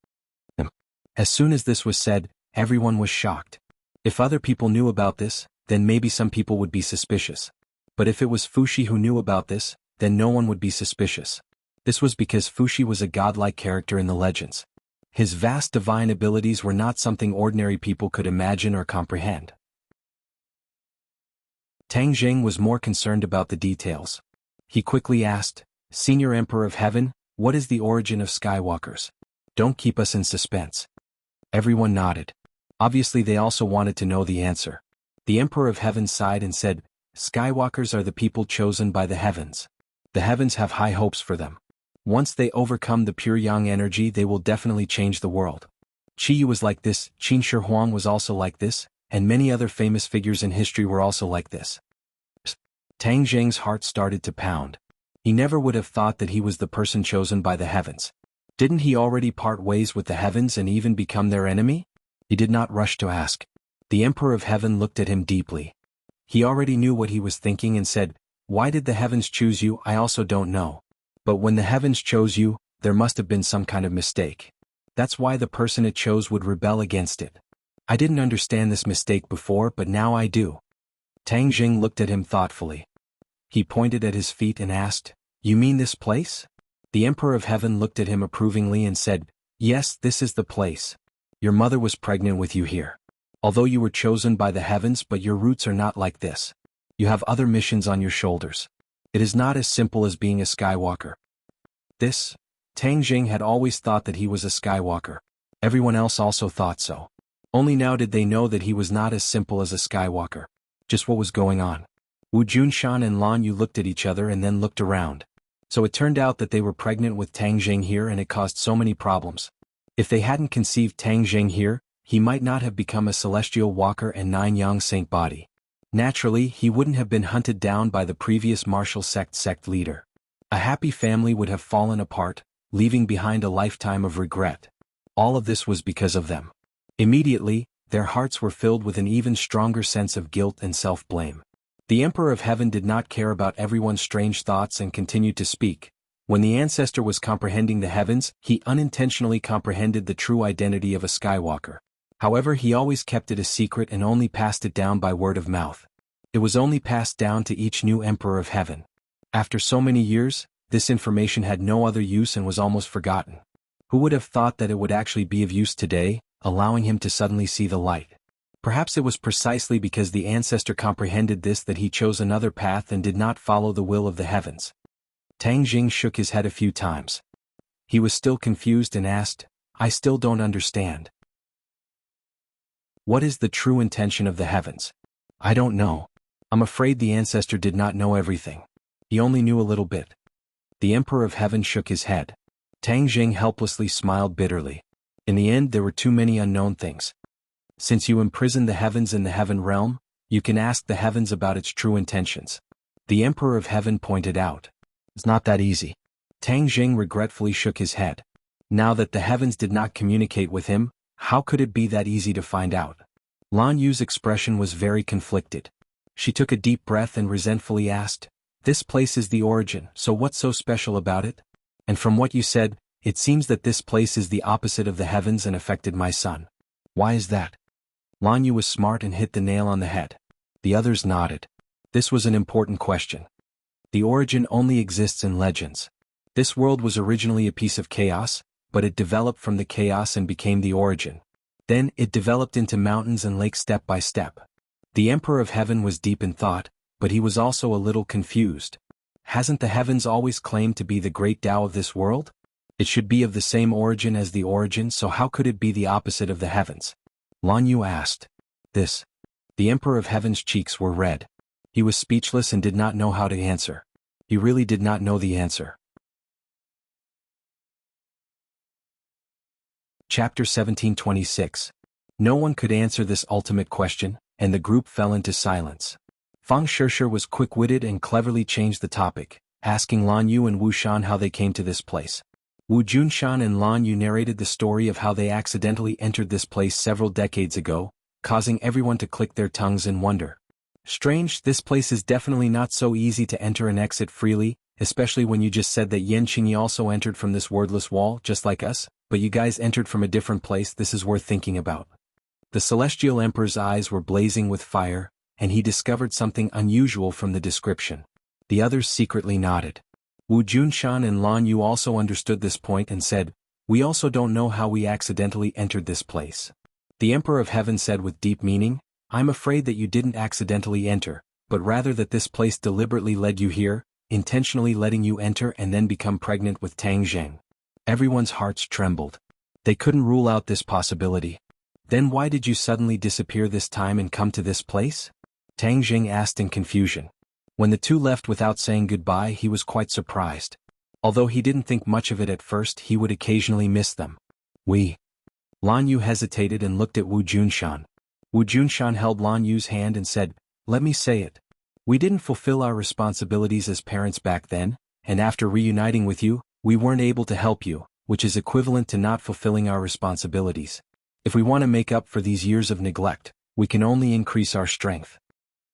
As soon as this was said, everyone was shocked. If other people knew about this, then maybe some people would be suspicious. But if it was Fuxi who knew about this, then no one would be suspicious. This was because Fuxi was a godlike character in the legends. His vast divine abilities were not something ordinary people could imagine or comprehend. Tang Zheng was more concerned about the details. He quickly asked, "Senior Emperor of Heaven, what is the origin of Skywalkers? Don't keep us in suspense." Everyone nodded. Obviously they also wanted to know the answer. The Emperor of Heaven sighed and said, "Skywalkers are the people chosen by the heavens. The heavens have high hopes for them. Once they overcome the pure yang energy, they will definitely change the world. Qiyu was like this, Qin Shi Huang was also like this, and many other famous figures in history were also like this." Tang Zheng's heart started to pound. He never would have thought that he was the person chosen by the heavens. Didn't he already part ways with the heavens and even become their enemy? He did not rush to ask. The Emperor of Heaven looked at him deeply. He already knew what he was thinking and said, "Why did the heavens choose you? I also don't know. But when the heavens chose you, there must have been some kind of mistake. That's why the person it chose would rebel against it. I didn't understand this mistake before, but now I do." Tang Zheng looked at him thoughtfully. He pointed at his feet and asked, "You mean this place?" The Emperor of Heaven looked at him approvingly and said, "Yes, this is the place. Your mother was pregnant with you here. Although you were chosen by the heavens, but your roots are not like this. You have other missions on your shoulders. It is not as simple as being a Skywalker." Tang Zheng had always thought that he was a Skywalker. Everyone else also thought so. Only now did they know that he was not as simple as a skywalker. Just what was going on? Wu Junshan and Lan Yu looked at each other and then looked around. So it turned out that they were pregnant with Tang Jing here, and it caused so many problems. If they hadn't conceived Tang Jing here, he might not have become a celestial walker and 9 yang saint body. Naturally, he wouldn't have been hunted down by the previous martial sect leader. A happy family would have fallen apart, leaving behind a lifetime of regret. All of this was because of them. Immediately, their hearts were filled with an even stronger sense of guilt and self-blame. The Emperor of Heaven did not care about everyone's strange thoughts and continued to speak. When the ancestor was comprehending the heavens, he unintentionally comprehended the true identity of a Skywalker. However, he always kept it a secret and only passed it down by word of mouth. It was only passed down to each new Emperor of Heaven. After so many years, this information had no other use and was almost forgotten. Who would have thought that it would actually be of use today, allowing him to suddenly see the light? Perhaps it was precisely because the ancestor comprehended this that he chose another path and did not follow the will of the heavens. Tang Jing shook his head a few times. He was still confused and asked, "I still don't understand. What is the true intention of the heavens?" "I don't know. I'm afraid the ancestor did not know everything. He only knew a little bit." The Emperor of Heaven shook his head. Tang Jing helplessly smiled bitterly. In the end, there were too many unknown things. Since you imprisoned the heavens in the heaven realm, you can ask the heavens about its true intentions. The Emperor of Heaven pointed out. It's not that easy. Tang Jing regretfully shook his head. Now that the heavens did not communicate with him, how could it be that easy to find out? Lan Yu's expression was very conflicted. She took a deep breath and resentfully asked, "This place is the origin, so what's so special about it? And from what you said, it seems that this place is the opposite of the heavens and affected my son. Why is that?" Lan Yu was smart and hit the nail on the head. The others nodded. This was an important question. The origin only exists in legends. This world was originally a piece of chaos, but it developed from the chaos and became the origin. Then it developed into mountains and lakes step by step. The Emperor of Heaven was deep in thought, but he was also a little confused. Hasn't the heavens always claimed to be the great Tao of this world? It should be of the same origin as the origin, so how could it be the opposite of the heavens? Lan Yu asked. This. The Emperor of Heaven's cheeks were red. He was speechless and did not know how to answer. He really did not know the answer. Chapter 1726. No one could answer this ultimate question, and the group fell into silence. Fang Shishir was quick-witted and cleverly changed the topic, asking Lan Yu and Wu Shan how they came to this place. Wu Junshan and Lan Yu narrated the story of how they accidentally entered this place several decades ago, causing everyone to click their tongues in wonder. Strange, this place is definitely not so easy to enter and exit freely, especially when you just said that Yen Qingyi also entered from this wordless wall, just like us, but you guys entered from a different place. This is worth thinking about. The Celestial Emperor's eyes were blazing with fire, and he discovered something unusual from the description. The others secretly nodded. Wu Junshan and Lan Yu also understood this point and said, "We also don't know how we accidentally entered this place." The Emperor of Heaven said with deep meaning, "I'm afraid that you didn't accidentally enter, but rather that this place deliberately led you here, intentionally letting you enter and then become pregnant with Tang Jing." Everyone's hearts trembled. They couldn't rule out this possibility. "Then why did you suddenly disappear this time and come to this place?" Tang Jing asked in confusion. When the two left without saying goodbye, he was quite surprised. Although he didn't think much of it at first, he would occasionally miss them. Lan Yu hesitated and looked at Wu Junshan. Wu Junshan held Lan Yu's hand and said, "Let me say it. We didn't fulfill our responsibilities as parents back then, and after reuniting with you, we weren't able to help you, which is equivalent to not fulfilling our responsibilities. If we want to make up for these years of neglect, we can only increase our strength."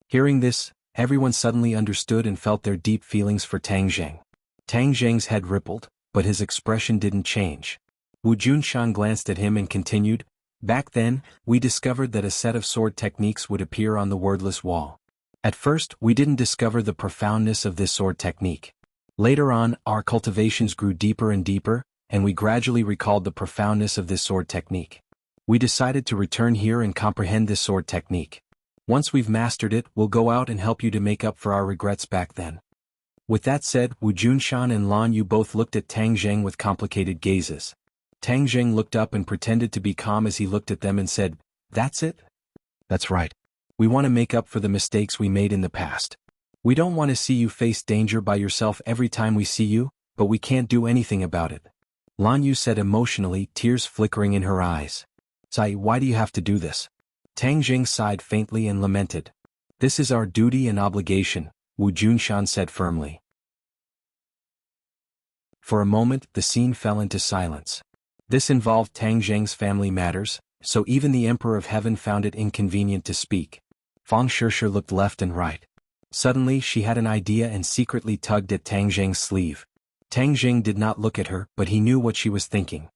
Hearing this, everyone suddenly understood and felt their deep feelings for Tang Jing. Tang Jing's head rippled, but his expression didn't change. Wu Junshan glanced at him and continued, "Back then, we discovered that a set of sword techniques would appear on the wordless wall. At first, we didn't discover the profoundness of this sword technique. Later on, our cultivations grew deeper and deeper, and we gradually recalled the profoundness of this sword technique. We decided to return here and comprehend this sword technique. Once we've mastered it, we'll go out and help you to make up for our regrets back then." With that said, Wu Junshan and Lan Yu both looked at Tang Jing with complicated gazes. Tang Jing looked up and pretended to be calm as he looked at them and said, That's it? That's right. We want to make up for the mistakes we made in the past. We don't want to see you face danger by yourself every time we see you, but we can't do anything about it. Lan Yu said emotionally, tears flickering in her eyes. Sai, why do you have to do this? Tang Jing sighed faintly and lamented. This is our duty and obligation, Wu Junshan said firmly. For a moment, the scene fell into silence. This involved Tang Zheng's family matters, so even the Emperor of Heaven found it inconvenient to speak. Fang Shishir looked left and right. Suddenly she had an idea and secretly tugged at Tang Zheng's sleeve. Tang Zheng did not look at her, but he knew what she was thinking.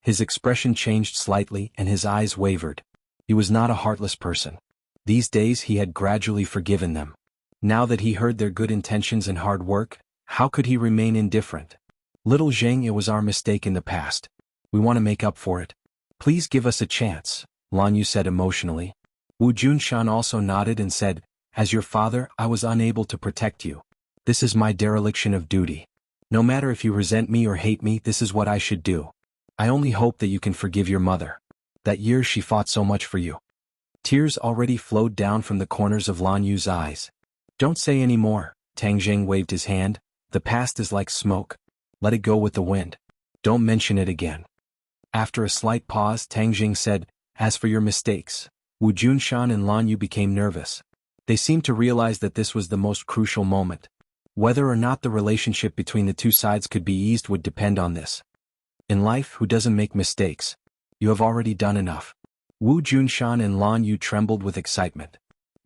His expression changed slightly and his eyes wavered. He was not a heartless person. These days he had gradually forgiven them. Now that he heard their good intentions and hard work, how could he remain indifferent? Little Zheng, it was our mistake in the past. We want to make up for it. Please give us a chance, Lan Yu said emotionally. Wu Junshan also nodded and said, as your father, I was unable to protect you. This is my dereliction of duty. No matter if you resent me or hate me, this is what I should do. I only hope that you can forgive your mother. That year she fought so much for you. Tears already flowed down from the corners of Lan Yu's eyes. Don't say any more, Tang Zheng waved his hand. The past is like smoke. Let it go with the wind. Don't mention it again. After a slight pause, Tang Jing said, as for your mistakes. Wu Junshan and Lan Yu became nervous. They seemed to realize that this was the most crucial moment. Whether or not the relationship between the two sides could be eased would depend on this. In life, who doesn't make mistakes? You have already done enough. Wu Junshan and Lan Yu trembled with excitement.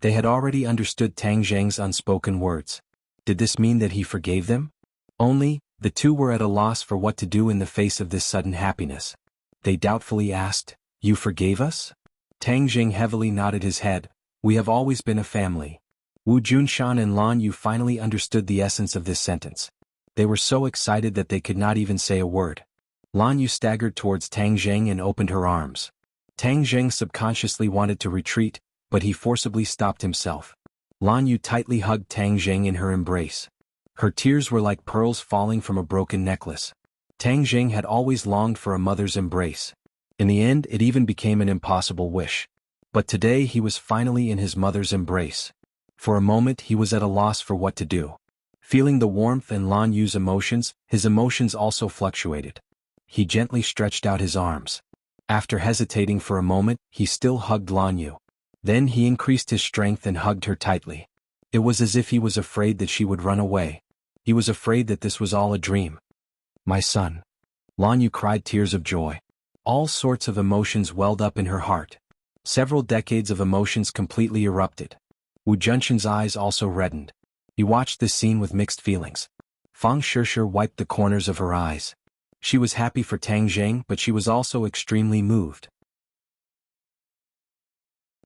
They had already understood Tang Zheng's unspoken words. Did this mean that he forgave them? Only, the two were at a loss for what to do in the face of this sudden happiness. They doubtfully asked, you forgave us? Tang Jing heavily nodded his head. We have always been a family. Wu Junshan and Lan Yu finally understood the essence of this sentence. They were so excited that they could not even say a word. Lan Yu staggered towards Tang Zheng and opened her arms. Tang Zheng subconsciously wanted to retreat, but he forcibly stopped himself. Lan Yu tightly hugged Tang Zheng in her embrace. Her tears were like pearls falling from a broken necklace. Tang Zheng had always longed for a mother's embrace. In the end, it even became an impossible wish. But today he was finally in his mother's embrace. For a moment he was at a loss for what to do. Feeling the warmth and Lan Yu's emotions, his emotions also fluctuated. He gently stretched out his arms. After hesitating for a moment, he still hugged Lan Yu. Then he increased his strength and hugged her tightly. It was as if he was afraid that she would run away. He was afraid that this was all a dream. My son. Lan Yu cried tears of joy. All sorts of emotions welled up in her heart. Several decades of emotions completely erupted. Wu Junshan's eyes also reddened. He watched this scene with mixed feelings. Fang Shishir wiped the corners of her eyes. She was happy for Tang Zheng, but she was also extremely moved.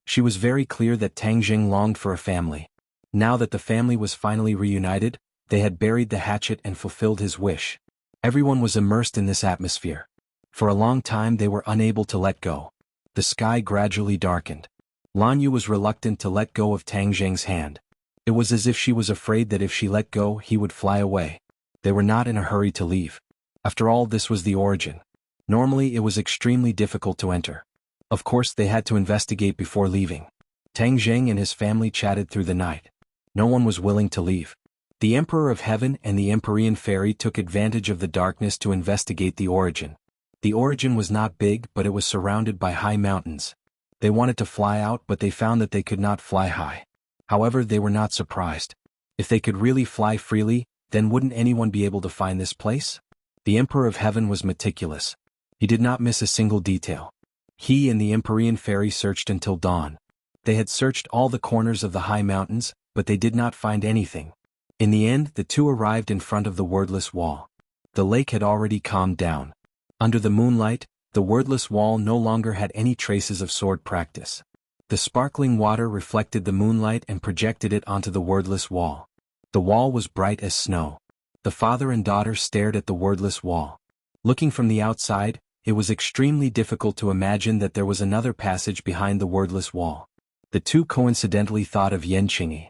She was very clear that Tang Zheng longed for a family. Now that the family was finally reunited, they had buried the hatchet and fulfilled his wish. Everyone was immersed in this atmosphere. For a long time they were unable to let go. The sky gradually darkened. Lan Yu was reluctant to let go of Tang Zheng's hand. It was as if she was afraid that if she let go he would fly away. They were not in a hurry to leave. After all, this was the origin. Normally it was extremely difficult to enter. Of course they had to investigate before leaving. Tang Zheng and his family chatted through the night. No one was willing to leave. The Emperor of Heaven and the Empyrean Fairy took advantage of the darkness to investigate the origin. The origin was not big, but it was surrounded by high mountains. They wanted to fly out, but they found that they could not fly high. However, they were not surprised. If they could really fly freely, then wouldn't anyone be able to find this place? The Emperor of Heaven was meticulous. He did not miss a single detail. He and the Empyrean Fairy searched until dawn. They had searched all the corners of the high mountains, but they did not find anything. In the end, the two arrived in front of the wordless wall. The lake had already calmed down. Under the moonlight, the wordless wall no longer had any traces of sword practice. The sparkling water reflected the moonlight and projected it onto the wordless wall. The wall was bright as snow. The father and daughter stared at the wordless wall. Looking from the outside, it was extremely difficult to imagine that there was another passage behind the wordless wall. The two coincidentally thought of Yan Qingyi.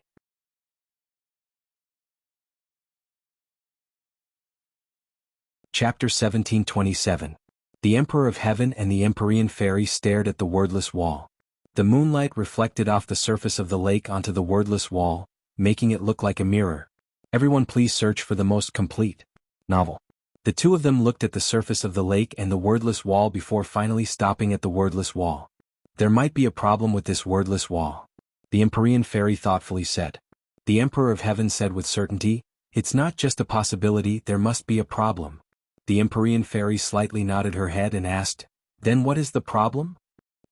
Chapter 1727. The Emperor of Heaven and the Empyrean Fairy stared at the wordless wall. The moonlight reflected off the surface of the lake onto the wordless wall, making it look like a mirror. Everyone please search for the most complete novel. The two of them looked at the surface of the lake and the wordless wall before finally stopping at the wordless wall. There might be a problem with this wordless wall, the Empyrean fairy thoughtfully said. The Emperor of Heaven said with certainty, it's not just a possibility, there must be a problem. The Empyrean fairy slightly nodded her head and asked, then what is the problem?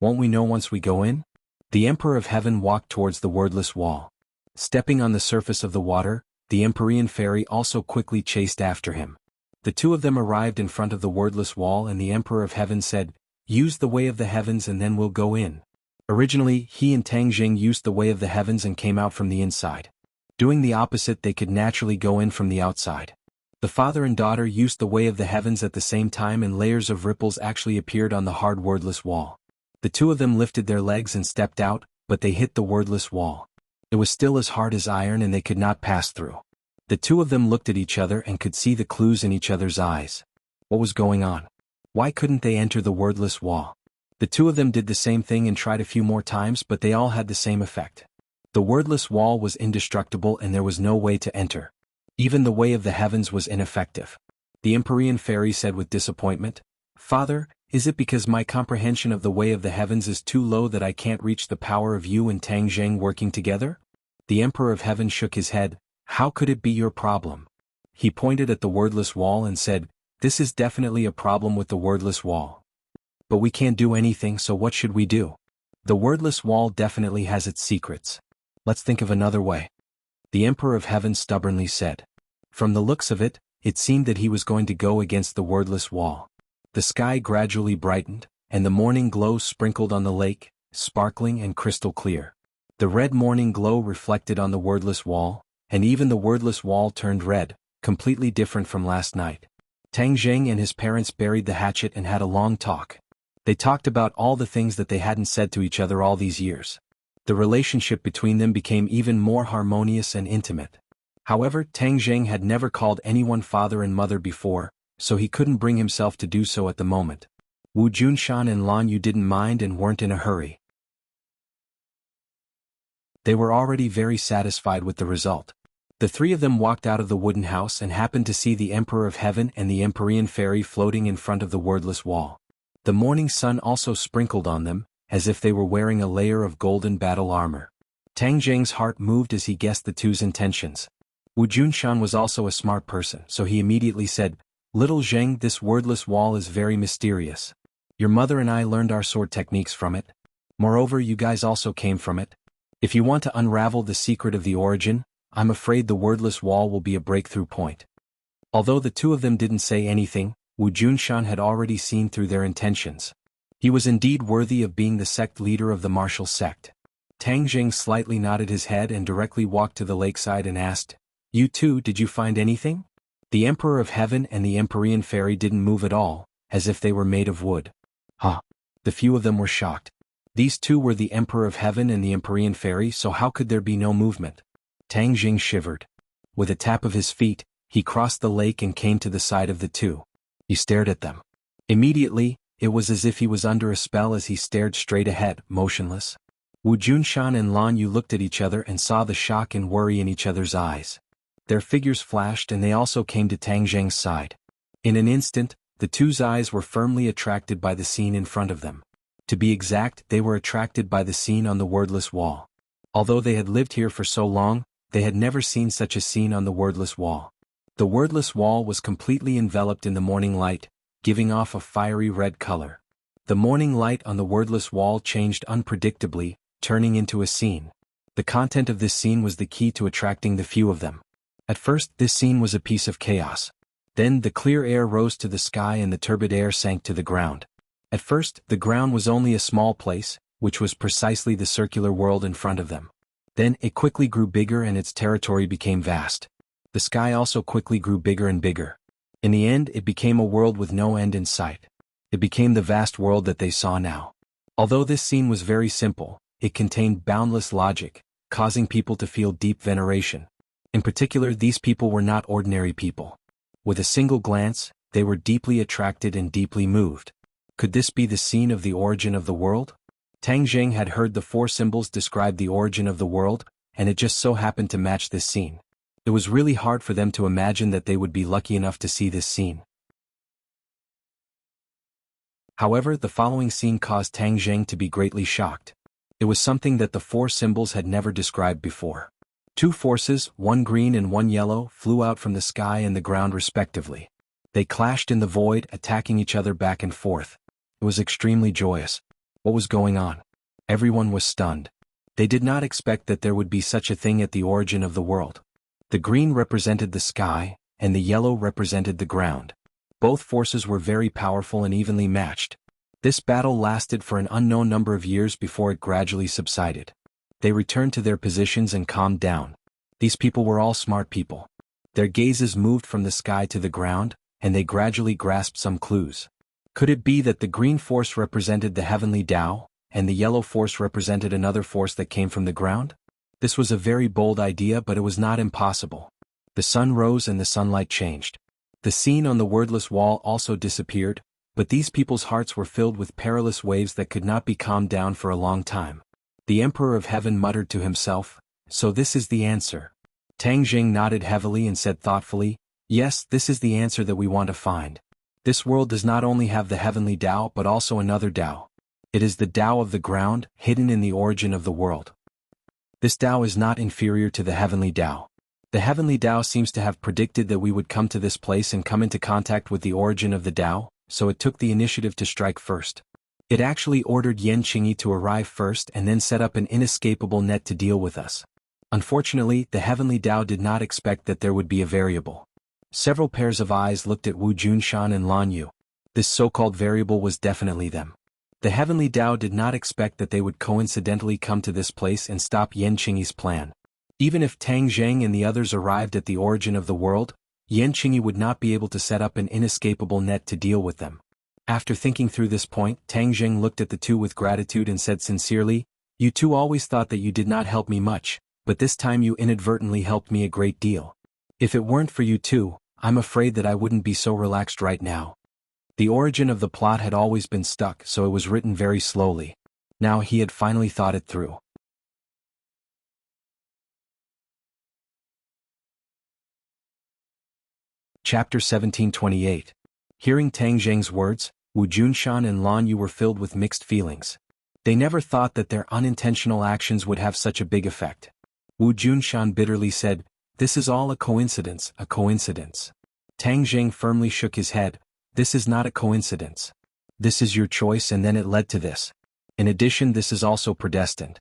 Won't we know once we go in? The Emperor of Heaven walked towards the wordless wall. Stepping on the surface of the water, the Empyrean fairy also quickly chased after him. The two of them arrived in front of the wordless wall and the Emperor of Heaven said, use the way of the heavens and then we'll go in. Originally, he and Tang Jing used the way of the heavens and came out from the inside. Doing the opposite, they could naturally go in from the outside. The father and daughter used the way of the heavens at the same time and layers of ripples actually appeared on the hard wordless wall. The two of them lifted their legs and stepped out, but they hit the wordless wall. It was still as hard as iron and they could not pass through. The two of them looked at each other and could see the clues in each other's eyes. What was going on? Why couldn't they enter the wordless wall? The two of them did the same thing and tried a few more times, but they all had the same effect. The wordless wall was indestructible and there was no way to enter. Even the way of the heavens was ineffective. The Empyrean fairy said with disappointment, Father, is it because my comprehension of the way of the heavens is too low that I can't reach the power of you and Tang Zheng working together? The Emperor of Heaven shook his head. How could it be your problem? He pointed at the wordless wall and said, this is definitely a problem with the wordless wall. But we can't do anything, so what should we do? The wordless wall definitely has its secrets. Let's think of another way. The Emperor of Heaven stubbornly said. From the looks of it, it seemed that he was going to go against the wordless wall. The sky gradually brightened, and the morning glow sprinkled on the lake, sparkling and crystal clear. The red morning glow reflected on the wordless wall, and even the wordless wall turned red, completely different from last night. Tang Zheng and his parents buried the hatchet and had a long talk. They talked about all the things that they hadn't said to each other all these years. The relationship between them became even more harmonious and intimate. However, Tang Zheng had never called anyone father and mother before, so he couldn't bring himself to do so at the moment. Wu Junshan and Lan Yu didn't mind and weren't in a hurry. They were already very satisfied with the result. The three of them walked out of the wooden house and happened to see the Emperor of Heaven and the Empyrean fairy floating in front of the wordless wall. The morning sun also sprinkled on them, as if they were wearing a layer of golden battle armor. Tang Zheng's heart moved as he guessed the two's intentions. Wu Junshan was also a smart person, so he immediately said, Little Zheng, this wordless wall is very mysterious. Your mother and I learned our sword techniques from it. Moreover, you guys also came from it. If you want to unravel the secret of the origin, I'm afraid the wordless wall will be a breakthrough point. Although the two of them didn't say anything, Wu Junshan had already seen through their intentions. He was indeed worthy of being the sect leader of the martial sect. Tang Zheng slightly nodded his head and directly walked to the lakeside and asked, You two, did you find anything? The Emperor of Heaven and the Empyrean fairy didn't move at all, as if they were made of wood. Huh. The few of them were shocked. These two were the Emperor of Heaven and the Empyrean fairy, so how could there be no movement? Tang Jing shivered. With a tap of his feet, he crossed the lake and came to the side of the two. He stared at them. Immediately, it was as if he was under a spell as he stared straight ahead, motionless. Wu Junshan and Lan Yu looked at each other and saw the shock and worry in each other's eyes. Their figures flashed and they also came to Tang Zheng's side. In an instant, the two's eyes were firmly attracted by the scene in front of them. To be exact, they were attracted by the scene on the wordless wall. Although they had lived here for so long, they had never seen such a scene on the wordless wall. The wordless wall was completely enveloped in the morning light, giving off a fiery red color. The morning light on the wordless wall changed unpredictably, turning into a scene. The content of this scene was the key to attracting the few of them. At first, this scene was a piece of chaos. Then the clear air rose to the sky and the turbid air sank to the ground. At first, the ground was only a small place, which was precisely the circular world in front of them. Then it quickly grew bigger and its territory became vast. The sky also quickly grew bigger and bigger. In the end, it became a world with no end in sight. It became the vast world that they saw now. Although this scene was very simple, it contained boundless logic, causing people to feel deep veneration. In particular, these people were not ordinary people. With a single glance, they were deeply attracted and deeply moved. Could this be the scene of the origin of the world? Tang Jing had heard the four symbols describe the origin of the world, and it just so happened to match this scene. It was really hard for them to imagine that they would be lucky enough to see this scene. However, the following scene caused Tang Jing to be greatly shocked. It was something that the four symbols had never described before. Two forces, one green and one yellow, flew out from the sky and the ground respectively. They clashed in the void, attacking each other back and forth. It was extremely joyous. What was going on? Everyone was stunned. They did not expect that there would be such a thing at the origin of the world. The green represented the sky, and the yellow represented the ground. Both forces were very powerful and evenly matched. This battle lasted for an unknown number of years before it gradually subsided. They returned to their positions and calmed down. These people were all smart people. Their gazes moved from the sky to the ground, and they gradually grasped some clues. Could it be that the green force represented the heavenly Tao, and the yellow force represented another force that came from the ground? This was a very bold idea, but it was not impossible. The sun rose and the sunlight changed. The scene on the wordless wall also disappeared, but these people's hearts were filled with perilous waves that could not be calmed down for a long time. The Emperor of Heaven muttered to himself, "So this is the answer." Tang Jing nodded heavily and said thoughtfully, "Yes, this is the answer that we want to find. This world does not only have the heavenly Tao but also another Tao. It is the Tao of the ground, hidden in the origin of the world. This Tao is not inferior to the heavenly Tao. The heavenly Tao seems to have predicted that we would come to this place and come into contact with the origin of the Tao, so it took the initiative to strike first. It actually ordered Yan Qingyi to arrive first and then set up an inescapable net to deal with us. Unfortunately, the heavenly Tao did not expect that there would be a variable." Several pairs of eyes looked at Wu Junshan and Lan Yu. This so-called variable was definitely them. The heavenly Tao did not expect that they would coincidentally come to this place and stop Yan Qingyi's plan. Even if Tang Zheng and the others arrived at the origin of the world, Yan Qingyi would not be able to set up an inescapable net to deal with them. After thinking through this point, Tang Zheng looked at the two with gratitude and said sincerely, "You two always thought that you did not help me much, but this time you inadvertently helped me a great deal. If it weren't for you two, I'm afraid that I wouldn't be so relaxed right now." The origin of the plot had always been stuck, so it was written very slowly. Now he had finally thought it through. Chapter 1728. Hearing Tang Zheng's words, Wu Junshan and Lan Yu were filled with mixed feelings. They never thought that their unintentional actions would have such a big effect. Wu Junshan bitterly said, "This is all a coincidence, a coincidence." Tang Zheng firmly shook his head, "This is not a coincidence. This is your choice and then it led to this. In addition, this is also predestined."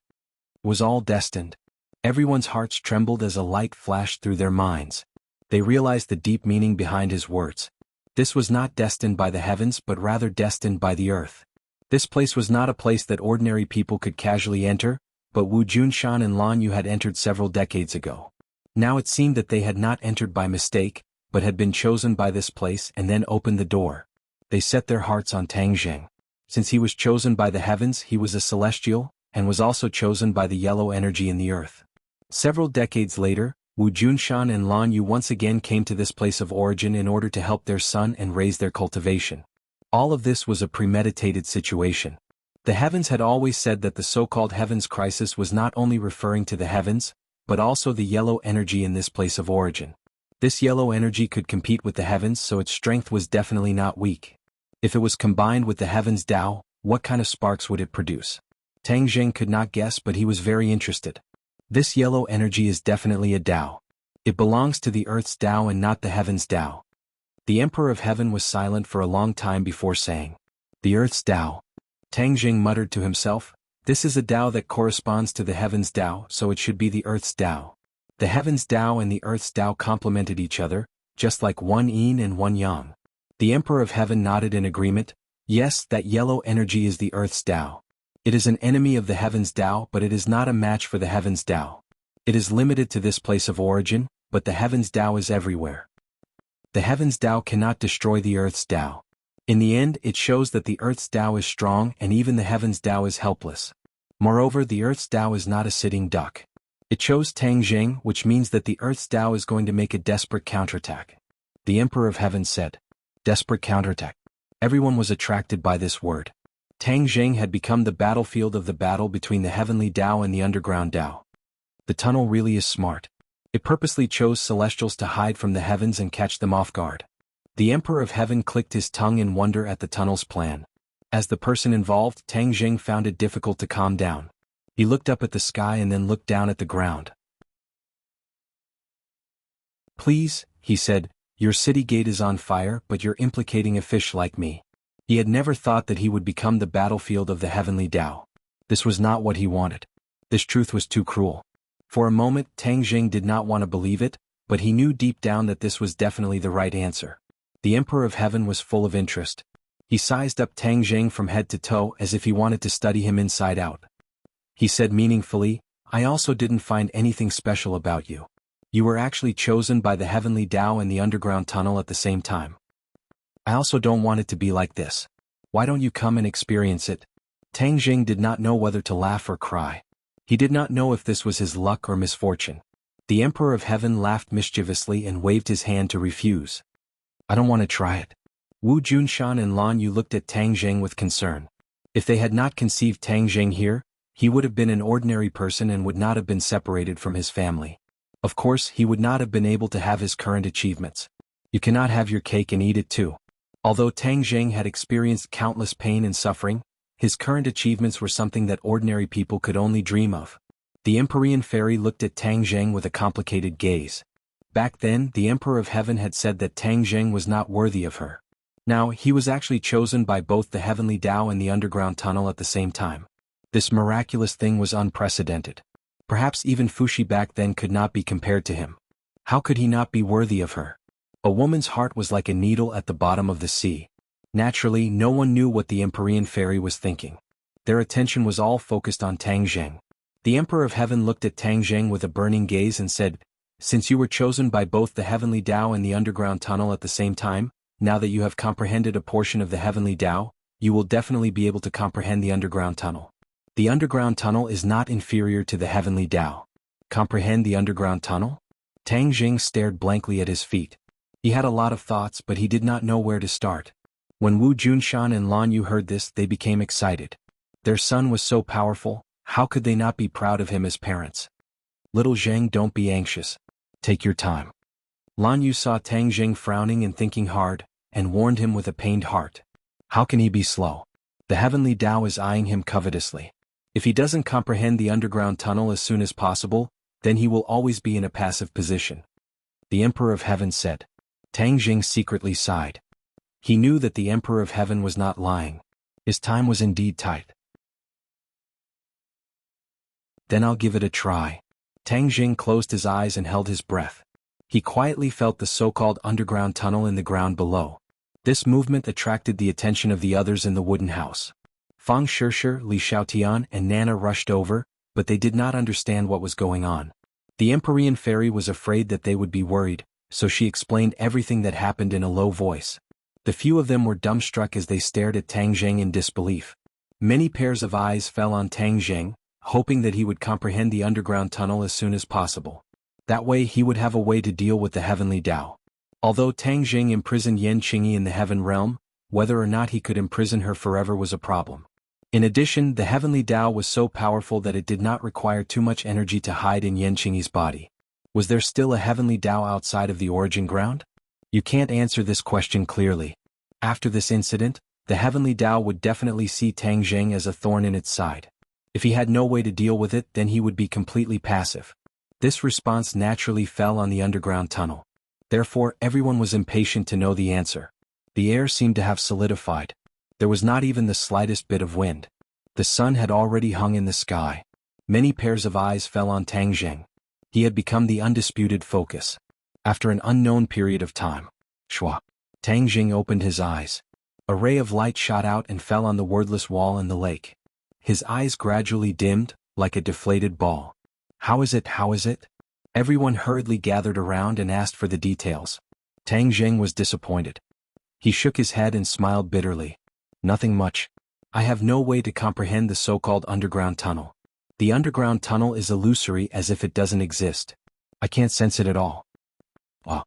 It was all destined. Everyone's hearts trembled as a light flashed through their minds. They realized the deep meaning behind his words. This was not destined by the heavens but rather destined by the earth. This place was not a place that ordinary people could casually enter, but Wu Junshan and Lan Yu had entered several decades ago. Now it seemed that they had not entered by mistake, but had been chosen by this place and then opened the door. They set their hearts on Tang Zheng. Since he was chosen by the heavens, he was a celestial, and was also chosen by the yellow energy in the earth. Several decades later, Wu Junshan and Lan Yu once again came to this place of origin in order to help their son and raise their cultivation. All of this was a premeditated situation. The heavens had always said that the so-called heavens crisis was not only referring to the heavens, but also the yellow energy in this place of origin. This yellow energy could compete with the heavens, so its strength was definitely not weak. If it was combined with the heavens Tao, what kind of sparks would it produce? Tang Zheng could not guess, but he was very interested. This yellow energy is definitely a Tao. It belongs to the earth's Tao and not the heavens Tao. The Emperor of Heaven was silent for a long time before saying, "The earth's Tao." Tang Zheng muttered to himself, "This is a Tao that corresponds to the heavens Tao, so it should be the earth's Tao." The heavens Tao and the earth's Tao complemented each other, just like one yin and one yang. The Emperor of Heaven nodded in agreement. Yes, that yellow energy is the earth's Tao. It is an enemy of the heavens Tao, but it is not a match for the heavens Tao. It is limited to this place of origin, but the heavens Tao is everywhere. The heavens Tao cannot destroy the earth's Tao. In the end, it shows that the earth's Tao is strong and even the heavens Tao is helpless. Moreover, the earth's Tao is not a sitting duck. It chose Tang Zheng, which means that the earth's Tao is going to make a desperate counterattack. The Emperor of Heaven said, "Desperate counterattack." Everyone was attracted by this word. Tang Zheng had become the battlefield of the battle between the heavenly Tao and the underground Tao. The tunnel really is smart. It purposely chose celestials to hide from the heavens and catch them off guard. The Emperor of Heaven clicked his tongue in wonder at the tunnel's plan. As the person involved, Tang Zheng found it difficult to calm down. He looked up at the sky and then looked down at the ground. "Please," he said, "your city gate is on fire, but you're implicating a fish like me." He had never thought that he would become the battlefield of the heavenly Tao. This was not what he wanted. This truth was too cruel. For a moment, Tang Zheng did not want to believe it, but he knew deep down that this was definitely the right answer. The Emperor of Heaven was full of interest. He sized up Tang Zheng from head to toe as if he wanted to study him inside out. He said meaningfully, "I also didn't find anything special about you. You were actually chosen by the heavenly Tao and the underground tunnel at the same time. I also don't want it to be like this. Why don't you come and experience it?" Tang Zheng did not know whether to laugh or cry. He did not know if this was his luck or misfortune. The Emperor of Heaven laughed mischievously and waved his hand to refuse. "I don't want to try it." Wu Junshan and Lan Yu looked at Tang Zheng with concern. If they had not conceived Tang Zheng here, he would have been an ordinary person and would not have been separated from his family. Of course, he would not have been able to have his current achievements. You cannot have your cake and eat it too. Although Tang Zheng had experienced countless pain and suffering, his current achievements were something that ordinary people could only dream of. The Empyrean fairy looked at Tang Zheng with a complicated gaze. Back then, the Emperor of Heaven had said that Tang Zheng was not worthy of her. Now, he was actually chosen by both the heavenly Tao and the underground tunnel at the same time. This miraculous thing was unprecedented. Perhaps even Fuxi back then could not be compared to him. How could he not be worthy of her? A woman's heart was like a needle at the bottom of the sea. Naturally, no one knew what the Empyrean fairy was thinking. Their attention was all focused on Tang Zheng. The Emperor of Heaven looked at Tang Zheng with a burning gaze and said, "Since you were chosen by both the heavenly Tao and the underground tunnel at the same time, now that you have comprehended a portion of the heavenly Tao, you will definitely be able to comprehend the underground tunnel. The underground tunnel is not inferior to the heavenly Tao." Comprehend the underground tunnel? Tang Zheng stared blankly at his feet. He had a lot of thoughts, but he did not know where to start. When Wu Junshan and Lan Yu heard this, they became excited. Their son was so powerful, how could they not be proud of him as parents? "Little Zheng, don't be anxious. Take your time." Lan Yu saw Tang Zheng frowning and thinking hard, and warned him with a pained heart. How can he be slow? The heavenly Tao is eyeing him covetously. If he doesn't comprehend the underground tunnel as soon as possible, then he will always be in a passive position. The Emperor of Heaven said. Tang Zheng secretly sighed. He knew that the Emperor of Heaven was not lying. His time was indeed tight. "Then I'll give it a try." Tang Zheng closed his eyes and held his breath. He quietly felt the so-called underground tunnel in the ground below. This movement attracted the attention of the others in the wooden house. Fang Shishir, Li Xiaotian, and Nana rushed over, but they did not understand what was going on. The Empyrean fairy was afraid that they would be worried, so she explained everything that happened in a low voice. The few of them were dumbstruck as they stared at Tang Zheng in disbelief. Many pairs of eyes fell on Tang Zheng, hoping that he would comprehend the underground tunnel as soon as possible. That way he would have a way to deal with the heavenly Tao. Although Tang Zheng imprisoned Yan Qingyi in the heaven realm, whether or not he could imprison her forever was a problem. In addition, the heavenly Tao was so powerful that it did not require too much energy to hide in Yan Qingyi's body. Was there still a heavenly Tao outside of the origin ground? You can't answer this question clearly. After this incident, the heavenly Tao would definitely see Tang Zheng as a thorn in its side. If he had no way to deal with it, then he would be completely passive. This response naturally fell on the underground tunnel. Therefore, everyone was impatient to know the answer. The air seemed to have solidified. There was not even the slightest bit of wind. The sun had already hung in the sky. Many pairs of eyes fell on Tang Zheng. He had become the undisputed focus. After an unknown period of time, Shua, Tang Zheng opened his eyes. A ray of light shot out and fell on the wordless wall in the lake. His eyes gradually dimmed, like a deflated ball. How is it? How is it? Everyone hurriedly gathered around and asked for the details. Tang Zheng was disappointed. He shook his head and smiled bitterly. Nothing much. I have no way to comprehend the so-called underground tunnel. The underground tunnel is illusory as if it doesn't exist. I can't sense it at all. Ah.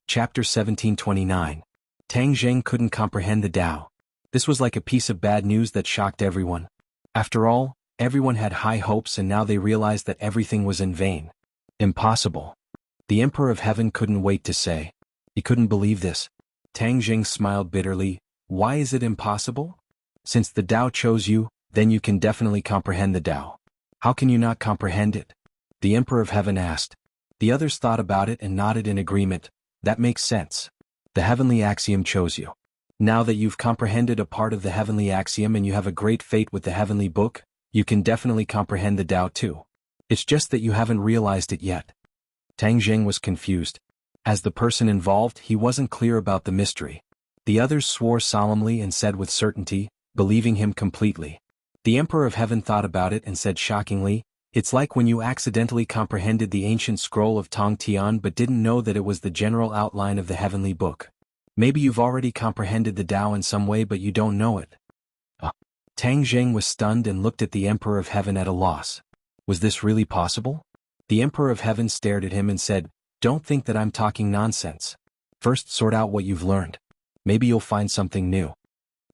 Chapter 1729. Tang Zheng couldn't comprehend the Tao. This was like a piece of bad news that shocked everyone. After all, everyone had high hopes and now they realized that everything was in vain. Impossible. The Emperor of Heaven couldn't wait to say. He couldn't believe this. Tang Zheng smiled bitterly. Why is it impossible? Since the Tao chose you, then you can definitely comprehend the Tao. How can you not comprehend it? The Emperor of Heaven asked. The others thought about it and nodded in agreement. That makes sense. The heavenly axiom chose you. Now that you've comprehended a part of the heavenly axiom and you have a great fate with the heavenly book, you can definitely comprehend the Tao too. It's just that you haven't realized it yet. Tang Zheng was confused. As the person involved, he wasn't clear about the mystery. The others swore solemnly and said with certainty, believing him completely. The Emperor of Heaven thought about it and said shockingly, it's like when you accidentally comprehended the ancient scroll of Tong Tian but didn't know that it was the general outline of the heavenly book. Maybe you've already comprehended the Tao in some way but you don't know it. Tang Zheng was stunned and looked at the Emperor of Heaven at a loss. Was this really possible? The Emperor of Heaven stared at him and said, don't think that I'm talking nonsense. First sort out what you've learned. Maybe you'll find something new.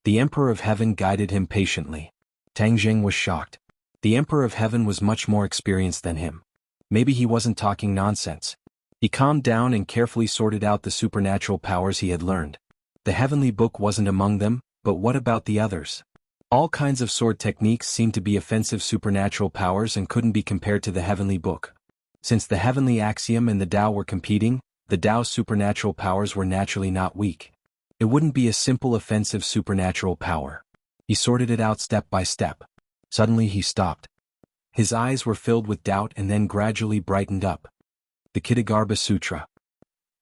The Emperor of Heaven guided him patiently. Tang Zheng was shocked. The Emperor of Heaven was much more experienced than him. Maybe he wasn't talking nonsense. He calmed down and carefully sorted out the supernatural powers he had learned. The heavenly book wasn't among them, but what about the others? All kinds of sword techniques seemed to be offensive supernatural powers and couldn't be compared to the heavenly book. Since the heavenly axiom and the Tao were competing, the Tao's supernatural powers were naturally not weak. It wouldn't be a simple offensive supernatural power. He sorted it out step by step. Suddenly he stopped. His eyes were filled with doubt and then gradually brightened up. The Ksitigarbha Sutra.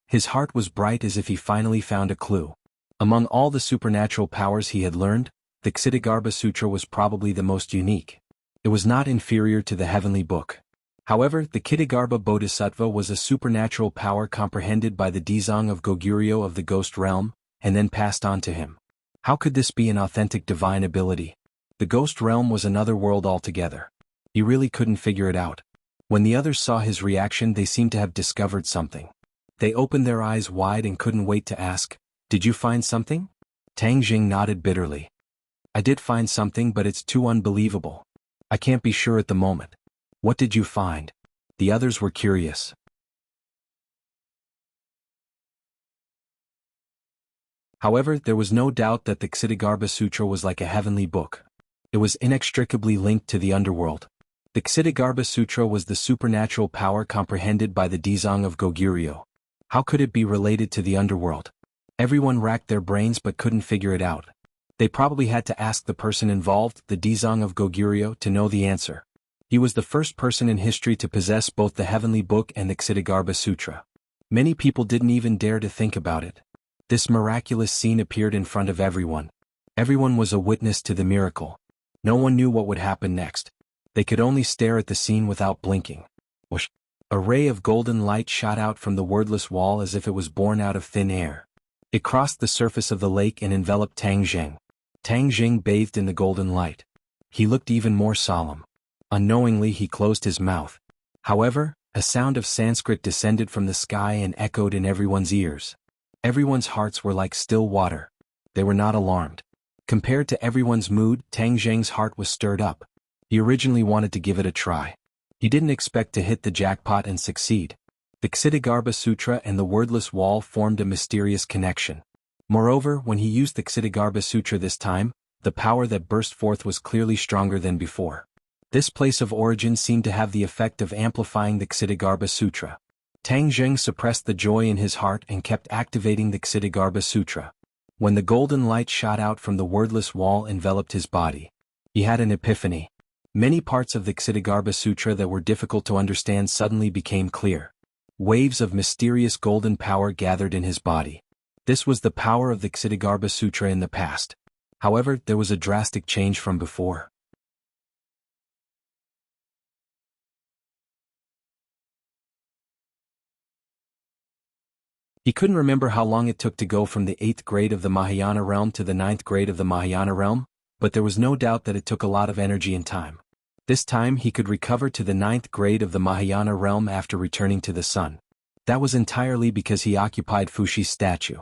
His heart was bright as if he finally found a clue. Among all the supernatural powers he had learned, the Ksitigarbha Sutra was probably the most unique. It was not inferior to the heavenly book. However, the Ksitigarbha Bodhisattva was a supernatural power comprehended by the Dizang of Goguryeo of the ghost realm, and then passed on to him. How could this be an authentic divine ability? The ghost realm was another world altogether. He really couldn't figure it out. When the others saw his reaction, they seemed to have discovered something. They opened their eyes wide and couldn't wait to ask, did you find something? Tang Zheng nodded bitterly. I did find something, but it's too unbelievable. I can't be sure at the moment. What did you find? The others were curious. However, there was no doubt that the Ksitigarbha Sutra was like a heavenly book. It was inextricably linked to the underworld. The Ksitigarbha Sutra was the supernatural power comprehended by the Dizang of Goguryeo. How could it be related to the underworld? Everyone racked their brains but couldn't figure it out. They probably had to ask the person involved, the Dizang of Goguryeo, to know the answer. He was the first person in history to possess both the heavenly book and the Ksitigarbha Sutra. Many people didn't even dare to think about it. This miraculous scene appeared in front of everyone. Everyone was a witness to the miracle. No one knew what would happen next. They could only stare at the scene without blinking. Whoosh! A ray of golden light shot out from the wordless wall as if it was born out of thin air. It crossed the surface of the lake and enveloped Tang Zheng. Tang Zheng bathed in the golden light. He looked even more solemn. Unknowingly he closed his mouth. However, a sound of Sanskrit descended from the sky and echoed in everyone's ears. Everyone's hearts were like still water. They were not alarmed. Compared to everyone's mood, Tang Zheng's heart was stirred up. He originally wanted to give it a try. He didn't expect to hit the jackpot and succeed. The Ksitigarbha Sutra and the wordless wall formed a mysterious connection. Moreover, when he used the Ksitigarbha Sutra this time, the power that burst forth was clearly stronger than before. This place of origin seemed to have the effect of amplifying the Ksitigarbha Sutra. Tang Zheng suppressed the joy in his heart and kept activating the Ksitigarbha Sutra. When the golden light shot out from the wordless wall enveloped his body, he had an epiphany. Many parts of the Ksitigarbha Sutra that were difficult to understand suddenly became clear. Waves of mysterious golden power gathered in his body. This was the power of the Ksitigarbha Sutra in the past. However, there was a drastic change from before. He couldn't remember how long it took to go from the 8th grade of the Mahayana realm to the 9th grade of the Mahayana realm, but there was no doubt that it took a lot of energy and time. This time he could recover to the 9th grade of the Mahayana realm after returning to the sun. That was entirely because he occupied Fushi's statue.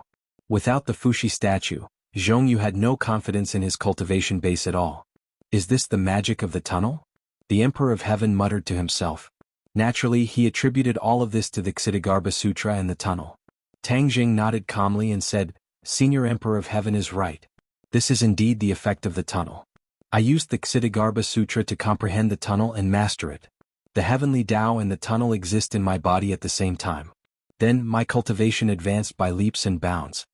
Without the Fushi statue, Zhongyu had no confidence in his cultivation base at all. Is this the magic of the tunnel? The Emperor of Heaven muttered to himself. Naturally, he attributed all of this to the Ksitigarbha Sutra and the tunnel. Tang Jing nodded calmly and said, Senior Emperor of Heaven is right. This is indeed the effect of the tunnel. I used the Ksitigarbha Sutra to comprehend the tunnel and master it. The heavenly Tao and the tunnel exist in my body at the same time. Then, my cultivation advanced by leaps and bounds.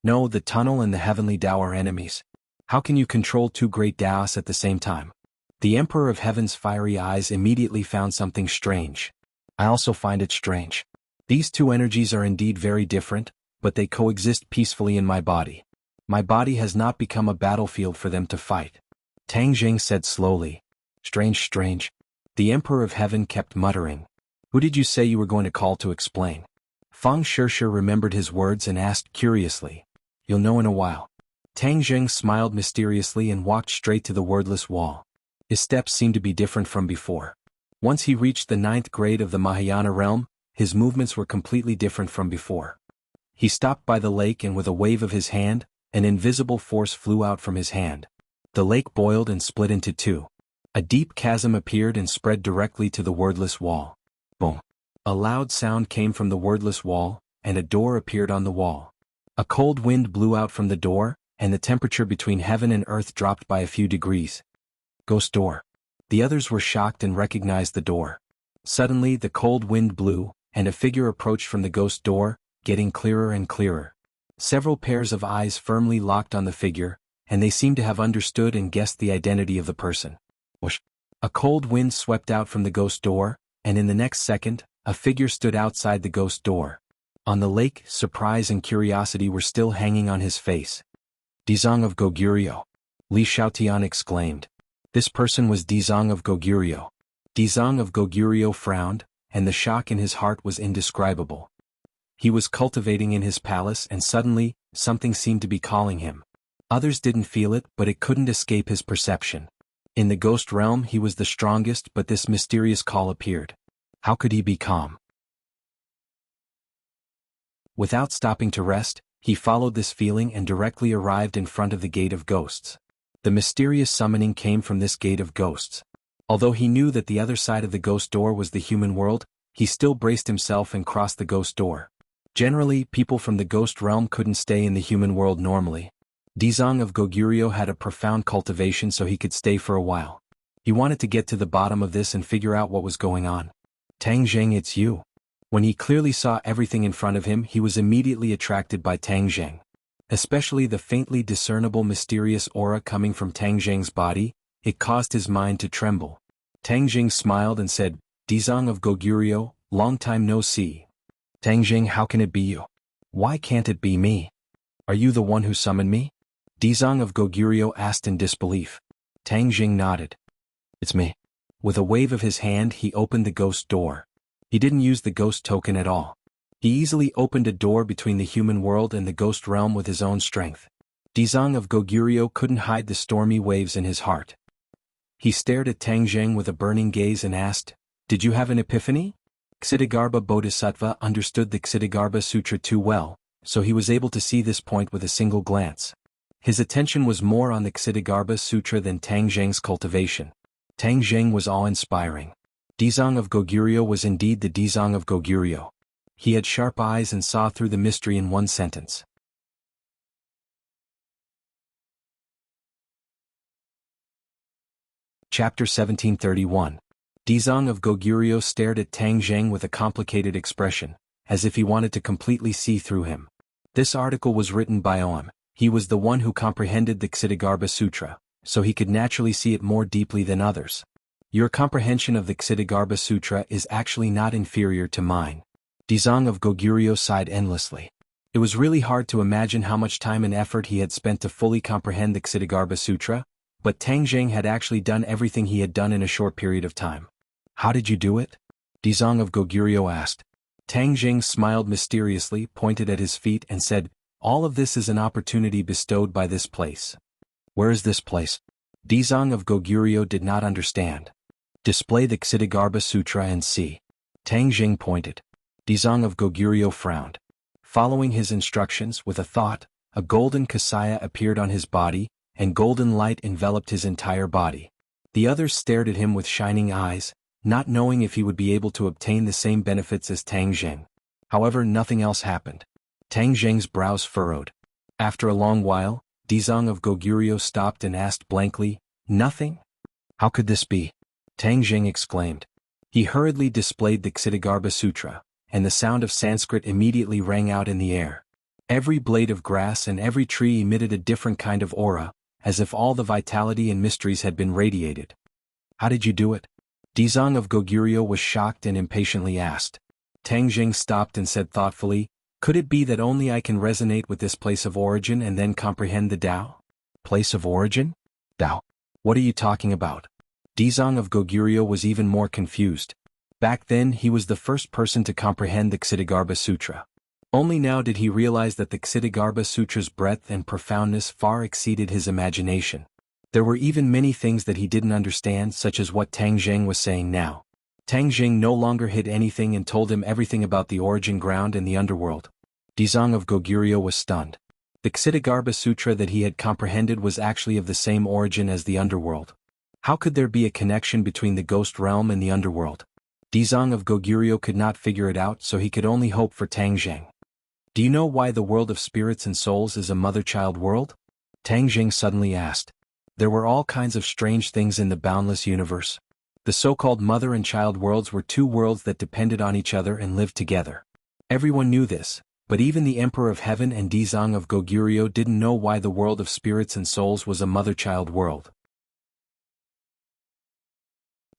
No, the tunnel and the heavenly Tao are enemies. How can you control two great Taos at the same time? The Emperor of Heaven's fiery eyes immediately found something strange. I also find it strange. These two energies are indeed very different, but they coexist peacefully in my body. My body has not become a battlefield for them to fight. Tang Jing said slowly. Strange, strange. The Emperor of Heaven kept muttering. Who did you say you were going to call to explain? Fang Shishir remembered his words and asked curiously. You'll know in a while. Tang Jing smiled mysteriously and walked straight to the wordless wall. His steps seemed to be different from before. Once he reached the 9th grade of the Mahayana realm, his movements were completely different from before. He stopped by the lake and with a wave of his hand, an invisible force flew out from his hand. The lake boiled and split into two. A deep chasm appeared and spread directly to the wordless wall. Boom. A loud sound came from the wordless wall, and a door appeared on the wall. A cold wind blew out from the door, and the temperature between heaven and earth dropped by a few degrees. Ghost door. The others were shocked and recognized the door. Suddenly the cold wind blew, and a figure approached from the ghost door, getting clearer and clearer. Several pairs of eyes firmly locked on the figure, and they seemed to have understood and guessed the identity of the person. Whoosh. A cold wind swept out from the ghost door, and in the next second, a figure stood outside the ghost door. On the lake, surprise and curiosity were still hanging on his face. Dizong of Goguryeo. Li Xiaotian exclaimed. This person was Dizong of Goguryeo. Dizong of Goguryeo frowned, and the shock in his heart was indescribable. He was cultivating in his palace and suddenly, something seemed to be calling him. Others didn't feel it, but it couldn't escape his perception. In the ghost realm he was the strongest, but this mysterious call appeared. How could he be calm? Without stopping to rest, he followed this feeling and directly arrived in front of the Gate of Ghosts. The mysterious summoning came from this Gate of Ghosts. Although he knew that the other side of the ghost door was the human world, he still braced himself and crossed the ghost door. Generally, people from the ghost realm couldn't stay in the human world normally. Dizong of Goguryeo had a profound cultivation so he could stay for a while. He wanted to get to the bottom of this and figure out what was going on. Tang Jing, it's you. When he clearly saw everything in front of him, he was immediately attracted by Tang Jing. Especially the faintly discernible mysterious aura coming from Tang Jing's body, it caused his mind to tremble. Tang Jing smiled and said, Dizong of Goguryeo, long time no see. Tang Jing, how can it be you? Why can't it be me? Are you the one who summoned me? Dizong of Goguryeo asked in disbelief. Tang Jing nodded. It's me. With a wave of his hand he opened the ghost door. He didn't use the ghost token at all. He easily opened a door between the human world and the ghost realm with his own strength. Dizong of Goguryeo couldn't hide the stormy waves in his heart. He stared at Tang Jing with a burning gaze and asked, Did you have an epiphany? Ksitigarbha Bodhisattva understood the Ksitigarbha Sutra too well, so he was able to see this point with a single glance. His attention was more on the Ksitigarbha Sutra than Tang Jing's cultivation. Tang Jing was awe-inspiring. Dizong of Goguryeo was indeed the Dizong of Goguryeo. He had sharp eyes and saw through the mystery in one sentence. Chapter 1731. Dizong of Goguryeo stared at Tang Jing with a complicated expression, as if he wanted to completely see through him. This article was written by Om. He was the one who comprehended the Ksitigarbha Sutra, so he could naturally see it more deeply than others. Your comprehension of the Ksitigarbha Sutra is actually not inferior to mine. Dizong of Goguryeo sighed endlessly. It was really hard to imagine how much time and effort he had spent to fully comprehend the Ksitigarbha Sutra, but Tang Jing had actually done everything he had done in a short period of time. How did you do it? Dizong of Goguryeo asked. Tang Jing smiled mysteriously, pointed at his feet and said, All of this is an opportunity bestowed by this place. Where is this place? Dizong of Goguryeo did not understand. Display the Ksitigarbha Sutra and see. Tang Jing pointed. Dizang of Goguryeo frowned. Following his instructions with a thought, a golden kasaya appeared on his body, and golden light enveloped his entire body. The others stared at him with shining eyes, not knowing if he would be able to obtain the same benefits as Tang Zheng. However, nothing else happened. Tang Zheng's brows furrowed. After a long while, Dizang of Goguryeo stopped and asked blankly, "Nothing? How could this be?" Tang Zheng exclaimed. He hurriedly displayed the Ksitigarbha Sutra, and the sound of Sanskrit immediately rang out in the air. Every blade of grass and every tree emitted a different kind of aura, as if all the vitality and mysteries had been radiated. "How did you do it?" Dizang of Goguryeo was shocked and impatiently asked. Tang Zheng stopped and said thoughtfully, "Could it be that only I can resonate with this place of origin and then comprehend the Tao?" "Place of origin? Tao? What are you talking about?" Dizang of Goguryeo was even more confused. Back then he was the first person to comprehend the Ksitigarbha Sutra. Only now did he realize that the Ksitigarbha Sutra's breadth and profoundness far exceeded his imagination. There were even many things that he didn't understand, such as what Tang Zheng was saying now. Tang Zheng no longer hid anything and told him everything about the origin ground and the underworld. Dizang of Goguryeo was stunned. The Ksitigarbha Sutra that he had comprehended was actually of the same origin as the underworld. How could there be a connection between the ghost realm and the underworld? Dizang of Goguryeo could not figure it out, so he could only hope for Tang Zheng. "Do you know why the world of spirits and souls is a mother-child world?" Tang Zheng suddenly asked. There were all kinds of strange things in the boundless universe. The so-called mother and child worlds were two worlds that depended on each other and lived together. Everyone knew this, but even the Emperor of Heaven and Dizang of Goguryeo didn't know why the world of spirits and souls was a mother-child world.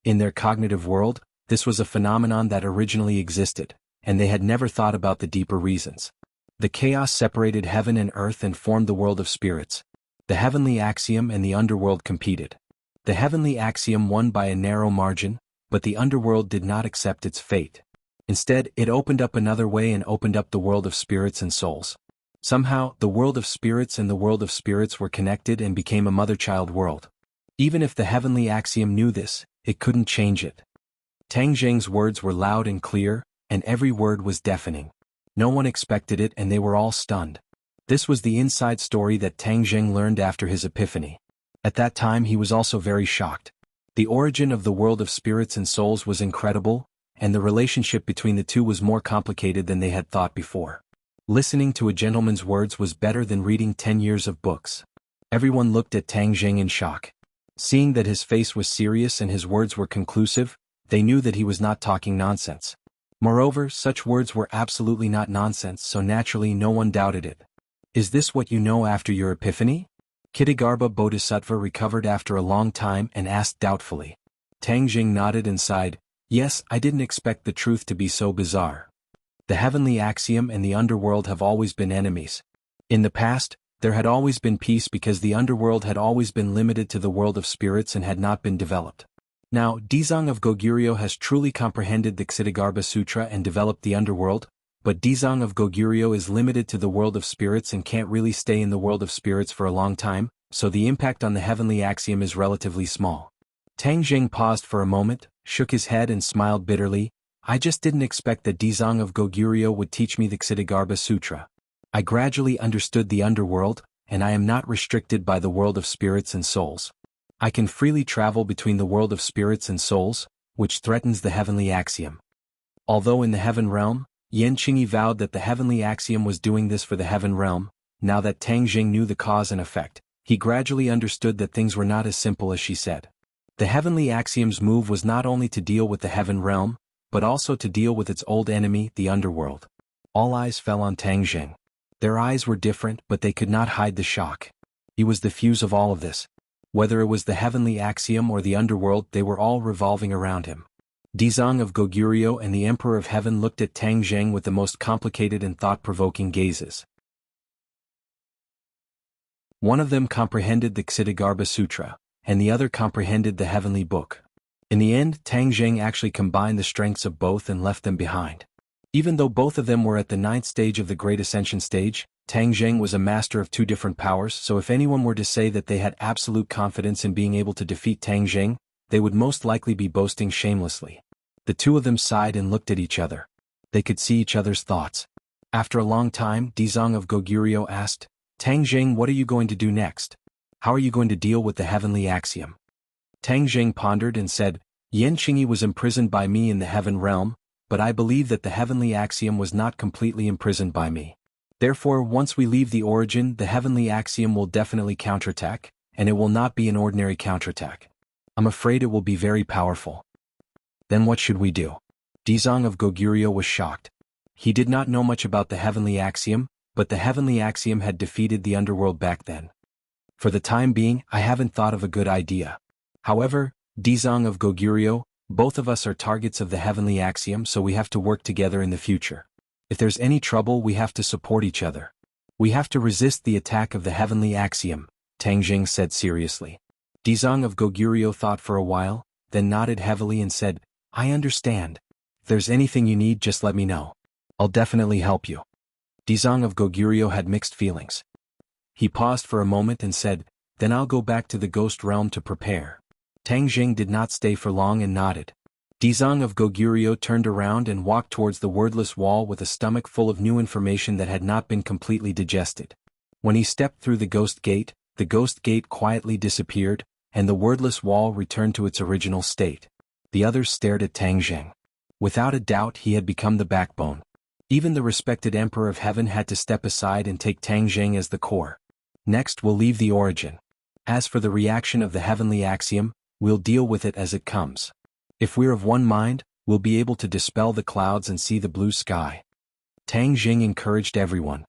In their cognitive world, this was a phenomenon that originally existed, and they had never thought about the deeper reasons. The chaos separated heaven and earth and formed the world of spirits. The heavenly axiom and the underworld competed. The heavenly axiom won by a narrow margin, but the underworld did not accept its fate. Instead, it opened up another way and opened up the world of spirits and souls. Somehow, the world of spirits and the world of spirits were connected and became a mother-child world. Even if the heavenly axiom knew this, it couldn't change it. Tang Zheng's words were loud and clear, and every word was deafening. No one expected it and they were all stunned. This was the inside story that Tang Zheng learned after his epiphany. At that time he was also very shocked. The origin of the world of spirits and souls was incredible, and the relationship between the two was more complicated than they had thought before. Listening to a gentleman's words was better than reading 10 years of books. Everyone looked at Tang Zheng in shock. Seeing that his face was serious and his words were conclusive, they knew that he was not talking nonsense. Moreover, such words were absolutely not nonsense, so naturally no one doubted it. "Is this what you know after your epiphany?" Ksitigarbha Bodhisattva recovered after a long time and asked doubtfully. Tang Zheng nodded and sighed, "Yes, I didn't expect the truth to be so bizarre. The heavenly axiom and the underworld have always been enemies. In the past, there had always been peace because the underworld had always been limited to the world of spirits and had not been developed. Now, Dizang of Goguryeo has truly comprehended the Ksitigarbha Sutra and developed the underworld, but Dizang of Goguryeo is limited to the world of spirits and can't really stay in the world of spirits for a long time, so the impact on the heavenly axiom is relatively small." Tang Zheng paused for a moment, shook his head and smiled bitterly. "I just didn't expect that Dizang of Goguryeo would teach me the Ksitigarbha Sutra. I gradually understood the underworld, and I am not restricted by the world of spirits and souls. I can freely travel between the world of spirits and souls, which threatens the heavenly axiom." Although in the heaven realm, Yan Qingyi vowed that the heavenly axiom was doing this for the heaven realm. Now that Tang Zheng knew the cause and effect, he gradually understood that things were not as simple as she said. The heavenly axiom's move was not only to deal with the heaven realm, but also to deal with its old enemy, the underworld. All eyes fell on Tang Zheng. Their eyes were different, but they could not hide the shock. He was the fuse of all of this. Whether it was the heavenly axiom or the underworld, they were all revolving around him. Dizang of Goguryeo and the Emperor of Heaven looked at Tang Zheng with the most complicated and thought-provoking gazes. One of them comprehended the Ksitigarbha Sutra, and the other comprehended the heavenly book. In the end, Tang Zheng actually combined the strengths of both and left them behind. Even though both of them were at the 9th stage of the Great Ascension stage, Tang Zheng was a master of two different powers, so if anyone were to say that they had absolute confidence in being able to defeat Tang Zheng, they would most likely be boasting shamelessly. The two of them sighed and looked at each other. They could see each other's thoughts. After a long time, Dizong of Goguryeo asked, Tang Jing, what are you going to do next? How are you going to deal with the heavenly axiom? Tang Jing pondered and said, Yan Qingyi was imprisoned by me in the heaven realm, but I believe that the heavenly axiom was not completely imprisoned by me. Therefore, once we leave the origin, the heavenly axiom will definitely counterattack, and it will not be an ordinary counterattack. I'm afraid it will be very powerful. Then what should we do? Dizong of Goguryeo was shocked. He did not know much about the heavenly axiom, but the heavenly axiom had defeated the underworld back then. For the time being, I haven't thought of a good idea. However, Dizong of Goguryeo, both of us are targets of the heavenly axiom, so we have to work together in the future. If there's any trouble, we have to support each other. We have to resist the attack of the heavenly axiom, Tang Jing said seriously. Dizong of Goguryeo thought for a while, then nodded heavily and said, I understand. If there's anything you need, just let me know. I'll definitely help you. Dizong of Goguryeo had mixed feelings. He paused for a moment and said, Then I'll go back to the ghost realm to prepare. Tang Jing did not stay for long and nodded. Dizong of Goguryeo turned around and walked towards the wordless wall with a stomach full of new information that had not been completely digested. When he stepped through the ghost gate quietly disappeared, and the wordless wall returned to its original state. The others stared at Tang Jing. Without a doubt, he had become the backbone. Even the respected Emperor of Heaven had to step aside and take Tang Jing as the core. Next, we'll leave the origin. As for the reaction of the heavenly axiom, we'll deal with it as it comes. If we're of one mind, we'll be able to dispel the clouds and see the blue sky. Tang Jing encouraged everyone.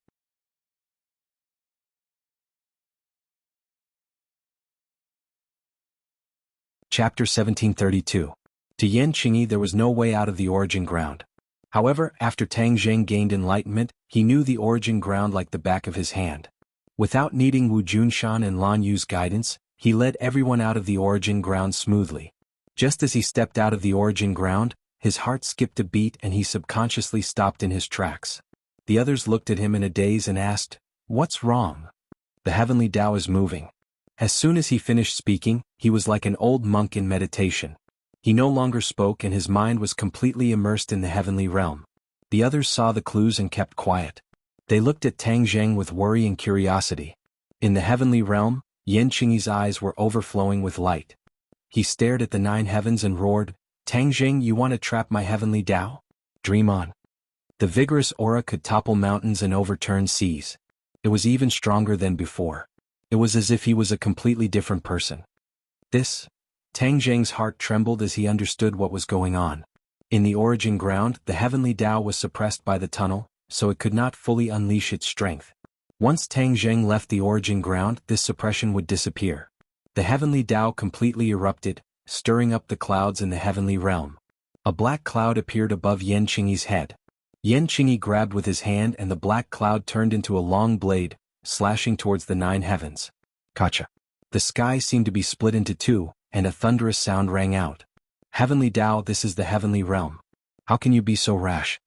Chapter 1732. To Yan Qingyi there was no way out of the origin ground. However, after Tang Jing gained enlightenment, he knew the origin ground like the back of his hand. Without needing Wu Junshan and Lan Yu's guidance, he led everyone out of the origin ground smoothly. Just as he stepped out of the origin ground, his heart skipped a beat and he subconsciously stopped in his tracks. The others looked at him in a daze and asked, What's wrong? The heavenly Tao is moving. As soon as he finished speaking, he was like an old monk in meditation. He no longer spoke and his mind was completely immersed in the heavenly realm. The others saw the clues and kept quiet. They looked at Tang Jing with worry and curiosity. In the heavenly realm, Yan Qingyi's eyes were overflowing with light. He stared at the 9 heavens and roared, Tang Jing, you want to trap my heavenly Tao? Dream on. The vigorous aura could topple mountains and overturn seas. It was even stronger than before. It was as if he was a completely different person. Tang Jing's heart trembled as he understood what was going on. In the origin ground, the heavenly Tao was suppressed by the tunnel, so it could not fully unleash its strength. Once Tang Jing left the origin ground, this suppression would disappear. The heavenly Tao completely erupted, stirring up the clouds in the heavenly realm. A black cloud appeared above Yan Qingyi's head. Yan Qingyi grabbed with his hand and the black cloud turned into a long blade, slashing towards the 9 heavens. Kacha. The sky seemed to be split into 2, and a thunderous sound rang out. Heavenly Tao, this is the heavenly realm. How can you be so rash?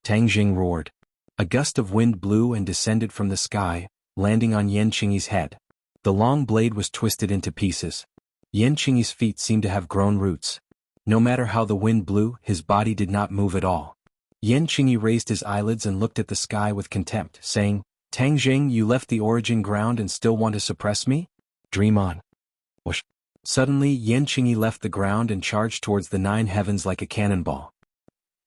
Tang Jing roared. A gust of wind blew and descended from the sky, landing on Yan Qingyi's head. The long blade was twisted into pieces. Yan Qingyi's feet seemed to have grown roots. No matter how the wind blew, his body did not move at all. Yan Qingyi raised his eyelids and looked at the sky with contempt, saying, Tang Jing, you left the origin ground and still want to suppress me? Dream on. Whoosh. Suddenly, Yan Qingyi left the ground and charged towards the 9 heavens like a cannonball.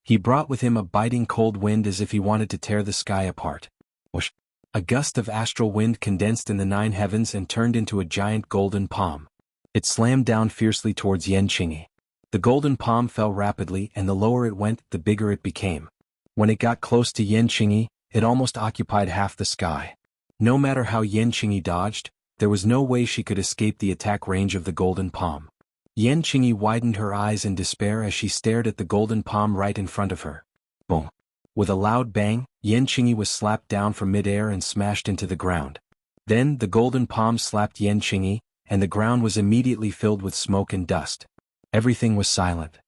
He brought with him a biting cold wind as if he wanted to tear the sky apart. Whoosh. A gust of astral wind condensed in the 9 heavens and turned into a giant golden palm. It slammed down fiercely towards Yan Qingyi. The golden palm fell rapidly and the lower it went, the bigger it became. When it got close to Yan Qingyi, it almost occupied half the sky. No matter how Yan Qingyi dodged, there was no way she could escape the attack range of the golden palm. Yan Qingyi widened her eyes in despair as she stared at the golden palm right in front of her. Boom! With a loud bang, Yan Qingyi was slapped down from midair and smashed into the ground. Then the golden palm slapped Yan Qingyi, and the ground was immediately filled with smoke and dust. Everything was silent.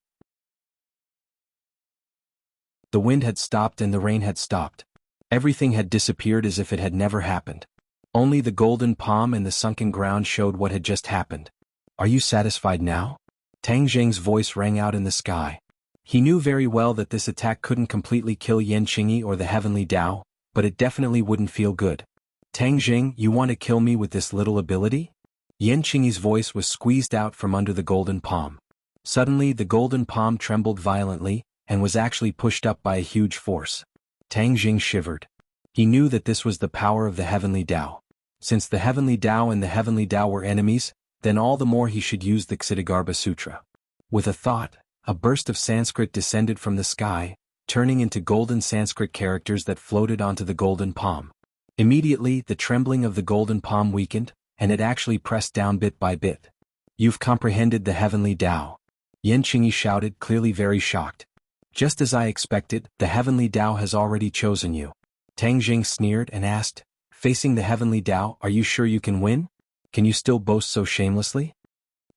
The wind had stopped and the rain had stopped. Everything had disappeared as if it had never happened. Only the golden palm and the sunken ground showed what had just happened. Are you satisfied now? Tang Jing's voice rang out in the sky. He knew very well that this attack couldn't completely kill Yan Qingyi or the Heavenly Tao, but it definitely wouldn't feel good. Tang Jing, you want to kill me with this little ability? Yan Qingyi's voice was squeezed out from under the golden palm. Suddenly the golden palm trembled violently, and was actually pushed up by a huge force. Tang Jing shivered. He knew that this was the power of the Heavenly Tao. Since the Heavenly Tao and the Heavenly Tao were enemies, then all the more he should use the Ksitigarbha Sutra. With a thought, a burst of Sanskrit descended from the sky, turning into golden Sanskrit characters that floated onto the golden palm. Immediately the trembling of the golden palm weakened, and it actually pressed down bit by bit. You've comprehended the Heavenly Tao. Yan Qingyi shouted, clearly very shocked. Just as I expected, the Heavenly Tao has already chosen you. Tang Jing sneered and asked, facing the Heavenly Tao, are you sure you can win? Can you still boast so shamelessly?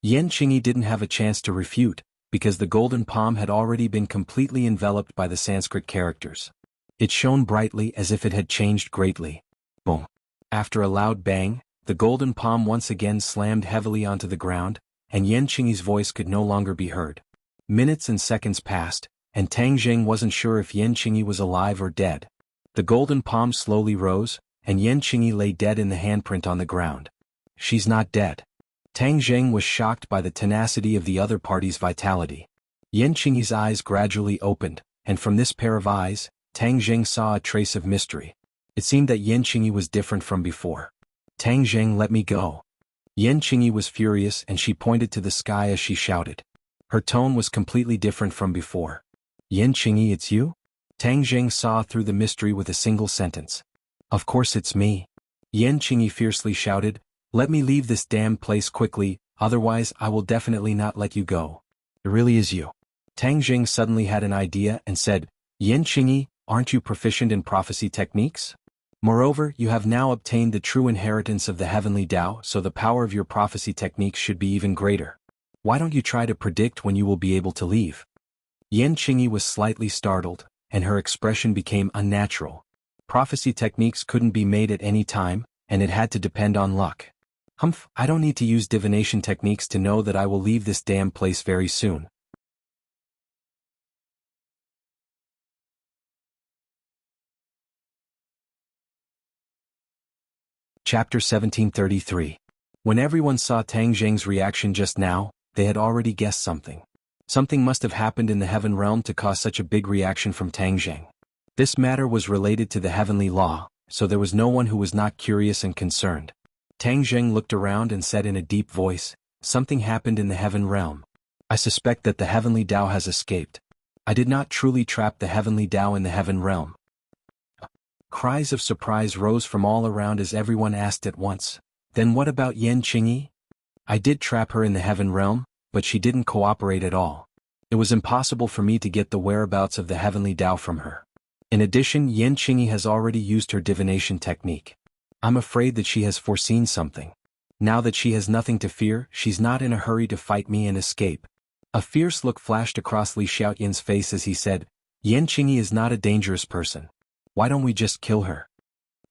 Yan Qingyi didn't have a chance to refute, because the golden palm had already been completely enveloped by the Sanskrit characters. It shone brightly as if it had changed greatly. Boom. After a loud bang, the golden palm once again slammed heavily onto the ground, and Yan Qingyi's voice could no longer be heard. Minutes and seconds passed, and Tang Jing wasn't sure if Yan Qingyi was alive or dead. The golden palm slowly rose, and Yan Qingyi lay dead in the handprint on the ground. She's not dead. Tang Jing was shocked by the tenacity of the other party's vitality. Yan Qingyi's eyes gradually opened, and from this pair of eyes, Tang Jing saw a trace of mystery. It seemed that Yan Qingyi was different from before. Tang Jing, let me go. Yan Qingyi was furious and she pointed to the sky as she shouted. Her tone was completely different from before. Yan Qingyi, it's you? Tang Jing saw through the mystery with a single sentence. Of course it's me. Yan Qingyi fiercely shouted, let me leave this damned place quickly, otherwise I will definitely not let you go. It really is you. Tang Jing suddenly had an idea and said, Yan Qingyi, aren't you proficient in prophecy techniques? Moreover, you have now obtained the true inheritance of the Heavenly Tao, so the power of your prophecy techniques should be even greater. Why don't you try to predict when you will be able to leave? Yan Qingyi was slightly startled, and her expression became unnatural. Prophecy techniques couldn't be made at any time, and it had to depend on luck. Humph, I don't need to use divination techniques to know that I will leave this damn place very soon. Chapter 1733. When everyone saw Tang Jing's reaction just now, they had already guessed something. Something must have happened in the heaven realm to cause such a big reaction from Tang Jing. This matter was related to the heavenly law, so there was no one who was not curious and concerned. Tang Jing looked around and said in a deep voice, something happened in the heaven realm. I suspect that the heavenly Tao has escaped. I did not truly trap the heavenly Tao in the heaven realm. Cries of surprise rose from all around as everyone asked at once, then what about Yan Qingyi? I did trap her in the heaven realm, but she didn't cooperate at all. It was impossible for me to get the whereabouts of the heavenly Tao from her. In addition, Yan Qingyi has already used her divination technique. I'm afraid that she has foreseen something. Now that she has nothing to fear, she's not in a hurry to fight me and escape. A fierce look flashed across Li Xiaoyan's face as he said, Yan Qingyi is not a dangerous person. Why don't we just kill her?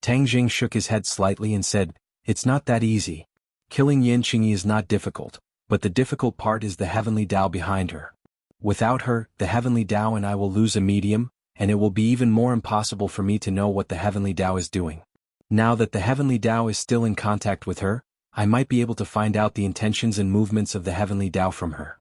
Tang Jing shook his head slightly and said, it's not that easy. Killing Yan Qingyi is not difficult, but the difficult part is the heavenly Tao behind her. Without her, the heavenly Tao and I will lose a medium, and it will be even more impossible for me to know what the heavenly Tao is doing. Now that the heavenly Tao is still in contact with her, I might be able to find out the intentions and movements of the heavenly Tao from her.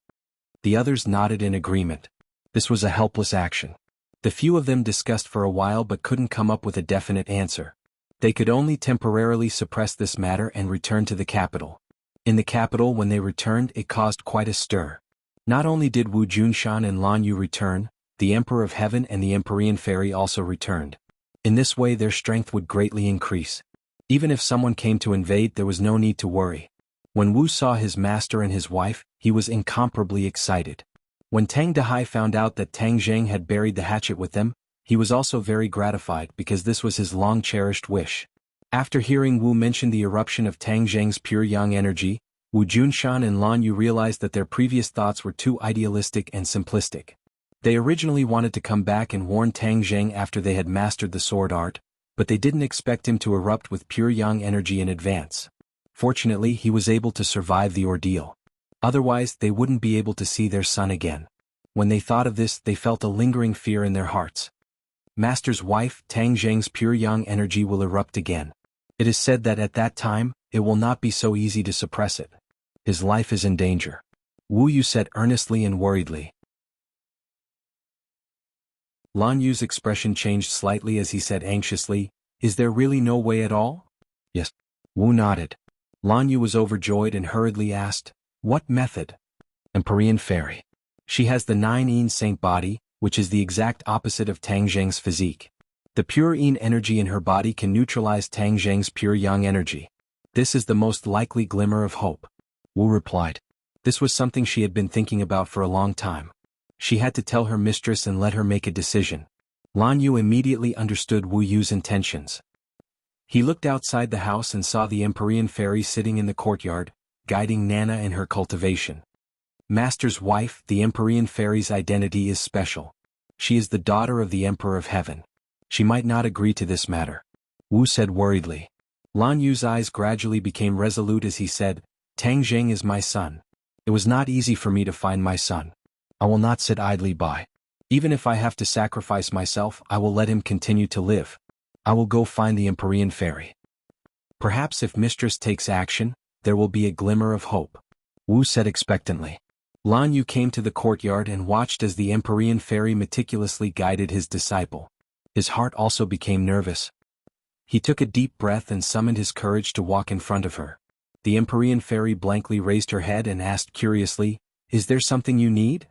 The others nodded in agreement. This was a helpless action. The few of them discussed for a while but couldn't come up with a definite answer. They could only temporarily suppress this matter and return to the capital. In the capital, when they returned, it caused quite a stir. Not only did Wu Junshan and Lan Yu return, the Emperor of Heaven and the Empyrean Fairy also returned. In this way their strength would greatly increase. Even if someone came to invade, there was no need to worry. When Wu saw his master and his wife, he was incomparably excited. When Tang Dehai found out that Tang Jing had buried the hatchet with them, he was also very gratified because this was his long-cherished wish. After hearing Wu mention the eruption of Tang Jing's pure yang energy, Wu Junshan and Lan Yu realized that their previous thoughts were too idealistic and simplistic. They originally wanted to come back and warn Tang Jing after they had mastered the sword art, but they didn't expect him to erupt with pure yang energy in advance. Fortunately, he was able to survive the ordeal. Otherwise, they wouldn't be able to see their son again. When they thought of this, they felt a lingering fear in their hearts. Master's wife, Tang Zheng's pure yang energy will erupt again. It is said that at that time, it will not be so easy to suppress it. His life is in danger. Wu Yu said earnestly and worriedly. Lan Yu's expression changed slightly as he said anxiously, "Is there really no way at all?" "Yes." Wu nodded. Lan Yu was overjoyed and hurriedly asked, "What method?" "Empyrean fairy. She has the 9 saint body, which is the exact opposite of Tang Zheng's physique. The pure yin energy in her body can neutralize Tang Zheng's pure yang energy. This is the most likely glimmer of hope." Wu replied. This was something she had been thinking about for a long time. She had to tell her mistress and let her make a decision. Lan Yu immediately understood Wu Yu's intentions. He looked outside the house and saw the Empyrean fairy sitting in the courtyard, guiding Nana in her cultivation. Master's wife, the Empyrean fairy's identity is special. She is the daughter of the Emperor of Heaven. She might not agree to this matter. Wu said worriedly. Lan Yu's eyes gradually became resolute as he said, "Tang Zheng is my son. It was not easy for me to find my son. I will not sit idly by. Even if I have to sacrifice myself, I will let him continue to live. I will go find the Empyrean fairy. Perhaps if mistress takes action, there will be a glimmer of hope." Wu said expectantly. Lan Yu came to the courtyard and watched as the Empyrean fairy meticulously guided his disciple. His heart also became nervous. He took a deep breath and summoned his courage to walk in front of her. The Empyrean fairy blankly raised her head and asked curiously, "Is there something you need?"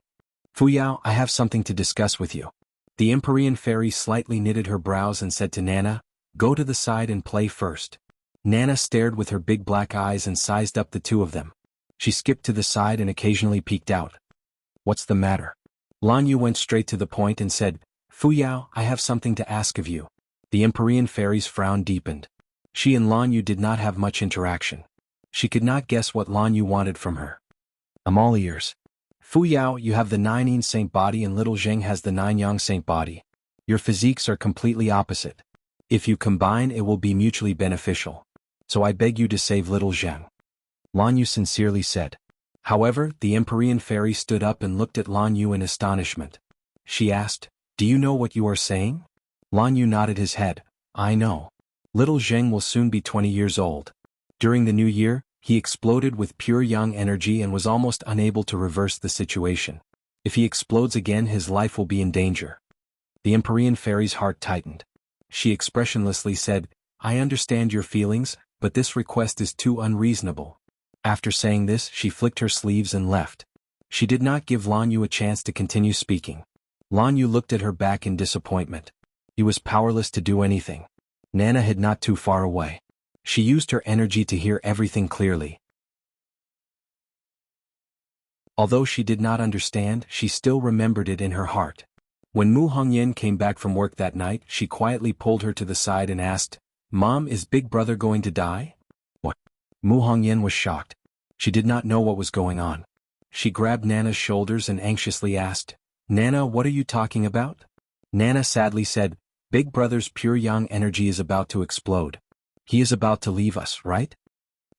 "Fuyao, I have something to discuss with you." The Empyrean fairy slightly knitted her brows and said to Nana, "Go to the side and play first." Nana stared with her big black eyes and sized up the two of them. She skipped to the side and occasionally peeked out. "What's the matter?" Lan Yu went straight to the point and said, "Fuyao, I have something to ask of you." The Empyrean fairy's frown deepened. She and Lan Yu did not have much interaction. She could not guess what Lan Yu wanted from her. "I'm all ears." "Fuyao, you have the 9 saint body and little Zheng has the 9 yang saint body. Your physiques are completely opposite. If you combine, it will be mutually beneficial. So I beg you to save little Zheng." Lan Yu sincerely said. However, the Empyrean fairy stood up and looked at Lan Yu in astonishment. She asked, "Do you know what you are saying?" Lan Yu nodded his head. "I know. Little Zheng will soon be 20 years old. During the new year, he exploded with pure yang energy and was almost unable to reverse the situation. If he explodes again, his life will be in danger." The Empyrean fairy's heart tightened. She expressionlessly said, "I understand your feelings, but this request is too unreasonable." After saying this, she flicked her sleeves and left. She did not give Lan Yu a chance to continue speaking. Lan Yu looked at her back in disappointment. He was powerless to do anything. Nana hid not too far away. She used her energy to hear everything clearly. Although she did not understand, she still remembered it in her heart. When Mu Hongyan came back from work that night, she quietly pulled her to the side and asked, "Mom, is Big Brother going to die?" "What?" Mu Hongyan was shocked. She did not know what was going on. She grabbed Nana's shoulders and anxiously asked, "Nana, what are you talking about?" Nana sadly said, "Big Brother's pure yang energy is about to explode. He is about to leave us, right?"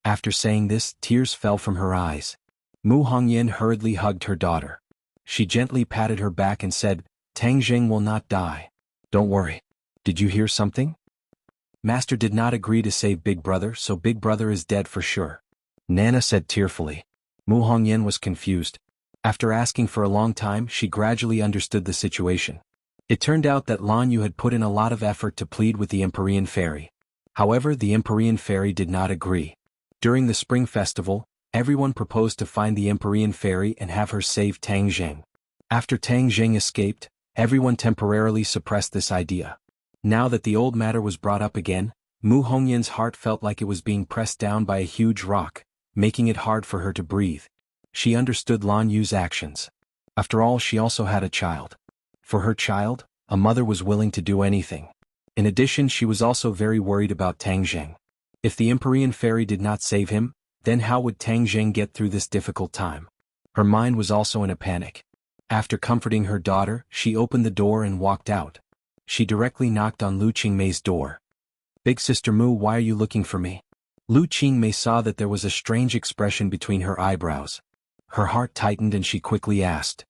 After saying this, tears fell from her eyes. Mu Hongyan hurriedly hugged her daughter. She gently patted her back and said, "Tang Zheng will not die. Don't worry. Did you hear something? Master did not agree to save Big Brother, so Big Brother is dead for sure." Nana said tearfully. Mu Hongyan was confused. After asking for a long time, she gradually understood the situation. It turned out that Lan Yu had put in a lot of effort to plead with the Empyrean fairy. However, the Empyrean fairy did not agree. During the spring festival, everyone proposed to find the Empyrean fairy and have her save Tang Zheng. After Tang Zheng escaped, everyone temporarily suppressed this idea. Now that the old matter was brought up again, Mu Hongyan's heart felt like it was being pressed down by a huge rock, making it hard for her to breathe. She understood Lan Yu's actions. After all, she also had a child. For her child, a mother was willing to do anything. In addition, she was also very worried about Tang Zheng. If the Empyrean fairy did not save him, then how would Tang Zheng get through this difficult time? Her mind was also in a panic. After comforting her daughter, she opened the door and walked out. She directly knocked on Lu Qingmei's door. "Big Sister Mu, why are you looking for me?" Lu Qingmei saw that there was a strange expression between her eyebrows. Her heart tightened and she quickly asked,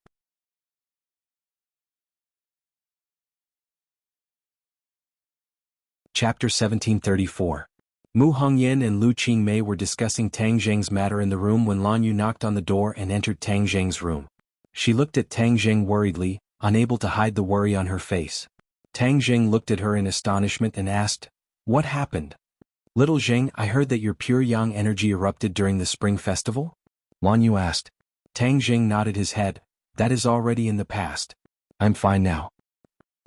Chapter 1734. Mu Hongyan and Lu Qingmei were discussing Tang Zheng's matter in the room when Lan Yu knocked on the door and entered Tang Zheng's room. She looked at Tang Zheng worriedly, unable to hide the worry on her face. Tang Zheng looked at her in astonishment and asked, "What happened?" "Little Zheng, I heard that your pure yang energy erupted during the spring festival?" Lan Yu asked. Tang Zheng nodded his head. "That is already in the past. I'm fine now."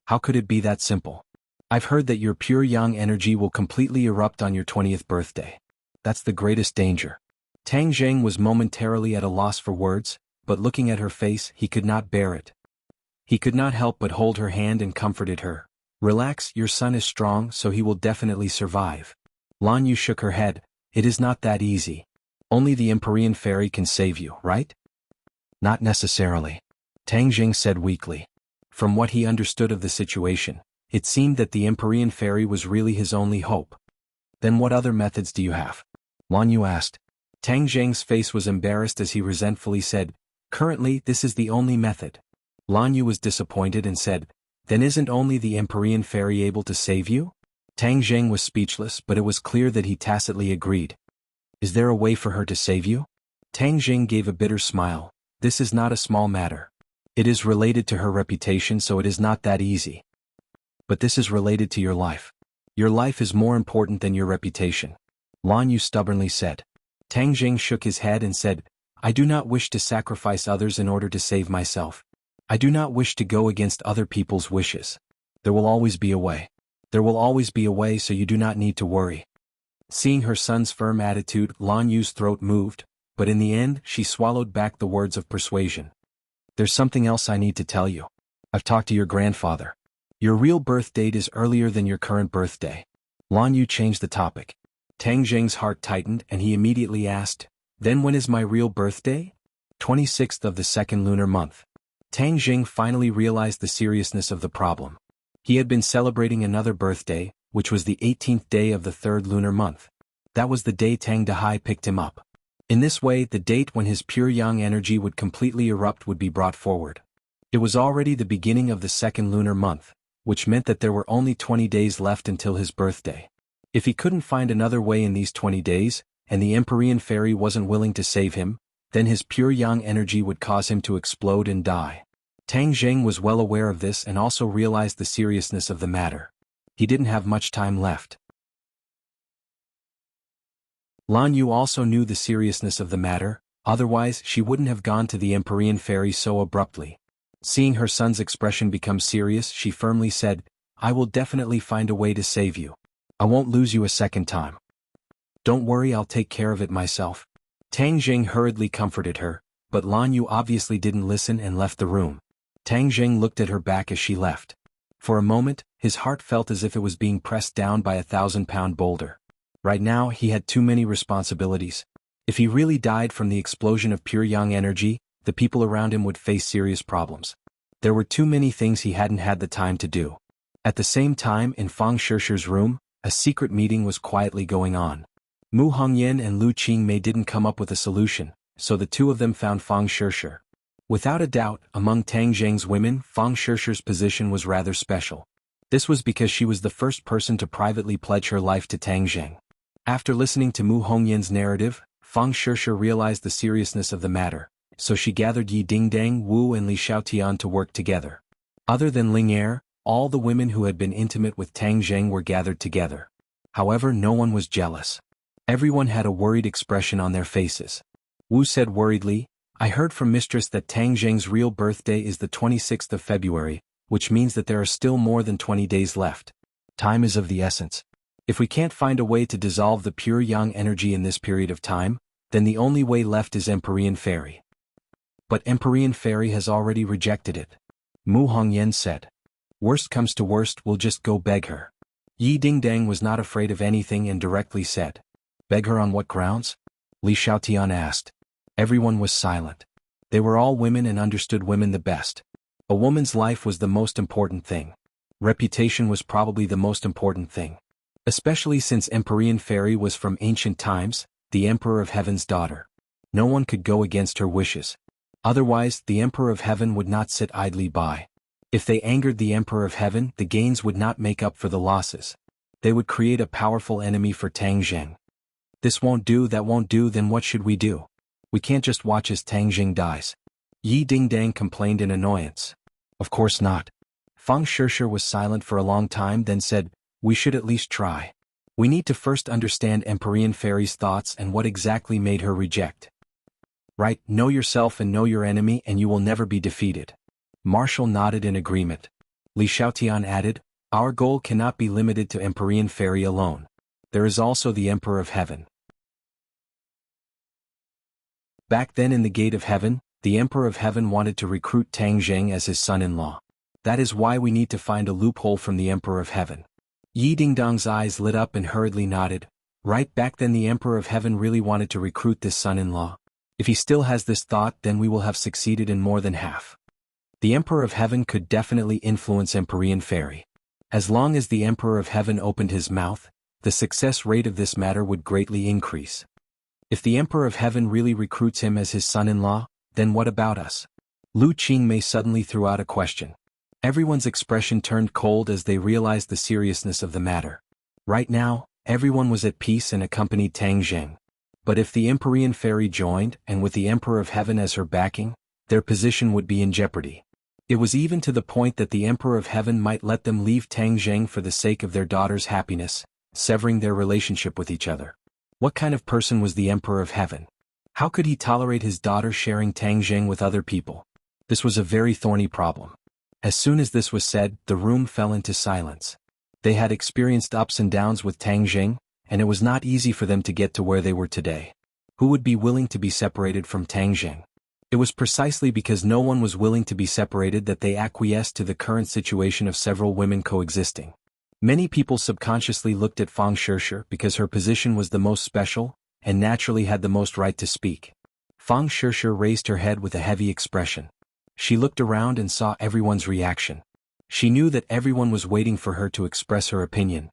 "How could it be that simple?" "I've heard that your pure yang energy will completely erupt on your 20th birthday. That's the greatest danger." Tang Zheng was momentarily at a loss for words, but looking at her face he could not bear it. He could not help but hold her hand and comforted her. "Relax, your son is strong, so he will definitely survive." Lan Yu shook her head. "It is not that easy. Only the Empyrean fairy can save you, right?" "Not necessarily," Tang Zheng said weakly. From what he understood of the situation, it seemed that the Empyrean fairy was really his only hope. "Then what other methods do you have?" Lan Yu asked. Tang Zheng's face was embarrassed as he resentfully said, "Currently this is the only method." Lan Yu was disappointed and said, "Then isn't only the Empyrean fairy able to save you?" Tang Zheng was speechless, but it was clear that he tacitly agreed. "Is there a way for her to save you?" Tang Zheng gave a bitter smile. "This is not a small matter. It is related to her reputation, so it is not that easy. But this is related to your life. Your life is more important than your reputation," Lan Yu stubbornly said. Tang Zheng shook his head and said, "I do not wish to sacrifice others in order to save myself. I do not wish to go against other people's wishes. There will always be a way. There will always be a way, so you do not need to worry." Seeing her son's firm attitude, Lan Yu's throat moved, but in the end she swallowed back the words of persuasion. "There's something else I need to tell you. I've talked to your grandfather. Your real birth date is earlier than your current birthday." Lan Yu changed the topic. Tang Zheng's heart tightened and he immediately asked, "Then when is my real birthday?" 26th of the second lunar month. Tang Zheng finally realized the seriousness of the problem. He had been celebrating another birthday, which was the 18th day of the third lunar month. That was the day Tang Dahai picked him up. In this way, the date when his pure yang energy would completely erupt would be brought forward. It was already the beginning of the second lunar month, which meant that there were only 20 days left until his birthday. If he couldn't find another way in these 20 days, and the Empyrean fairy wasn't willing to save him, then his pure yang energy would cause him to explode and die. Tang Zheng was well aware of this and also realized the seriousness of the matter. He didn't have much time left. Lan Yu also knew the seriousness of the matter, otherwise she wouldn't have gone to the Empyrean fairy so abruptly. Seeing her son's expression become serious, she firmly said, "I will definitely find a way to save you. I won't lose you a second time. Don't worry, I'll take care of it myself." Tang Zheng hurriedly comforted her, but Lan Yu obviously didn't listen and left the room. Tang Zheng looked at her back as she left. For a moment, his heart felt as if it was being pressed down by a 1,000-pound boulder. Right now he had too many responsibilities. If he really died from the explosion of pure yang energy, the people around him would face serious problems. There were too many things he hadn't had the time to do. At the same time, in Fang Shishir's room, a secret meeting was quietly going on. Mu Hongyan and Lu Qingmei didn't come up with a solution, so the two of them found Fang Shishir. Without a doubt, among Tang Zheng's women, Fang Shishir's position was rather special. This was because she was the first person to privately pledge her life to Tang Zheng. After listening to Mu Hongyan's narrative, Fang Shishir realized the seriousness of the matter, so she gathered Yi Dingdang, Wu and Li Xiaotian to work together. Other than Ling Er, all the women who had been intimate with Tang Zheng were gathered together. However, no one was jealous. Everyone had a worried expression on their faces. Wu said worriedly, "I heard from Mistress that Tang Zheng's real birthday is the 26th of February, which means that there are still more than 20 days left. Time is of the essence. If we can't find a way to dissolve the pure yang energy in this period of time, then the only way left is Empyrean Fairy." "But Empyrean Fairy has already rejected it," Mu Hongyan said. "Worst comes to worst, we'll just go beg her." Yi Dingdang was not afraid of anything and directly said, "Beg her on what grounds?" Li Xiaotian asked. Everyone was silent. They were all women and understood women the best. A woman's life was the most important thing. Reputation was probably the most important thing. Especially since Empyrean Fairy was from ancient times, the Emperor of Heaven's daughter. No one could go against her wishes. Otherwise, the Emperor of Heaven would not sit idly by. If they angered the Emperor of Heaven, the gains would not make up for the losses. They would create a powerful enemy for Tang Zheng. This won't do, that won't do, then what should we do? We can't just watch as Tang Zheng dies. Yi Dingdang complained in annoyance. Of course not. Fang Shishir was silent for a long time, then said, we should at least try. We need to first understand Empyrean Fairy's thoughts and what exactly made her reject. Right, know yourself and know your enemy and you will never be defeated. Marshall nodded in agreement. Li Xiaotian added, our goal cannot be limited to Empyrean Fairy alone. There is also the Emperor of Heaven. Back then in the Gate of Heaven, the Emperor of Heaven wanted to recruit Tang Zheng as his son-in-law. That is why we need to find a loophole from the Emperor of Heaven. Yi Dingdang's eyes lit up and hurriedly nodded. Right, back then the Emperor of Heaven really wanted to recruit this son-in-law. If he still has this thought, then we will have succeeded in more than half. The Emperor of Heaven could definitely influence Empyrean Fairy. As long as the Emperor of Heaven opened his mouth, the success rate of this matter would greatly increase. If the Emperor of Heaven really recruits him as his son-in-law, then what about us? Lu Qingmei suddenly threw out a question. Everyone's expression turned cold as they realized the seriousness of the matter. Right now, everyone was at peace and accompanied Tang Zheng. But if the Empyrean Fairy joined, and with the Emperor of Heaven as her backing, their position would be in jeopardy. It was even to the point that the Emperor of Heaven might let them leave Tang Zheng for the sake of their daughter's happiness, severing their relationship with each other. What kind of person was the Emperor of Heaven? How could he tolerate his daughter sharing Tang Zheng with other people? This was a very thorny problem. As soon as this was said, the room fell into silence. They had experienced ups and downs with Tang Zheng, and it was not easy for them to get to where they were today. Who would be willing to be separated from Tang Zheng? It was precisely because no one was willing to be separated that they acquiesced to the current situation of several women coexisting. Many people subconsciously looked at Fang Shishir because her position was the most special, and naturally had the most right to speak. Fang Shishir raised her head with a heavy expression. She looked around and saw everyone's reaction. She knew that everyone was waiting for her to express her opinion.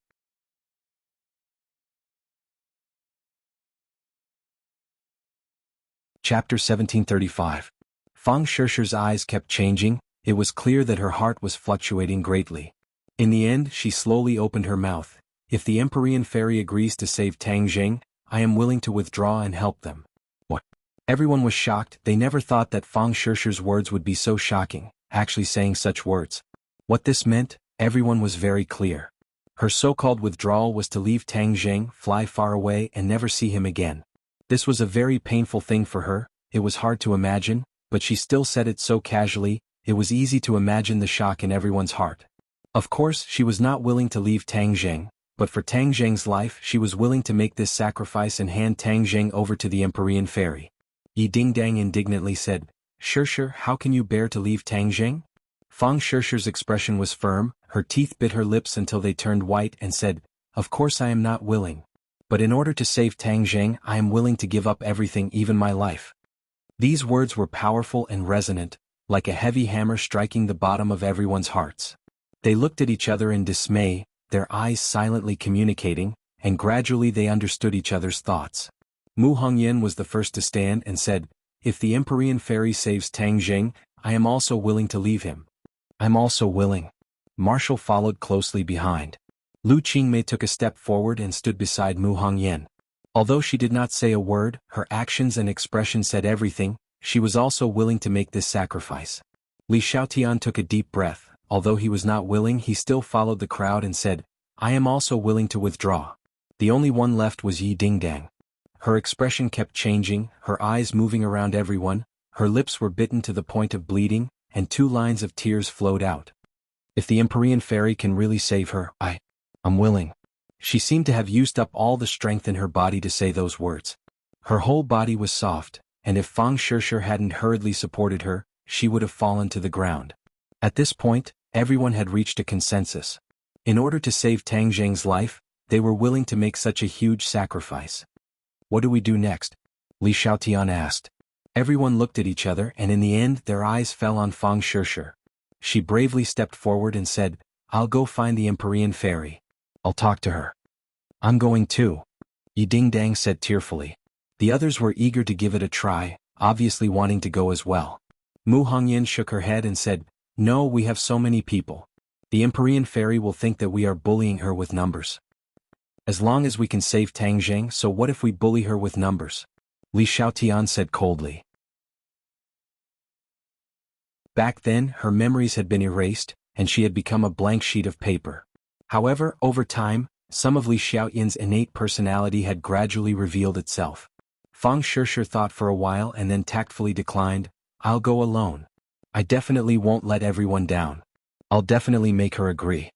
Chapter 1735. Fang Shishir's eyes kept changing. It was clear that her heart was fluctuating greatly. In the end, she slowly opened her mouth. If the Empyrean Fairy agrees to save Tang Zheng, I am willing to withdraw and help them. What? Everyone was shocked. They never thought that Fang Shishir's words would be so shocking, actually saying such words. What this meant, everyone was very clear. Her so-called withdrawal was to leave Tang Zheng, fly far away and never see him again. This was a very painful thing for her. It was hard to imagine, but she still said it so casually. It was easy to imagine the shock in everyone's heart. Of course, she was not willing to leave Tang Zheng, but for Tang Zheng's life she was willing to make this sacrifice and hand Tang Zheng over to the Empyrean Fairy. Yi Dingdang indignantly said, Shishir, how can you bear to leave Tang Zheng? Fang Shishir's expression was firm, her teeth bit her lips until they turned white and said, of course I am not willing. But in order to save Tang Zheng I am willing to give up everything, even my life. These words were powerful and resonant, like a heavy hammer striking the bottom of everyone's hearts. They looked at each other in dismay, their eyes silently communicating, and gradually they understood each other's thoughts. Mu Hongyan was the first to stand and said, if the Empyrean Fairy saves Tang Zheng, I am also willing to leave him. I'm also willing. Marshall followed closely behind. Lu Qingmei took a step forward and stood beside Mu Hongyan. Although she did not say a word, her actions and expression said everything. She was also willing to make this sacrifice. Li Xiaotian took a deep breath. Although he was not willing, he still followed the crowd and said, I am also willing to withdraw. The only one left was Yi Dingdang. Her expression kept changing, her eyes moving around everyone, her lips were bitten to the point of bleeding, and 2 lines of tears flowed out. If the Empyrean Fairy can really save her, I'm willing. She seemed to have used up all the strength in her body to say those words. Her whole body was soft, and if Fang Shishir hadn't hurriedly supported her, she would have fallen to the ground. At this point, everyone had reached a consensus. In order to save Tang Zheng's life, they were willing to make such a huge sacrifice. What do we do next? Li Xiaotian asked. Everyone looked at each other and in the end their eyes fell on Fang Shishir. She bravely stepped forward and said, I'll go find the Empyrean Fairy. I'll talk to her. I'm going too. Yi Dingdang said tearfully. The others were eager to give it a try, obviously wanting to go as well. Mu Hongyan shook her head and said, no, we have so many people. The Empyrean Fairy will think that we are bullying her with numbers. As long as we can save Tang Zheng, so what if we bully her with numbers? Li Xiaotian said coldly. Back then, her memories had been erased, and she had become a blank sheet of paper. However, over time, some of Li Xiaotian's innate personality had gradually revealed itself. Fang Shishir thought for a while and then tactfully declined, "I'll go alone. I definitely won't let everyone down. I'll definitely make her agree.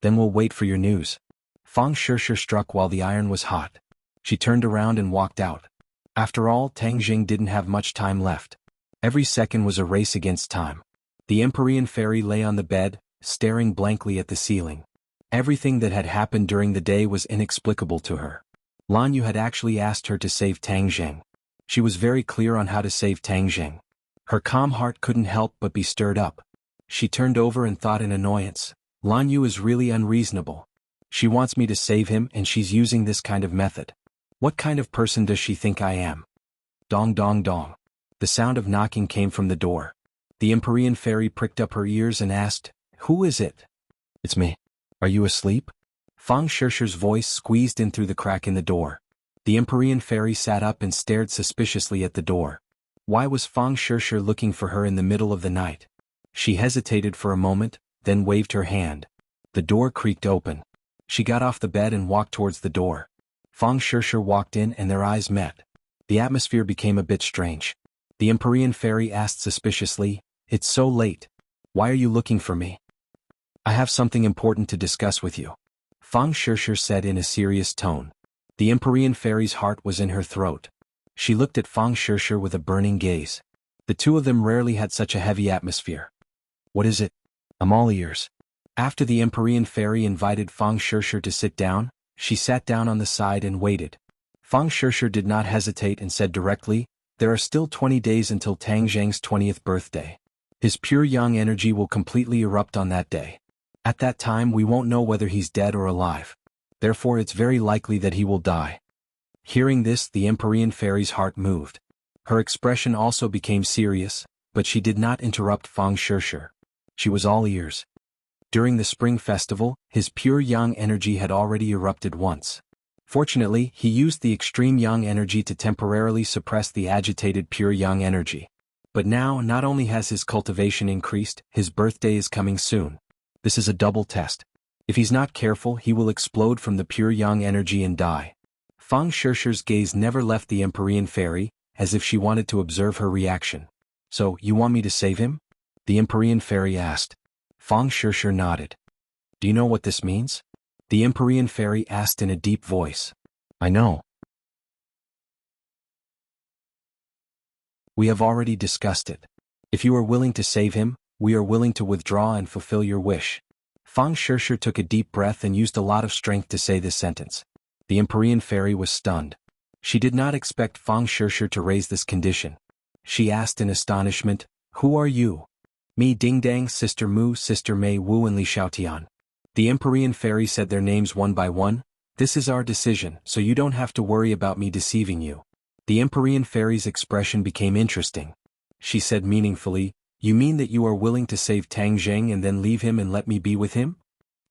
Then we'll wait for your news." Fang Shishir struck while the iron was hot. She turned around and walked out. After all, Tang Jing didn't have much time left. Every second was a race against time. The Empyrean fairy lay on the bed, staring blankly at the ceiling. Everything that had happened during the day was inexplicable to her. Lan Yu had actually asked her to save Tang Zheng. She was very clear on how to save Tang Zheng. Her calm heart couldn't help but be stirred up. She turned over and thought in annoyance, Lan Yu is really unreasonable. She wants me to save him and she's using this kind of method. What kind of person does she think I am? Dong dong dong. The sound of knocking came from the door. The Empyrean fairy pricked up her ears and asked, "Who is it?" "It's me. Are you asleep?" Fang Shishir's voice squeezed in through the crack in the door. The Empyrean fairy sat up and stared suspiciously at the door. Why was Fang Shishir looking for her in the middle of the night? She hesitated for a moment, then waved her hand. The door creaked open. She got off the bed and walked towards the door. Fang Shishir walked in and their eyes met. The atmosphere became a bit strange. The Empyrean fairy asked suspiciously, "It's so late. Why are you looking for me?" "I have something important to discuss with you," Fang Shishir said in a serious tone. The Empyrean fairy's heart was in her throat. She looked at Fang Shishir with a burning gaze. The two of them rarely had such a heavy atmosphere. "What is it?" "I'm all ears." After the Empyrean fairy invited Fang Shishir to sit down, she sat down on the side and waited. Fang Shishir did not hesitate and said directly, "There are still 20 days until Tang Zheng's 20th birthday. His pure yang energy will completely erupt on that day. At that time we won't know whether he's dead or alive. Therefore it's very likely that he will die." Hearing this, the Empyrean fairy's heart moved. Her expression also became serious, but she did not interrupt Fang Shishir. She was all ears. During the spring festival, his pure yang energy had already erupted once. Fortunately, he used the extreme yang energy to temporarily suppress the agitated pure yang energy. But now, not only has his cultivation increased, his birthday is coming soon. This is a double test. If he's not careful, he will explode from the pure yang energy and die. Fang Shishir's gaze never left the Empyrean fairy, as if she wanted to observe her reaction. "So, you want me to save him?" the Empyrean fairy asked. Fang Shishir nodded. "Do you know what this means?" the Empyrean fairy asked in a deep voice. "I know. We have already discussed it. If you are willing to save him, we are willing to withdraw and fulfill your wish." Fang Shishir took a deep breath and used a lot of strength to say this sentence. The Empyrean fairy was stunned. She did not expect Fang Shishir to raise this condition. She asked in astonishment, "Who are you?" "Me Ding Dang, Sister Mu, Sister Mei Wu and Li Xiaotian." The Empyrean fairy said their names one by one. "This is our decision, so you don't have to worry about me deceiving you." The Empyrean fairy's expression became interesting. She said meaningfully, "You mean that you are willing to save Tang Zheng and then leave him and let me be with him?"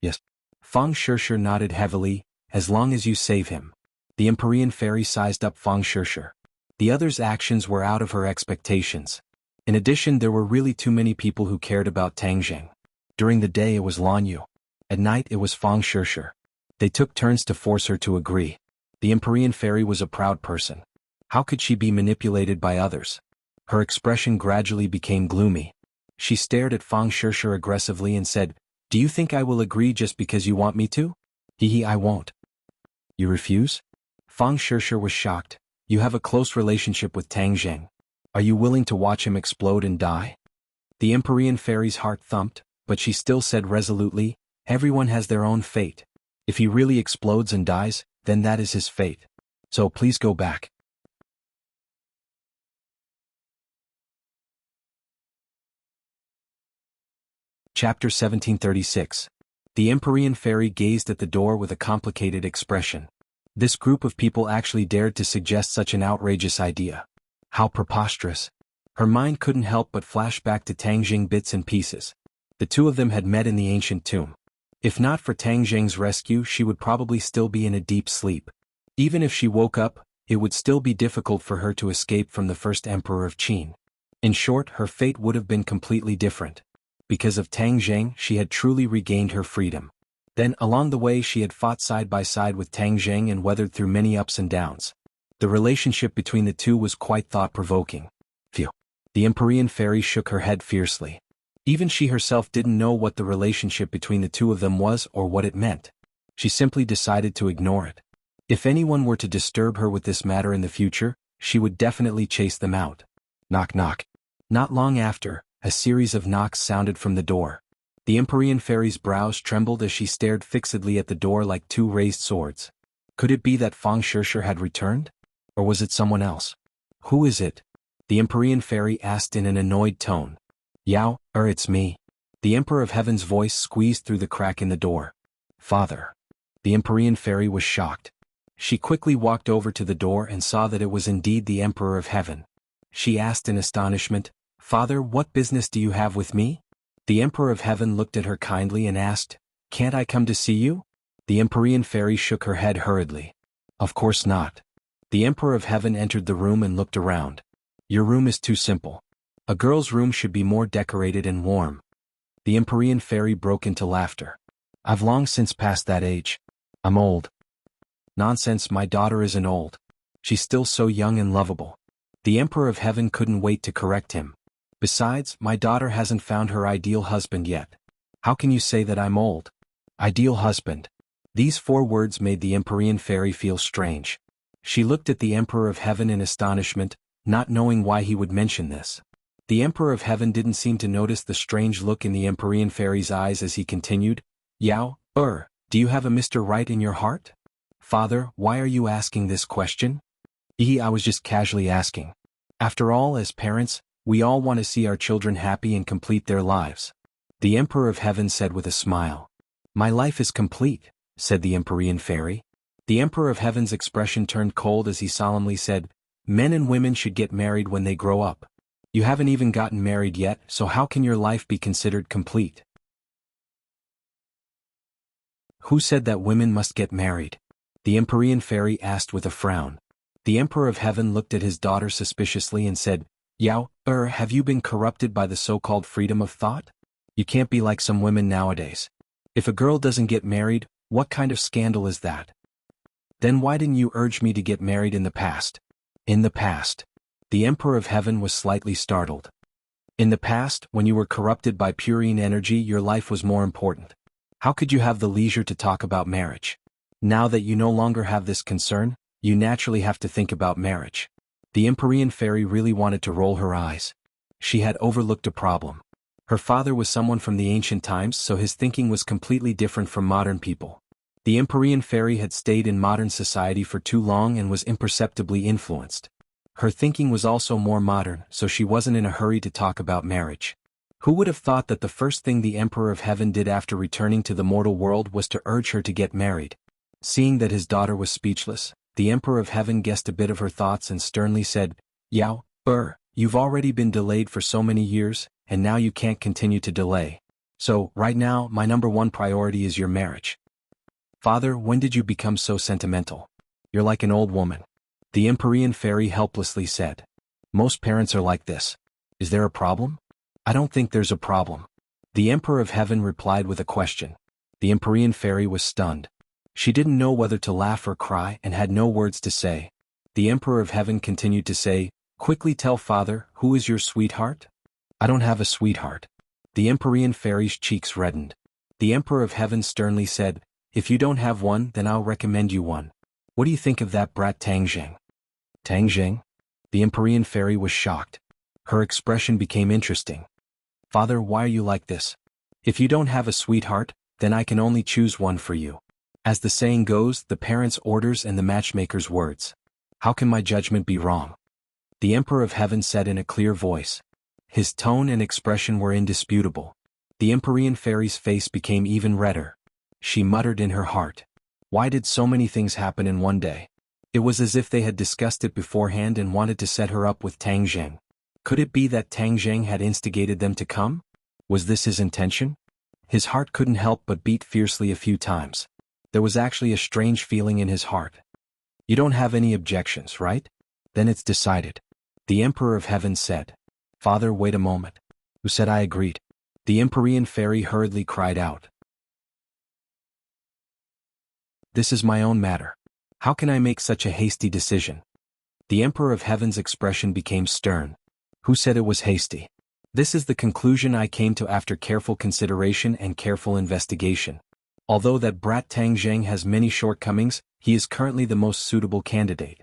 "Yes." Fang Shishir nodded heavily, "As long as you save him." The Empyrean fairy sized up Fang Shishir. The other's actions were out of her expectations. In addition, there were really too many people who cared about Tang Zheng. During the day it was Lan Yu. At night it was Fang Shishir. They took turns to force her to agree. The Empyrean fairy was a proud person. How could she be manipulated by others? Her expression gradually became gloomy. She stared at Fang Shishir aggressively and said, "Do you think I will agree just because you want me to?" "Hehe, I won't." "You refuse?" Fang Shishir was shocked. "You have a close relationship with Tang Zheng. Are you willing to watch him explode and die?" The Empyrean fairy's heart thumped, but she still said resolutely, "Everyone has their own fate. If he really explodes and dies, then that is his fate. So please go back." Chapter 1736. The Empyrean fairy gazed at the door with a complicated expression. This group of people actually dared to suggest such an outrageous idea. How preposterous. Her mind couldn't help but flash back to Tang Jing bits and pieces. The two of them had met in the ancient tomb. If not for Tang Zheng's rescue, she would probably still be in a deep sleep. Even if she woke up, it would still be difficult for her to escape from the first emperor of Qin. In short, her fate would have been completely different. Because of Tang Zheng, she had truly regained her freedom. Then, along the way, she had fought side by side with Tang Zheng and weathered through many ups and downs. The relationship between the two was quite thought-provoking. Phew. The Empyrean fairy shook her head fiercely. Even she herself didn't know what the relationship between the two of them was or what it meant. She simply decided to ignore it. If anyone were to disturb her with this matter in the future, she would definitely chase them out. Knock knock. Not long after, a series of knocks sounded from the door. The Empyrean fairy's brows trembled as she stared fixedly at the door like two raised swords. Could it be that Fang Shishir had returned? Or was it someone else? Who is it? The Empyrean fairy asked in an annoyed tone. Yao, it's me. The Emperor of Heaven's voice squeezed through the crack in the door. Father. The Empyrean fairy was shocked. She quickly walked over to the door and saw that it was indeed the Emperor of Heaven. She asked in astonishment, Father, what business do you have with me? The Emperor of Heaven looked at her kindly and asked, Can't I come to see you? The Empyrean fairy shook her head hurriedly. Of course not. The Emperor of Heaven entered the room and looked around. Your room is too simple. A girl's room should be more decorated and warm. The Empyrean fairy broke into laughter. I've long since passed that age. I'm old. Nonsense, my daughter isn't old. She's still so young and lovable. The Emperor of Heaven couldn't wait to correct him. Besides, my daughter hasn't found her ideal husband yet. How can you say that I'm old? Ideal husband. These 4 words made the Empyrean fairy feel strange. She looked at the Emperor of Heaven in astonishment, not knowing why he would mention this. The Emperor of Heaven didn't seem to notice the strange look in the Empyrean fairy's eyes as he continued, Yao, do you have a Mr. Right in your heart? Father, why are you asking this question? I was just casually asking. After all, as parents, we all want to see our children happy and complete their lives. The Emperor of Heaven said with a smile. My life is complete, said the Empyrean fairy. The Emperor of Heaven's expression turned cold as he solemnly said, Men and women should get married when they grow up. You haven't even gotten married yet, so how can your life be considered complete? Who said that women must get married? The Empyrean fairy asked with a frown. The Emperor of Heaven looked at his daughter suspiciously and said, Yao, have you been corrupted by the so-called freedom of thought? You can't be like some women nowadays. If a girl doesn't get married, what kind of scandal is that? Then why didn't you urge me to get married in the past? In the past. The Emperor of Heaven was slightly startled. In the past, when you were corrupted by purine energy, your life was more important. How could you have the leisure to talk about marriage? Now that you no longer have this concern, you naturally have to think about marriage. The Empyrean fairy really wanted to roll her eyes. She had overlooked a problem. Her father was someone from the ancient times, so his thinking was completely different from modern people. The Empyrean fairy had stayed in modern society for too long and was imperceptibly influenced. Her thinking was also more modern, so she wasn't in a hurry to talk about marriage. Who would have thought that the first thing the Emperor of Heaven did after returning to the mortal world was to urge her to get married? Seeing that his daughter was speechless, the Emperor of Heaven guessed a bit of her thoughts and sternly said, Yao, you've already been delayed for so many years, and now you can't continue to delay. So, right now, my number 1 priority is your marriage. Father, when did you become so sentimental? You're like an old woman. The Empyrean fairy helplessly said. Most parents are like this. Is there a problem? I don't think there's a problem. The Emperor of Heaven replied with a question. The Empyrean fairy was stunned. She didn't know whether to laugh or cry and had no words to say. The Emperor of Heaven continued to say, Quickly tell Father, who is your sweetheart? I don't have a sweetheart. The Empyrean fairy's cheeks reddened. The Emperor of Heaven sternly said, If you don't have one, then I'll recommend you one. What do you think of that brat Tang Zheng? Tang Zheng? The Empyrean fairy was shocked. Her expression became interesting. Father, why are you like this? If you don't have a sweetheart, then I can only choose one for you. As the saying goes, the parent's orders and the matchmaker's words. How can my judgment be wrong? The Emperor of Heaven said in a clear voice. His tone and expression were indisputable. The Empyrean fairy's face became even redder. She muttered in her heart. Why did so many things happen in one day? It was as if they had discussed it beforehand and wanted to set her up with Tang Zheng. Could it be that Tang Zheng had instigated them to come? Was this his intention? His heart couldn't help but beat fiercely a few times. There was actually a strange feeling in his heart. You don't have any objections, right? Then it's decided. The Emperor of Heaven said. Father, wait a moment. Who said I agreed? The Empyrean fairy hurriedly cried out. This is my own matter. How can I make such a hasty decision? The Emperor of Heaven's expression became stern. Who said it was hasty? This is the conclusion I came to after careful consideration and careful investigation. Although that brat Tang Zheng has many shortcomings, he is currently the most suitable candidate.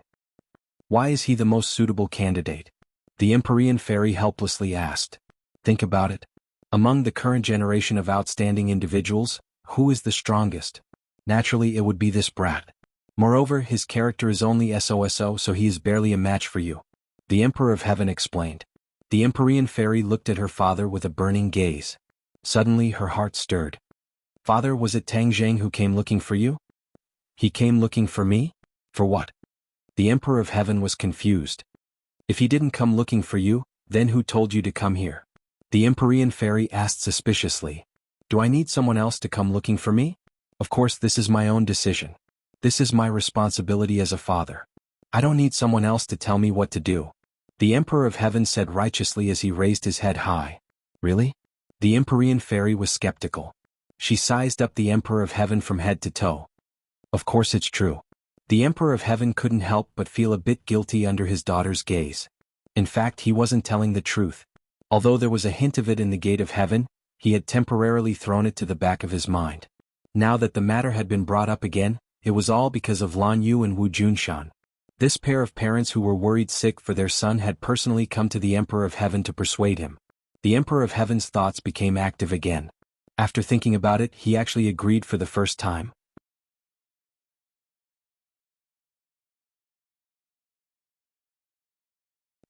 Why is he the most suitable candidate? The Empyrean fairy helplessly asked. Think about it. Among the current generation of outstanding individuals, who is the strongest? Naturally, it would be this brat. Moreover, his character is only SOSO, so he is barely a match for you. The Emperor of Heaven explained. The Empyrean fairy looked at her father with a burning gaze. Suddenly her heart stirred. Father, was it Tang Zheng who came looking for you? He came looking for me? For what? The Emperor of Heaven was confused. If he didn't come looking for you, then who told you to come here? The Empyrean fairy asked suspiciously. Do I need someone else to come looking for me? Of course, this is my own decision. This is my responsibility as a father. I don't need someone else to tell me what to do. The Emperor of Heaven said righteously as he raised his head high. Really? The Empyrean fairy was skeptical. She sized up the Emperor of Heaven from head to toe. Of course it's true. The Emperor of Heaven couldn't help but feel a bit guilty under his daughter's gaze. In fact, he wasn't telling the truth. Although there was a hint of it in the gate of heaven, he had temporarily thrown it to the back of his mind. Now that the matter had been brought up again, it was all because of Lan Yu and Wu Junshan. This pair of parents who were worried sick for their son had personally come to the Emperor of Heaven to persuade him. The Emperor of Heaven's thoughts became active again. After thinking about it, he actually agreed for the first time.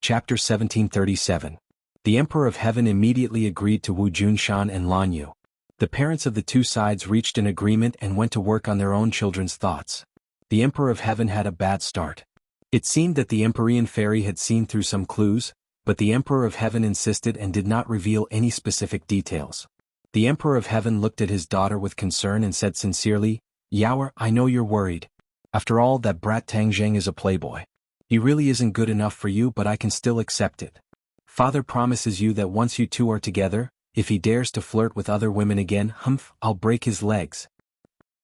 Chapter 1737. The Emperor of Heaven immediately agreed to Wu Junshan and Lan Yu. The parents of the two sides reached an agreement and went to work on their own children's thoughts. The Emperor of Heaven had a bad start. It seemed that the Empyrean fairy had seen through some clues, but the Emperor of Heaven insisted and did not reveal any specific details. The Emperor of Heaven looked at his daughter with concern and said sincerely, Yaoer, I know you're worried. After all, that brat Tang Zheng is a playboy. He really isn't good enough for you, but I can still accept it. Father promises you that once you two are together, if he dares to flirt with other women again, I'll break his legs.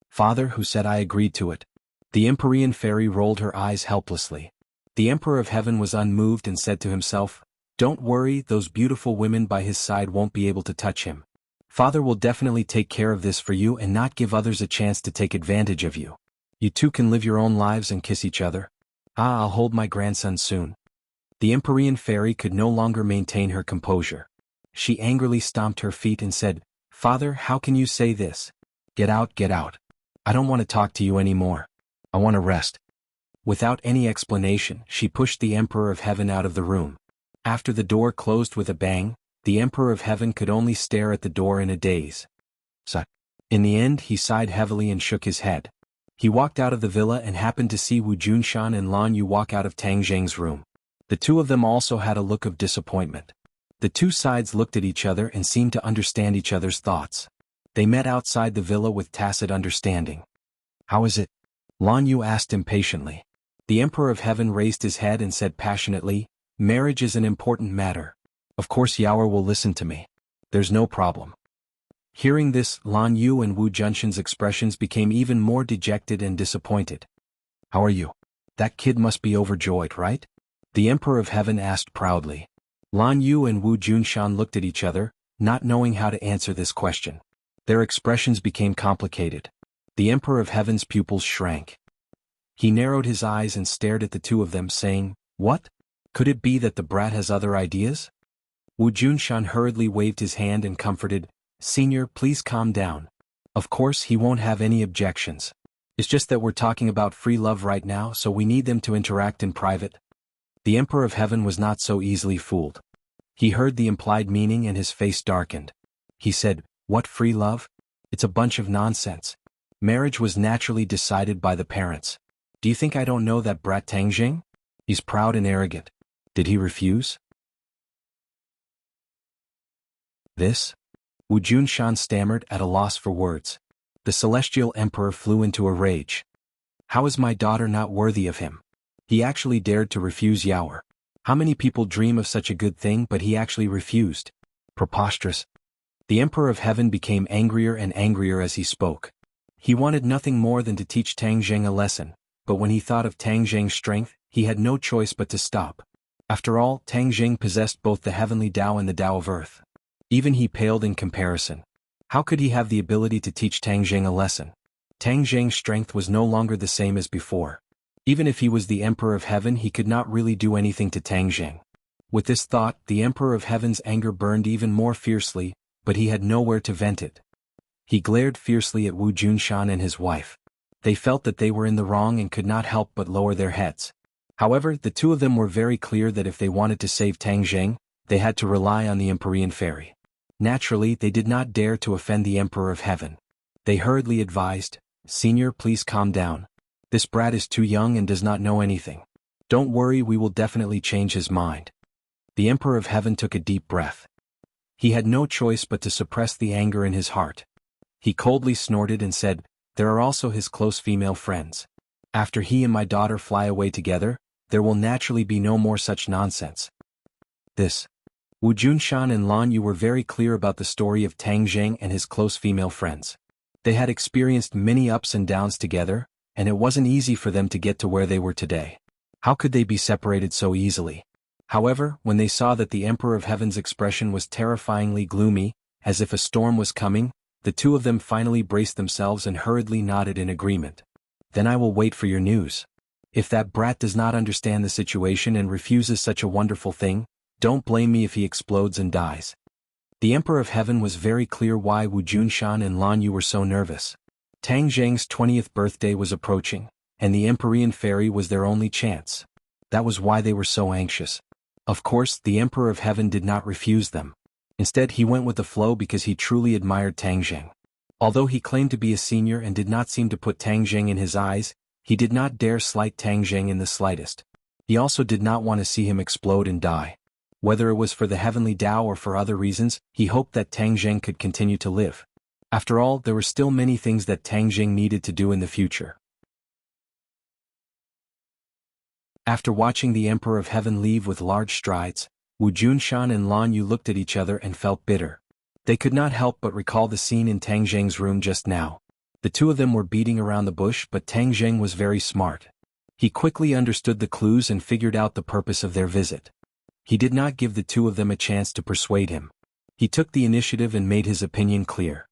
Father, who said I agreed to it? The Empyrean fairy rolled her eyes helplessly. The Emperor of Heaven was unmoved and said to himself, Don't worry, those beautiful women by his side won't be able to touch him. Father will definitely take care of this for you and not give others a chance to take advantage of you. You two can live your own lives and kiss each other. I'll hold my grandson soon. The Empyrean fairy could no longer maintain her composure. She angrily stomped her feet and said, Father, how can you say this? Get out, get out. I don't want to talk to you anymore. I want to rest. Without any explanation, she pushed the Emperor of Heaven out of the room. After the door closed with a bang, the Emperor of Heaven could only stare at the door in a daze. In the end, he sighed heavily and shook his head. He walked out of the villa and happened to see Wu Junshan and Lan Yu walk out of Tang Zheng's room. The two of them also had a look of disappointment. The two sides looked at each other and seemed to understand each other's thoughts. They met outside the villa with tacit understanding. How is it? Lan Yu asked impatiently. The Emperor of Heaven raised his head and said passionately, Marriage is an important matter. Of course Yaoer will listen to me. There's no problem. Hearing this, Lan Yu and Wu Junshan's expressions became even more dejected and disappointed. How are you? That kid must be overjoyed, right? The Emperor of Heaven asked proudly. Lan Yu and Wu Junshan looked at each other, not knowing how to answer this question. Their expressions became complicated. The Emperor of Heaven's pupils shrank. He narrowed his eyes and stared at the two of them, saying, What? Could it be that the brat has other ideas? Wu Junshan hurriedly waved his hand and comforted, Senior, please calm down. Of course he won't have any objections. It's just that we're talking about free love right now, so we need them to interact in private. The Emperor of Heaven was not so easily fooled. He heard the implied meaning and his face darkened. He said, What free love? It's a bunch of nonsense. Marriage was naturally decided by the parents. Do you think I don't know that brat Tang Zheng? He's proud and arrogant. Did he refuse? This? Wu Junshan stammered at a loss for words. The celestial emperor flew into a rage. How is my daughter not worthy of him? He actually dared to refuse Yaoer. How many people dream of such a good thing but he actually refused? Preposterous. The Emperor of Heaven became angrier and angrier as he spoke. He wanted nothing more than to teach Tang Zheng a lesson, but when he thought of Tang Zheng's strength, he had no choice but to stop. After all, Tang Zheng possessed both the heavenly Tao and the Tao of Earth. Even he paled in comparison. How could he have the ability to teach Tang Zheng a lesson? Tang Zheng's strength was no longer the same as before. Even if he was the Emperor of Heaven, he could not really do anything to Tang Zheng. With this thought, the Emperor of Heaven's anger burned even more fiercely, but he had nowhere to vent it. He glared fiercely at Wu Junshan and his wife. They felt that they were in the wrong and could not help but lower their heads. However, the two of them were very clear that if they wanted to save Tang Zheng, they had to rely on the Empyrean Fairy. Naturally, they did not dare to offend the Emperor of Heaven. They hurriedly advised, "Senior, please calm down. This brat is too young and does not know anything. Don't worry, we will definitely change his mind." The Emperor of Heaven took a deep breath. He had no choice but to suppress the anger in his heart. He coldly snorted and said, "There are also his close female friends. After he and my daughter fly away together, there will naturally be no more such nonsense." Wu Junshan and Lan Yu were very clear about the story of Tang Zheng and his close female friends. They had experienced many ups and downs together, and it wasn't easy for them to get to where they were today. How could they be separated so easily? However, when they saw that the Emperor of Heaven's expression was terrifyingly gloomy, as if a storm was coming, the two of them finally braced themselves and hurriedly nodded in agreement. "Then I will wait for your news. If that brat does not understand the situation and refuses such a wonderful thing, don't blame me if he explodes and dies." The Emperor of Heaven was very clear why Wu Junshan and Lan Yu were so nervous. Tang Zheng's 20th birthday was approaching, and the Empyrean Fairy was their only chance. That was why they were so anxious. Of course, the Emperor of Heaven did not refuse them. Instead, he went with the flow because he truly admired Tang Zheng. Although he claimed to be a senior and did not seem to put Tang Zheng in his eyes, he did not dare slight Tang Zheng in the slightest. He also did not want to see him explode and die. Whether it was for the heavenly Tao or for other reasons, he hoped that Tang Zheng could continue to live. After all, there were still many things that Tang Zheng needed to do in the future. After watching the Emperor of Heaven leave with large strides, Wu Junshan and Lan Yu looked at each other and felt bitter. They could not help but recall the scene in Tang Zheng's room just now. The two of them were beating around the bush, but Tang Zheng was very smart. He quickly understood the clues and figured out the purpose of their visit. He did not give the two of them a chance to persuade him. He took the initiative and made his opinion clear.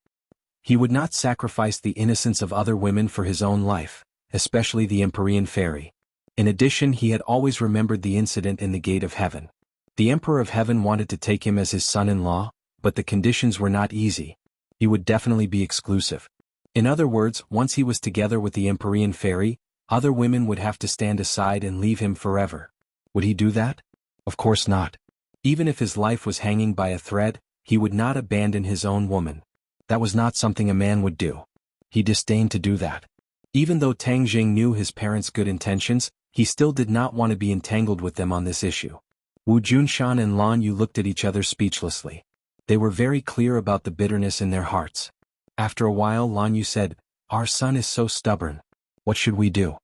He would not sacrifice the innocence of other women for his own life, especially the Empyrean Fairy. In addition, he had always remembered the incident in the Gate of Heaven. The Emperor of Heaven wanted to take him as his son-in-law, but the conditions were not easy. He would definitely be exclusive. In other words, once he was together with the Empyrean Fairy, other women would have to stand aside and leave him forever. Would he do that? Of course not. Even if his life was hanging by a thread, he would not abandon his own woman. That was not something a man would do. He disdained to do that. Even though Tang Zheng knew his parents' good intentions, he still did not want to be entangled with them on this issue. Wu Junshan and Lan Yu looked at each other speechlessly. They were very clear about the bitterness in their hearts. After a while, Lan Yu said, "Our son is so stubborn. What should we do?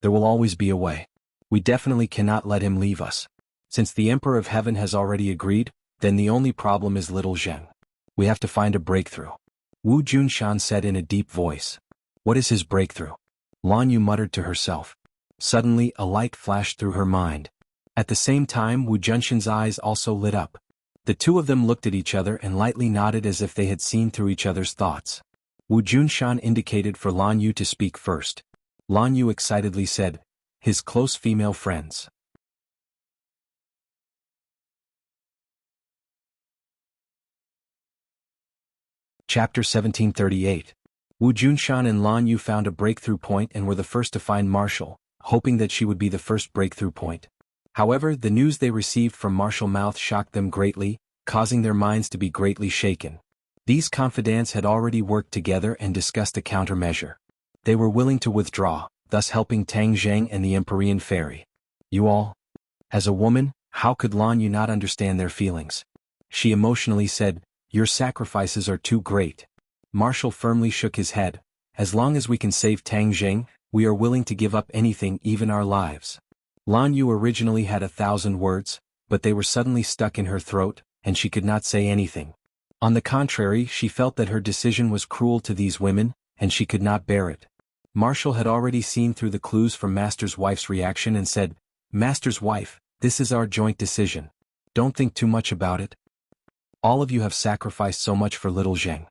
There will always be a way. We definitely cannot let him leave us. Since the Emperor of Heaven has already agreed, then the only problem is little Zheng. We have to find a breakthrough." Wu Junshan said in a deep voice. "What is his breakthrough?" Lan Yu muttered to herself. Suddenly, a light flashed through her mind. At the same time, Wu Junshan's eyes also lit up. The two of them looked at each other and lightly nodded as if they had seen through each other's thoughts. Wu Junshan indicated for Lan Yu to speak first. Lan Yu excitedly said, "His close female friends." Chapter 1738. Wu Junshan and Lan Yu found a breakthrough point and were the first to find Marshall, hoping that she would be the first breakthrough point. However, the news they received from Marshall Mouth shocked them greatly, causing their minds to be greatly shaken. These confidants had already worked together and discussed a countermeasure. They were willing to withdraw, thus helping Tang Zheng and the Empyrean Fairy. You all? As a woman, how could Lan Yu not understand their feelings? She emotionally said, Your sacrifices are too great. Marshall firmly shook his head. As long as we can save Tang Jing, we are willing to give up anything, even our lives. Lan Yu originally had 1,000 words, but they were suddenly stuck in her throat, and she could not say anything. On the contrary, she felt that her decision was cruel to these women, and she could not bear it. Marshall had already seen through the clues from Master's wife's reaction and said, "Master's wife, this is our joint decision. Don't think too much about it. All of you have sacrificed so much for little Zheng.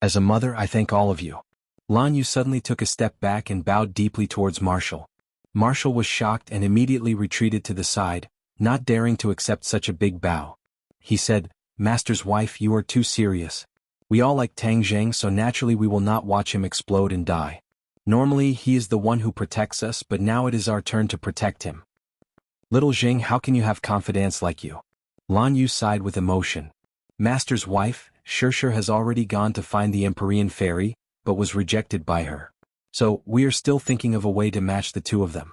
As a mother, I thank all of you." Lan Yu suddenly took a step back and bowed deeply towards Marshall. Marshall was shocked and immediately retreated to the side, not daring to accept such a big bow. He said, "Master's wife, you are too serious. We all like Tang Zheng, so naturally we will not watch him explode and die. Normally he is the one who protects us, but now it is our turn to protect him. Little Zheng, how can you have confidence like you?" Lan Yu sighed with emotion. Master's wife, Shirshir has already gone to find the Empyrean fairy, but was rejected by her. So, we are still thinking of a way to match the two of them.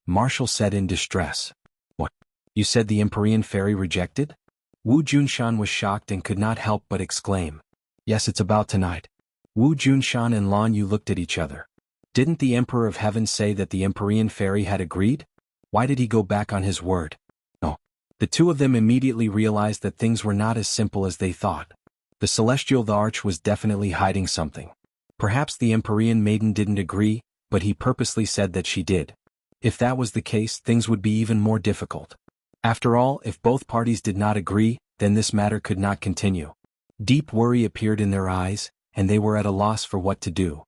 Marshall said in distress. What? You said the Empyrean fairy rejected? Wu Junshan was shocked and could not help but exclaim. Yes, it's about tonight. Wu Junshan and Lan Yu looked at each other. Didn't the Emperor of Heaven say that the Empyrean fairy had agreed? Why did he go back on his word? No. The two of them immediately realized that things were not as simple as they thought. The Celestial the Arch was definitely hiding something. Perhaps the Empyrean maiden didn't agree, but he purposely said that she did. If that was the case, things would be even more difficult. After all, if both parties did not agree, then this matter could not continue. Deep worry appeared in their eyes, and they were at a loss for what to do.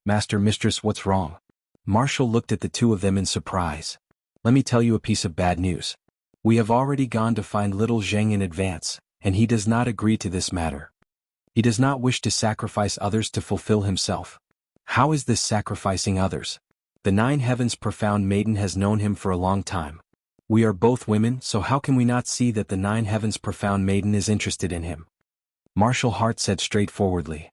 Master, Mistress, what's wrong? Marshall looked at the two of them in surprise. Let me tell you a piece of bad news. We have already gone to find little Zheng in advance, and he does not agree to this matter. He does not wish to sacrifice others to fulfill himself. How is this sacrificing others? The Nine Heavens profound maiden has known him for a long time. We are both women, so how can we not see that the Nine Heavens profound maiden is interested in him? Marshall Hart said straightforwardly.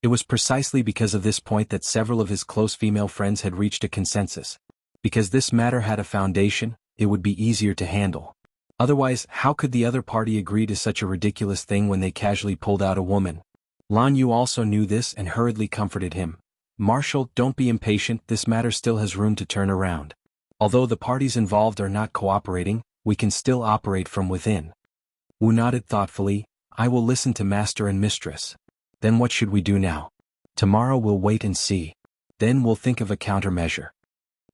It was precisely because of this point that several of his close female friends had reached a consensus. Because this matter had a foundation, it would be easier to handle. Otherwise, how could the other party agree to such a ridiculous thing when they casually pulled out a woman? Lan Yu also knew this and hurriedly comforted him. Marshall, don't be impatient, this matter still has room to turn around. Although the parties involved are not cooperating, we can still operate from within. Wu nodded thoughtfully. I will listen to Master and Mistress. Then what should we do now? Tomorrow we'll wait and see. Then we'll think of a countermeasure.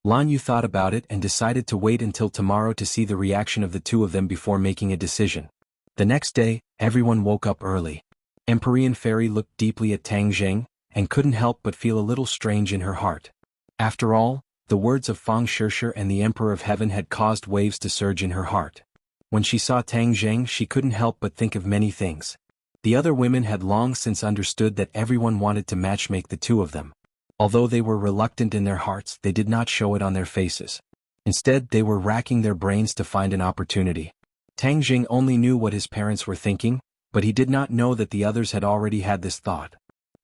Lan Yu thought about it and decided to wait until tomorrow to see the reaction of the two of them before making a decision. The next day, everyone woke up early. Empyrean Fairy looked deeply at Tang Jing, and couldn't help but feel a little strange in her heart. After all, the words of Fang Shirshir and the Emperor of Heaven had caused waves to surge in her heart. When she saw Tang Jing, she couldn't help but think of many things. The other women had long since understood that everyone wanted to matchmake the two of them. Although they were reluctant in their hearts, they did not show it on their faces. Instead, they were racking their brains to find an opportunity. Tang Jing only knew what his parents were thinking, but he did not know that the others had already had this thought.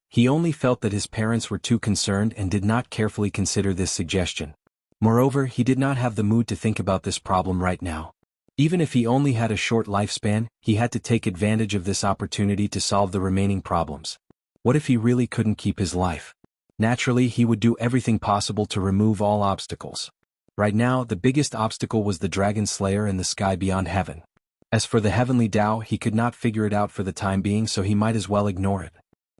He only felt that his parents were too concerned and did not carefully consider this suggestion. Moreover, he did not have the mood to think about this problem right now. Even if he only had a short lifespan, he had to take advantage of this opportunity to solve the remaining problems. What if he really couldn't keep his life? Naturally, he would do everything possible to remove all obstacles. Right now, the biggest obstacle was the Dragon Slayer in the sky beyond heaven. As for the Heavenly Tao, he could not figure it out for the time being, so he might as well ignore it.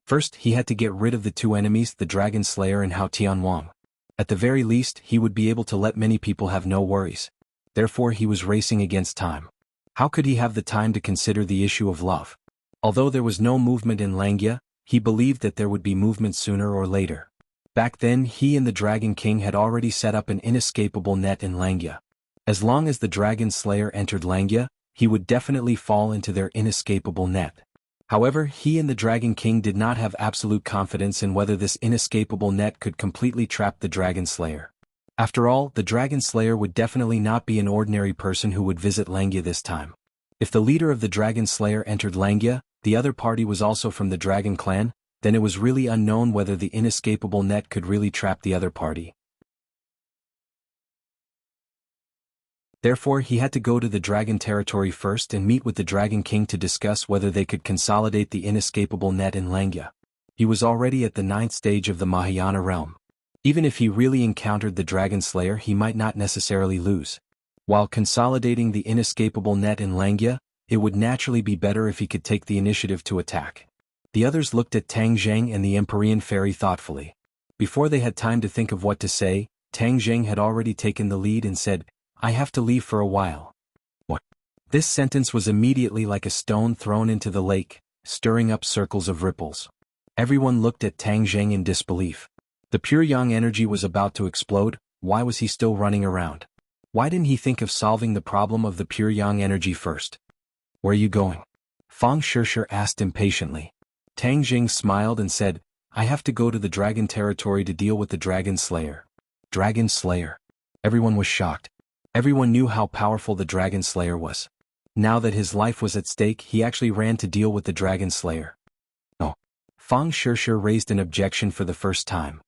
First, he had to get rid of the two enemies, the Dragon Slayer and Hao Tianwang. At the very least, he would be able to let many people have no worries. Therefore, he was racing against time. How could he have the time to consider the issue of love? Although there was no movement in Langia, he believed that there would be movement sooner or later. Back then, he and the Dragon King had already set up an inescapable net in Langia. As long as the Dragon Slayer entered Langia, he would definitely fall into their inescapable net. However, he and the Dragon King did not have absolute confidence in whether this inescapable net could completely trap the Dragon Slayer. After all, the Dragon Slayer would definitely not be an ordinary person who would visit Langia this time. If the leader of the Dragon Slayer entered Langia, the other party was also from the Dragon Clan, then it was really unknown whether the inescapable net could really trap the other party. Therefore he had to go to the dragon territory first and meet with the Dragon King to discuss whether they could consolidate the inescapable net in Langya. He was already at the 9th stage of the Mahayana realm. Even if he really encountered the Dragon Slayer, he might not necessarily lose. While consolidating the inescapable net in Langya, it would naturally be better if he could take the initiative to attack. The others looked at Tang Zheng and the Empyrean Fairy thoughtfully. Before they had time to think of what to say, Tang Zheng had already taken the lead and said, "I have to leave for a while." What? This sentence was immediately like a stone thrown into the lake, stirring up circles of ripples. Everyone looked at Tang Zheng in disbelief. The pure yang energy was about to explode. Why was he still running around? Why didn't he think of solving the problem of the pure yang energy first? "Where are you going?" Fang Shishir asked impatiently. Tang Zheng smiled and said, "I have to go to the dragon territory to deal with the Dragon Slayer." Dragon Slayer? Everyone was shocked. Everyone knew how powerful the Dragon Slayer was. Now that his life was at stake, he actually ran to deal with the Dragon Slayer. No. Fang Shishir raised an objection for the first time.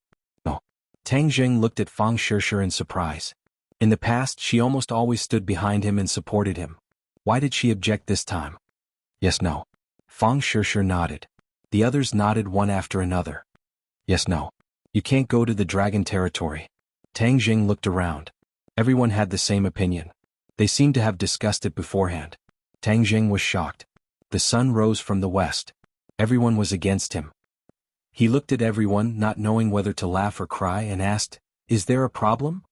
No. Tang Zheng looked at Fang Shishir in surprise. In the past, she almost always stood behind him and supported him. Why did she object this time? Yes, no. Fang Shishir nodded. The others nodded one after another. Yes, no. You can't go to the dragon territory. Tang Zheng looked around. Everyone had the same opinion. They seemed to have discussed it beforehand. Tang Zheng was shocked. The sun rose from the west. Everyone was against him. He looked at everyone, not knowing whether to laugh or cry, and asked, "Is there a problem?"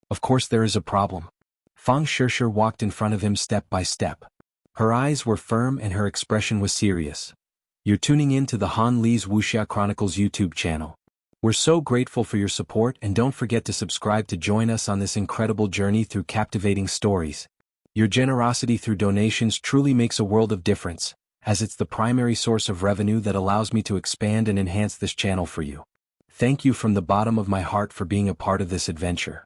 Of course there is a problem. Fang Shishir walked in front of him step by step. Her eyes were firm and her expression was serious. You're tuning in to the Han Li's Wuxia Chronicles YouTube channel. We're so grateful for your support, and don't forget to subscribe to join us on this incredible journey through captivating stories. Your generosity through donations truly makes a world of difference, as it's the primary source of revenue that allows me to expand and enhance this channel for you. Thank you from the bottom of my heart for being a part of this adventure.